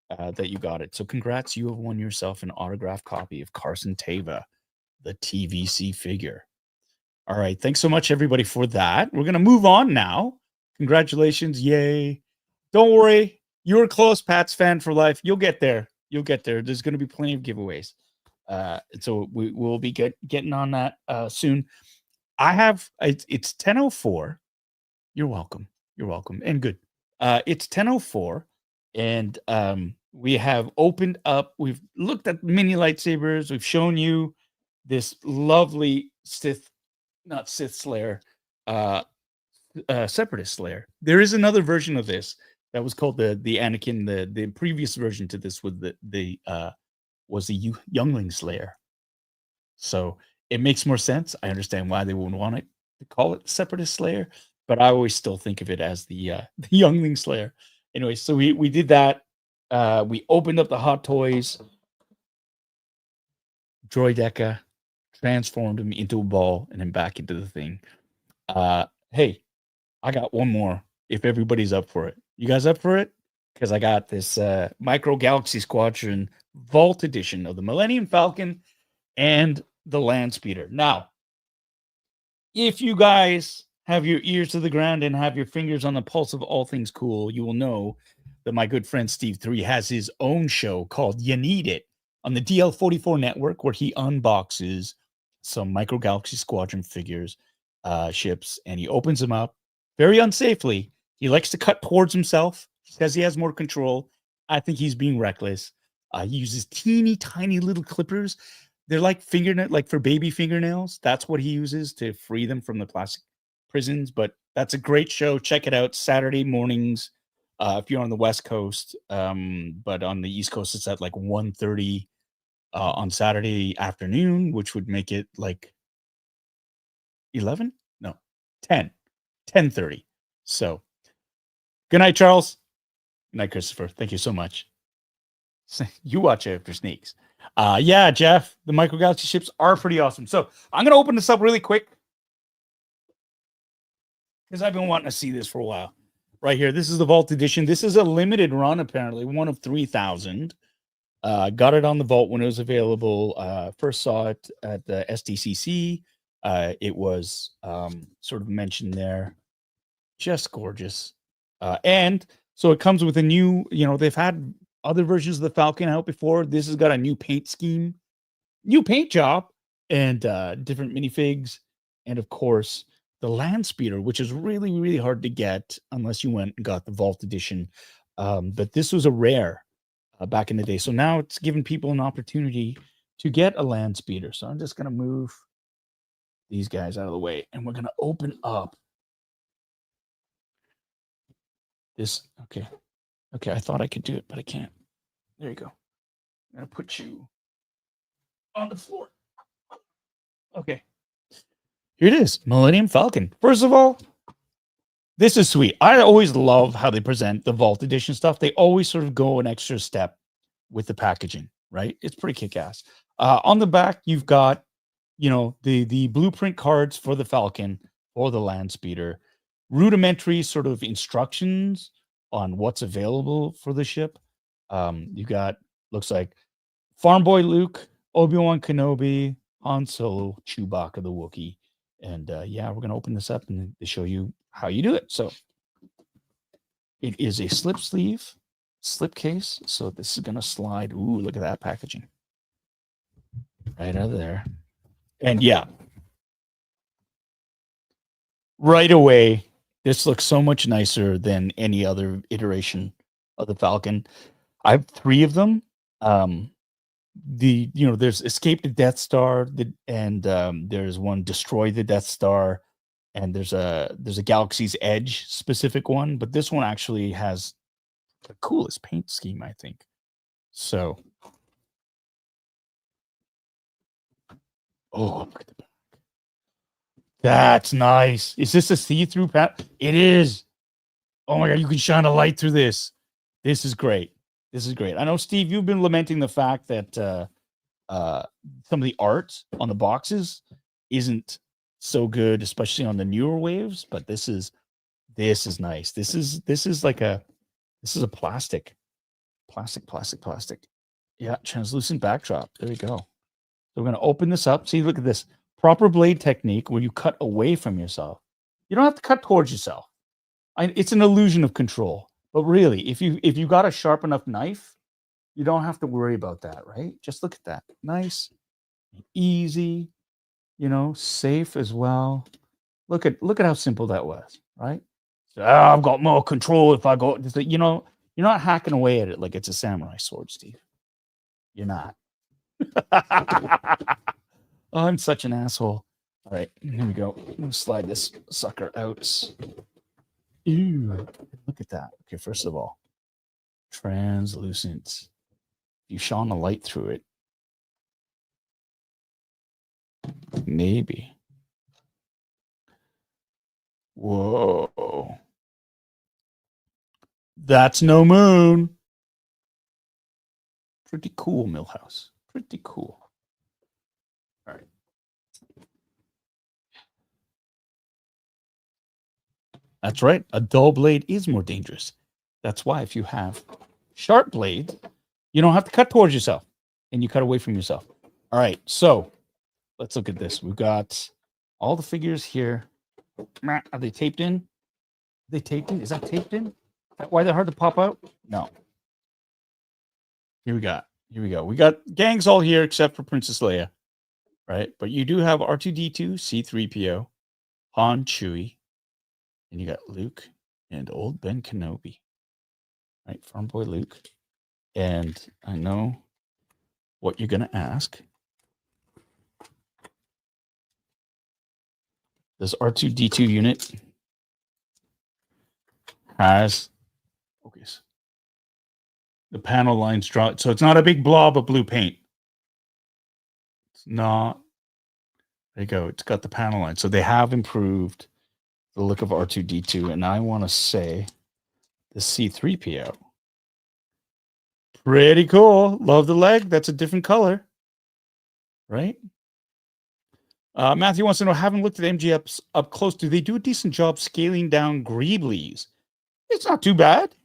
that you got it. So congrats, you have won yourself an autographed copy of Carson Teva, the TVC figure. All right, thanks so much, everybody, for that. We're going to move on now. Congratulations, yay. Don't worry, you were close, Pat's Fan for Life. You'll get there. You'll get there. There's going to be plenty of giveaways. So we'll be getting on that soon. It's 10:04. You're welcome. You're welcome. And good. It's 10:04, and we have opened up. We've looked at mini lightsabers. We've shown you this lovely Separatist Slayer. There is another version of this that was called the Anakin. The previous version to this was was the Youngling Slayer. So it makes more sense. I understand why they wouldn't want it to call it Separatist Slayer, but I always still think of it as the Youngling Slayer. Anyway, so we did that. We opened up the Hot Toys. Droideka transformed him into a ball and then back into the thing. Hey, I got one more if everybody's up for it. You guys up for it? Because I got this Micro Galaxy Squadron Vault edition of the Millennium Falcon and the Landspeeder. Now, if you guys have your ears to the ground and have your fingers on the pulse of all things cool, you will know that my good friend Steve 3 has his own show called You Need It on the DL44 network, where he unboxes some Micro Galaxy Squadron figures, ships, and he opens them up very unsafely. He likes to cut towards himself. He says he has more control. I think he's being reckless. He uses teeny tiny little clippers. They're like fingernail, like for baby fingernails. That's what he uses to free them from the plastic prisons. But that's a great show. Check it out. Saturday mornings, if you're on the West Coast. But on the East Coast, it's at like 1:30 on Saturday afternoon, which would make it like 11? No, 10. 10:30. So good night, Charles. Good night, Christopher. Thank you so much. You watch out for sneaks. Yeah, Jeff, the Micro Galaxy ships are pretty awesome. So I'm going to open this up really quick because I've been wanting to see this for a while. Right here, this is the Vault Edition. This is a limited run, apparently, one of 3,000. Got it on the Vault when it was available. First saw it at the SDCC. It was sort of mentioned there. Just gorgeous. And so it comes with a new, they've had other versions of the Falcon out before. This has got a new paint scheme, new paint job, and different minifigs. And of course, the Landspeeder, which is really, really hard to get unless you went and got the Vault Edition. But this was a rare back in the day. So now it's giving people an opportunity to get a Landspeeder. So I'm just going to move these guys out of the way, and we're going to open up this. Okay. I thought I could do it, but I can't. There you go. I'm going to put you on the floor. Okay. Here it is, Millennium Falcon. First of all, this is sweet. I always love how they present the Vault Edition stuff. They always sort of go an extra step with the packaging, right? It's pretty kick-ass. On the back, you've got, the blueprint cards for the Falcon or the Landspeeder, rudimentary sort of instructions on what's available for the ship. You got, looks like Farm Boy Luke, Obi-Wan Kenobi, Han Solo, Chewbacca the Wookiee. And yeah, we're going to open this up and show you how you do it. So it is a slip sleeve, slip case. So this is going to slide. Ooh, look at that packaging. Right out of there. And yeah, right away, this looks so much nicer than any other iteration of the Falcon. I have 3 of them. There's Escape the Death Star, and there's one Destroy the Death Star, and there's a Galaxy's Edge specific one, but this one actually has the coolest paint scheme, I think. So, oh, look at the back. That's nice. Is this a see-through pat? It is. Oh my God, you can shine a light through this. This is great. This is great. I know, Steve, you've been lamenting the fact that some of the art on the boxes isn't so good, especially on the newer waves. But this is nice. This is a plastic. Yeah, translucent backdrop. There we go. So we're gonna open this up. See, look at this proper blade technique where you cut away from yourself. You don't have to cut towards yourself. It's an illusion of control. But really, if you got a sharp enough knife, you don't have to worry about that, right? Just look at that. Nice, easy, safe as well. Look at how simple that was, right? So, I've got more control if I go. You're not hacking away at it like it's a samurai sword, Steve. You're not. Oh, I'm such an asshole. All right, here we go. I'm gonna slide this sucker out. Ew, look at that. Okay, first of all, translucent. You shone a light through it. Maybe. Whoa. That's no moon. Pretty cool, Millhouse. Pretty cool. All right. That's right. A dull blade is more dangerous. That's why if you have sharp blade, you don't have to cut towards yourself and you cut away from yourself. All right. So let's look at this. We've got all the figures here. Are they taped in? Are they taped in? Is that taped in? Is that why they're hard to pop out? No. Here we go. We got gangs all here except for Princess Leia, right? But you do have R2D2, C3PO, Han, Chewie, and you got Luke and old Ben Kenobi, right? Farm boy Luke. And I know what you're going to ask. This R2D2 unit has the panel lines drawn. So it's not a big blob of blue paint. It's not. There you go. It's got the panel line. So they have improved the look of R2D2. And I want to say the C3PO. Pretty cool. Love the leg. That's a different color. Right? Matthew wants to know, haven't looked at MG up close. Do they do a decent job scaling down Greeblies? It's not too bad.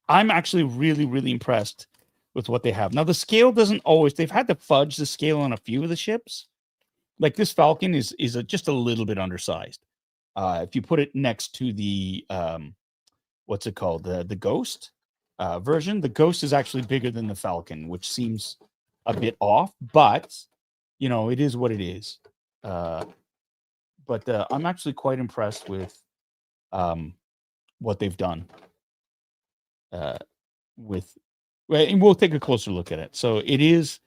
I'm actually really, really impressed with what they have. Now, the scale doesn't always... They've had to fudge the scale on a few of the ships. Like this Falcon is just a little bit undersized. If you put it next to the... what's it called? The Ghost version. The Ghost is actually bigger than the Falcon, which seems a bit off. But... you know, it is what it is. But I'm actually quite impressed with what they've done. And we'll take a closer look at it. So it is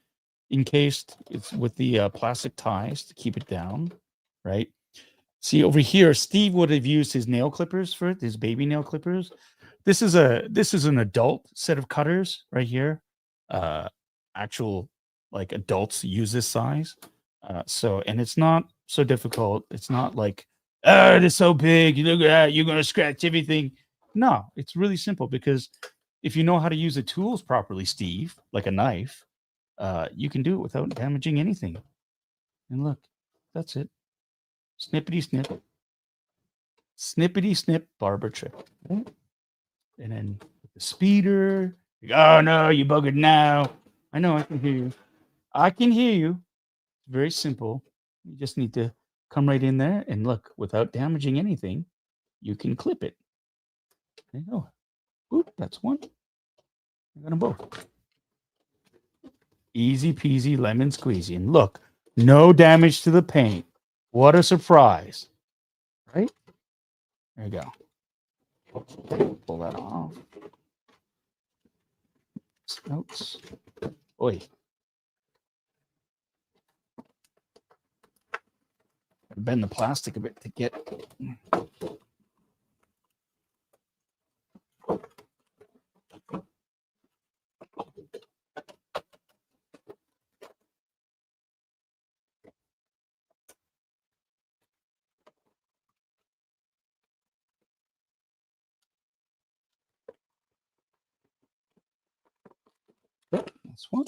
encased. It's with the plastic ties to keep it down, right? See over here, Steve would have used his nail clippers for it, his baby nail clippers. This is an adult set of cutters right here. Actual... like adults use this size. And it's not so difficult. It's not like, oh, it is so big. You look at that, you're going to scratch everything. No, it's really simple because if you know how to use the tools properly, Steve, like a knife, you can do it without damaging anything. And look, that's it. Snippity snip. Snippity snip barber trick. And then the speeder. Oh no, you buggered now. I know, I can hear you. I can hear you. It's very simple. You just need to come right in there and look, without damaging anything, you can clip it. There you go. Oop, that's one. I got them both. Easy peasy lemon squeezy. And look, no damage to the paint. What a surprise. Right? There you go. Pull that off. Snouts. Oi. Bend the plastic a bit to get... Oh, that's one.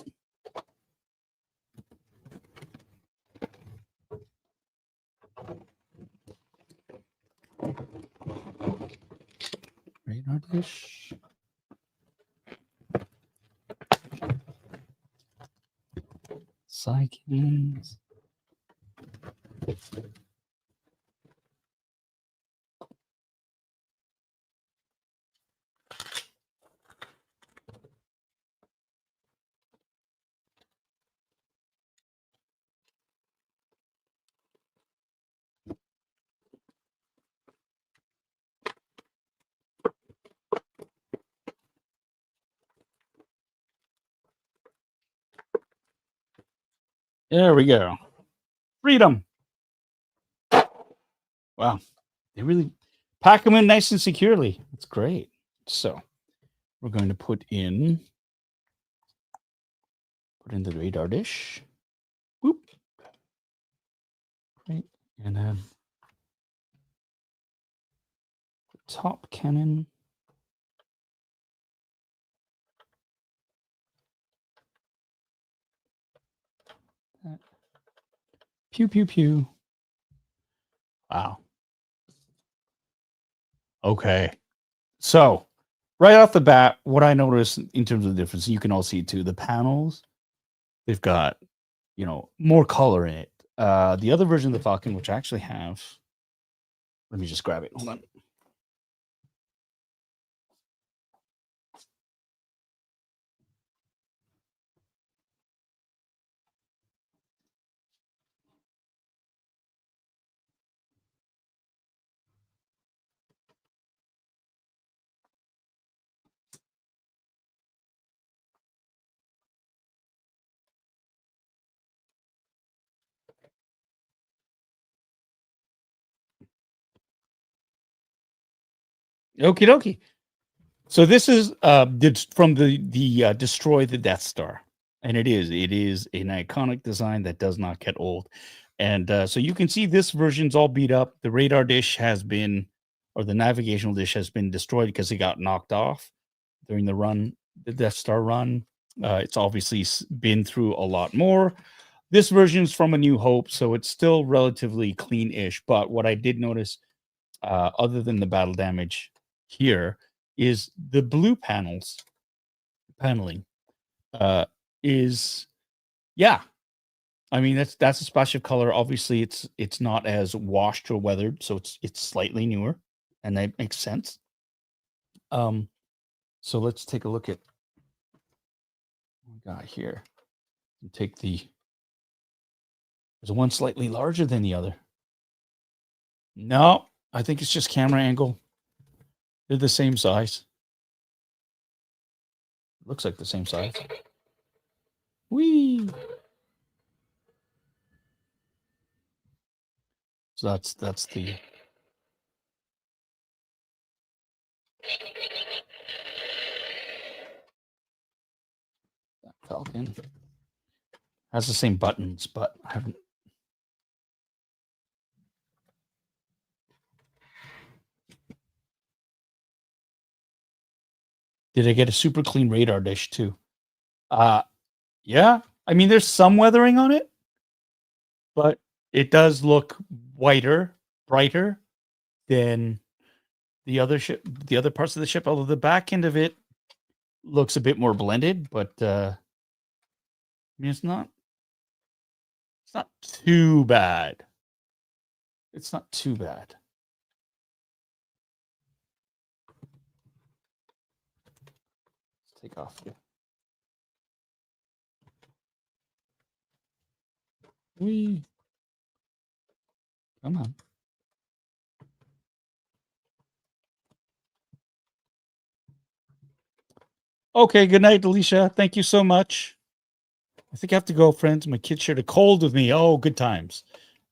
Radar dish. Psychins. There we go. Freedom. Wow. They really pack them in nice and securely. That's great. So we're going to put in the radar dish. Whoop. Right. And then the top cannon. Pew, pew, pew. Wow. Okay. So, right off the bat, what I noticed in terms of the difference, you can all see it too. The panels, they've got, more color in it. The other version of the Falcon, which I actually have, Let me just grab it. Hold on. Okie dokie. So this is from the Destroy the Death Star, and it is an iconic design that does not get old. And so you can see this version's all beat up. The radar dish has been, or the navigational dish has been destroyed because it got knocked off during the run, the Death Star run. It's obviously been through a lot more. This version is from A New Hope, so it's still relatively clean-ish. But what I did notice, other than the battle damage here, is the blue paneling is, yeah, I mean that's a splash of color. Obviously it's not as washed or weathered, so it's slightly newer, and that makes sense. So let's take a look at what we got here. Take there's one slightly larger than the other. No, I think it's just camera angle. They're the same size. Looks like the same size. Whee! So that's the Falcon. Has the same buttons, but I haven't. Did I get a super clean radar dish too? Yeah. I mean, there's some weathering on it, but it does look whiter, brighter than the other parts of the ship. Although the back end of it looks a bit more blended, but I mean, it's not too bad. It's not too bad. Let's take off here. Come on. Okay, good night, Alicia. Thank you so much. I think I have to go, friends. My kids shared a cold with me. Oh, good times.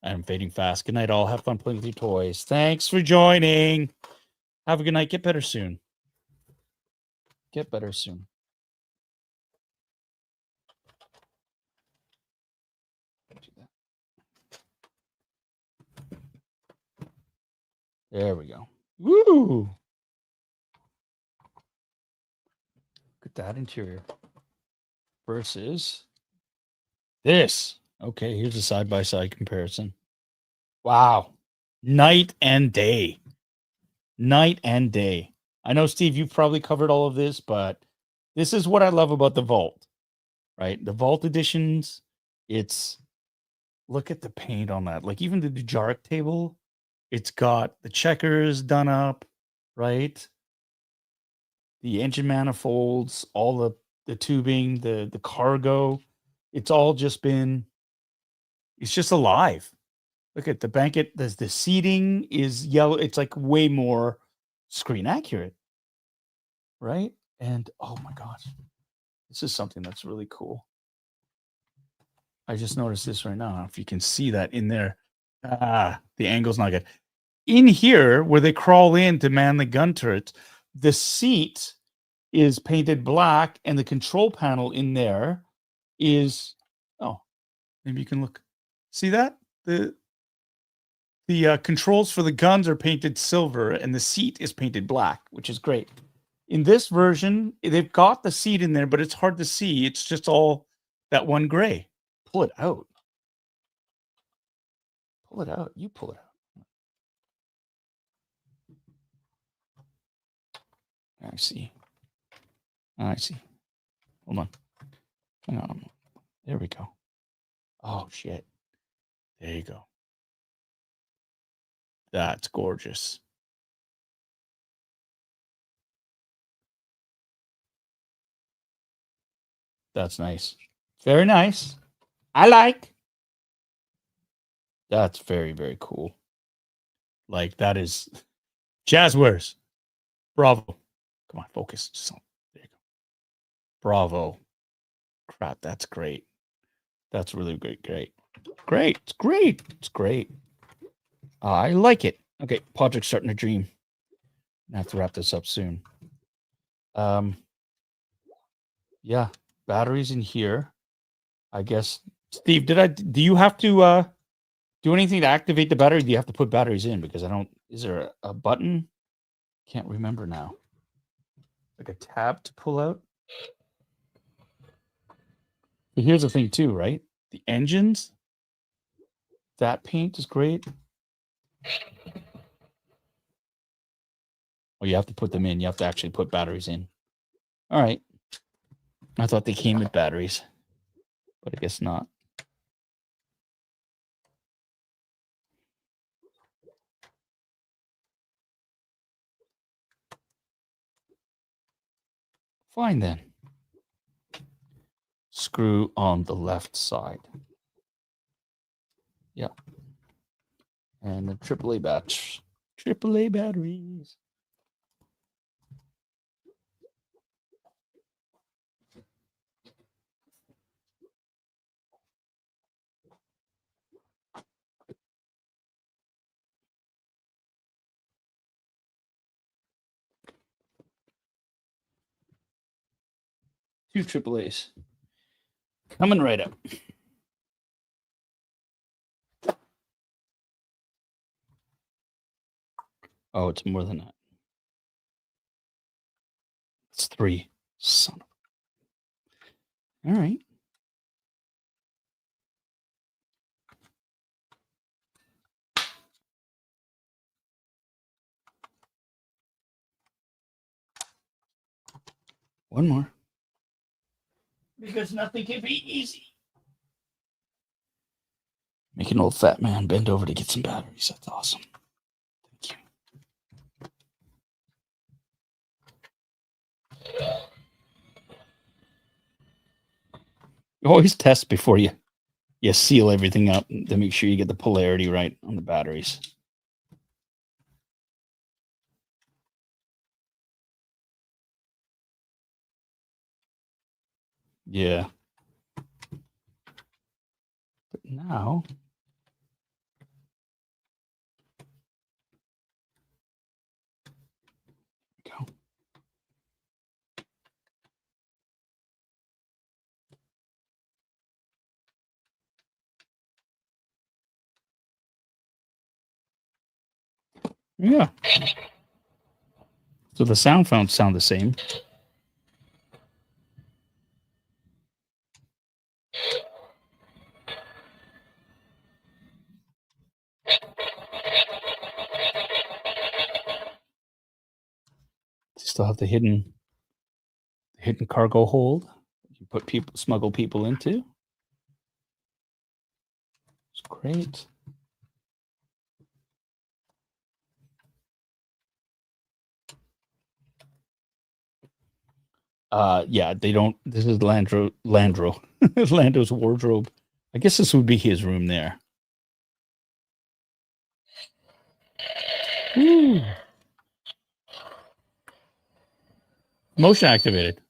I'm fading fast. Good night, all. Have fun playing with your toys. Thanks for joining. Have a good night. Get better soon. Get better soon. There we go. Woo! Look at that interior. Versus this. Okay, here's a side-by-side comparison. Wow. Night and day. Night and day. I know, Steve, you've probably covered all of this, but this is what I love about the Vault, right? The Vault editions, it's, look at the paint on that. Like even the Dujaric table, it's got the checkers done up, right? The engine manifolds, all the tubing, the cargo, it's all just been, it's just alive. Look at the banquet. The seating is yellow. It's like way more screen accurate, right? And oh my gosh, this is something that's really cool. I just noticed this right now. If you can see that in there, the angle's not good. In here, where they crawl in to man the gun turrets, the seat is painted black, and the control panel in there is, oh, maybe you can look. See that? The controls for the guns are painted silver, and the seat is painted black, which is great. In this version, they've got the seat in there, but it's hard to see. It's just all that one gray. Pull it out. Pull it out. You pull it out. I see. I see. Hold on. Hang on. There we go. Oh, shit. There you go. That's gorgeous. That's nice. Very nice. I like. That's very, very cool. Like, that is Jazwares. Bravo. Come on, focus. There you go. Bravo. Crap, that's great. That's really great. Great. Great. It's great. It's great. I like it. Okay, Podrick's starting to dream. I have to wrap this up soon. Yeah, batteries in here. I guess. Steve, do you have to do anything to activate the battery? Do you have to put batteries in? Because I don't. Is there a button? Can't remember now. Like a tab to pull out. But here's the thing too, right? The engines. That paint is great. Oh, you have to put them in. You have to actually put batteries in. All right. I thought they came with batteries, but I guess not. Fine then. Screw on the left side. Yeah. And the AAA batch. AAA batteries. Two AAAs. Coming right up. Oh, it's more than that. It's 3. Son of... All right. One more. Because nothing can be easy. Make an old fat man bend over to get some batteries. That's awesome. Thank you. You always test before you seal everything up to make sure you get the polarity right on the batteries. Yeah. But now... Go. Yeah. So the sound sound the same. Still have the hidden cargo hold you put smuggle people into. It's great. Yeah, they don't. This is Lando's wardrobe. I guess this would be his room there. Ooh. Motion activated.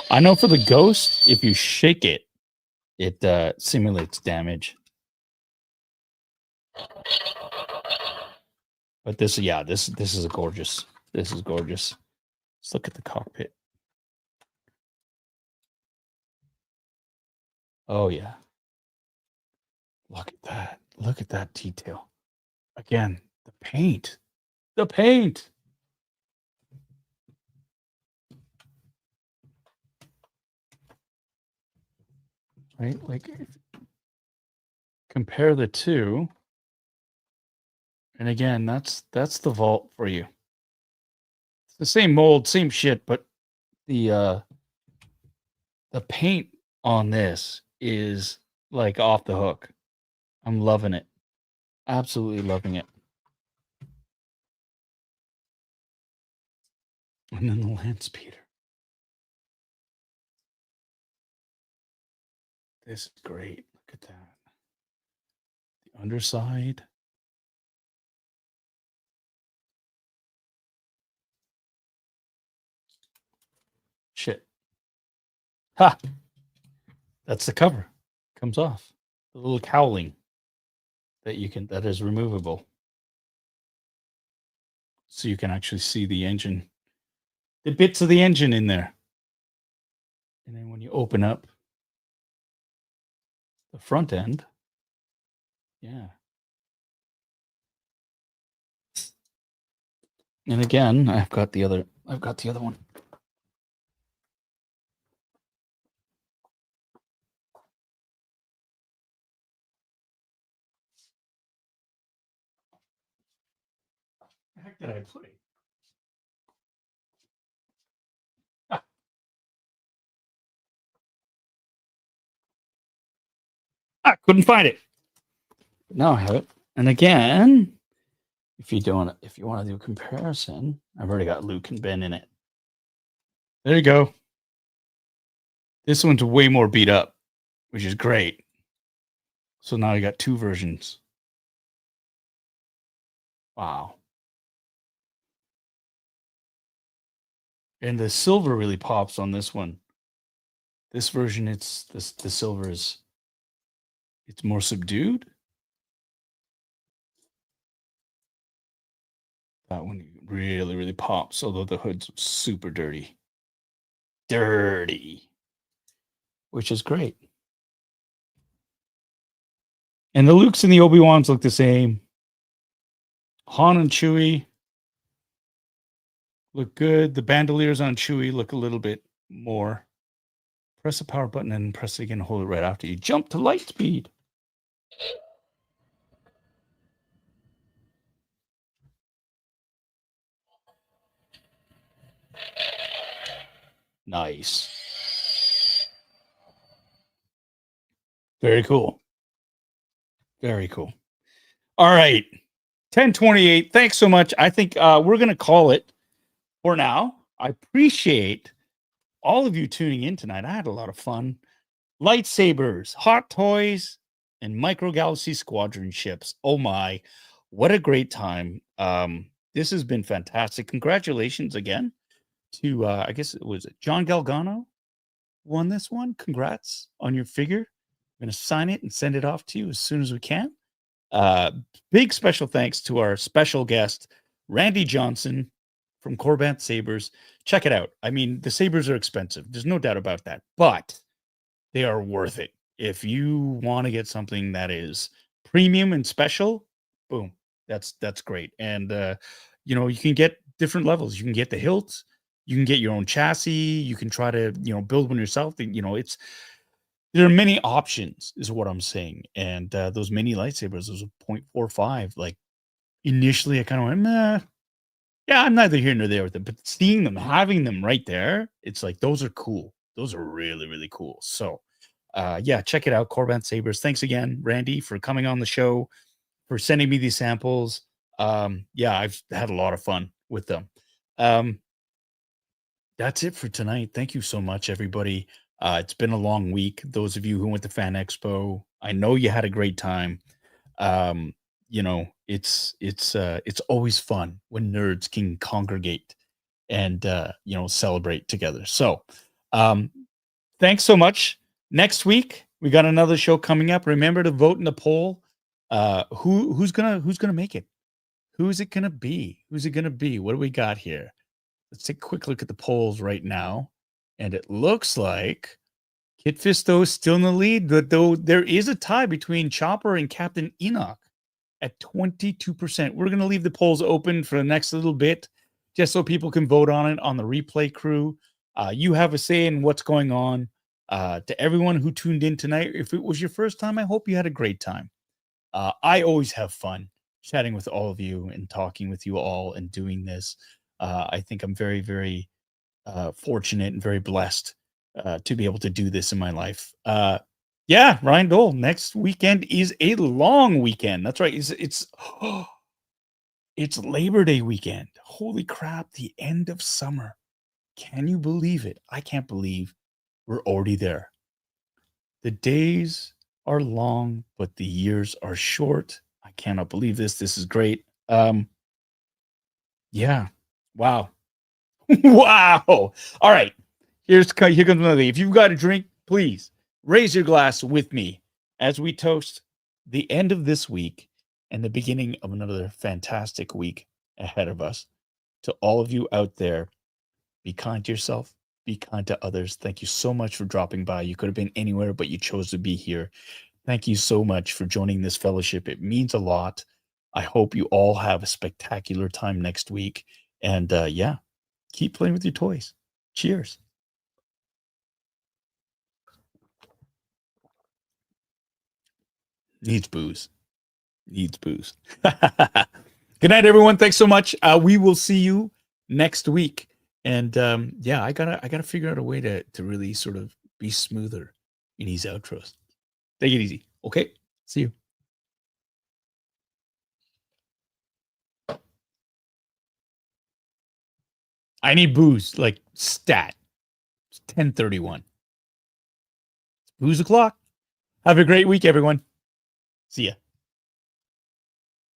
I know for the ghost, if you shake it, it simulates damage. But this is a gorgeous. This is gorgeous. Let's look at the cockpit. Oh yeah. Look at that. Look at that detail. Again, the paint. The paint. Right? Like, compare the two. And again, that's the vault for you. It's the same mold, same shit, but the The paint on this is like off the hook. I'm loving it. Absolutely loving it. And then the Landspeeder. This is great. Look at that. The underside. Shit. Ha! That's the cover. Comes off. The little cowling that is removable. So you can actually see the engine. The bits of the engine in there. And then when you open up the front end, yeah. And again, I've got the other one. The heck did I play? Couldn't find it. Now I have it. And again, if you want to do a comparison, I've already got Luke and Ben in it. There you go. This one's way more beat up, which is great. So now you got two versions. Wow. And the silver really pops on this one. This version, the silver is it's more subdued. That one really, really pops, although the hood's super dirty. Which is great. And the Lukes and the Obi-Wans look the same. Han and Chewie look good. The bandoliers on Chewie look a little bit more. Press the power button and press it again. Hold it right after you jump to light speed. Nice. Very cool. Very cool. All right. 10:28. Thanks so much. I think we're going to call it for now. I appreciate all of you tuning in tonight. I had a lot of fun. Lightsabers, hot toys, and micro galaxy squadron ships. Oh my, what a great time. This has been fantastic. Congratulations again to I guess it was John Galgano won this one. Congrats on your figure. I'm going to sign it and send it off to you as soon as we can. Big special thanks to our special guest, Randy Johnson from Korbanth Sabers. Check it out. I mean, the sabers are expensive. There's no doubt about that, but they are worth it. If you want to get something that is premium and special, boom, that's great. And you can get different levels. You can get the hilt, you can get your own chassis, you can try to build one yourself. There are many options, is what I'm saying. And those mini lightsabers, those 0.45, like initially I kind of went, nah. Yeah, I'm neither here nor there with it, but seeing them, having them right there, it's like, those are cool. Those are really, really cool. So, yeah, check it out. Korbanth Sabers. Thanks again, Randy, for coming on the show, for sending me these samples. Yeah, I've had a lot of fun with them. That's it for tonight. Thank you so much, everybody. It's been a long week. Those of you who went to Fan Expo, I know you had a great time. It's always fun when nerds can congregate and celebrate together. So thanks so much. Next week we got another show coming up. Remember to vote in the poll. Who's gonna make it? Who's it gonna be? What do we got here? Let's take a quick look at the polls right now. And it looks like Kit Fisto is still in the lead, but though there is a tie between Chopper and Captain Enoch at 22%. We're going to leave the polls open for the next little bit, just so people can vote on it on the replay crew. You have a say in what's going on. To everyone who tuned in tonight, if it was your first time, I hope you had a great time. I always have fun chatting with all of you and talking with you all and doing this. I think I'm very, very fortunate and very blessed to be able to do this in my life. Yeah, Ryan Dole, next weekend is a long weekend. That's right. It's Labor Day weekend. Holy crap, the end of summer. Can you believe it? I can't believe we're already there. The days are long, but the years are short. I cannot believe this. This is great. Yeah. Wow. Wow. All right. Here comes another thing. If you've got a drink, please raise your glass with me as we toast the end of this week and the beginning of another fantastic week ahead of us. To all of you out there, be kind to yourself, be kind to others. Thank you so much for dropping by. You could have been anywhere, but you chose to be here. Thank you so much for joining this fellowship. It means a lot. I hope you all have a spectacular time next week. And yeah, keep playing with your toys. Cheers. Needs booze. Needs booze. Good night, everyone. Thanks so much. We will see you next week. And yeah, I gotta figure out a way to really sort of be smoother in these outros. Take it easy. Okay. See you. I need booze, like stat. It's 10:31. Booze o'clock. Have a great week, everyone. See ya.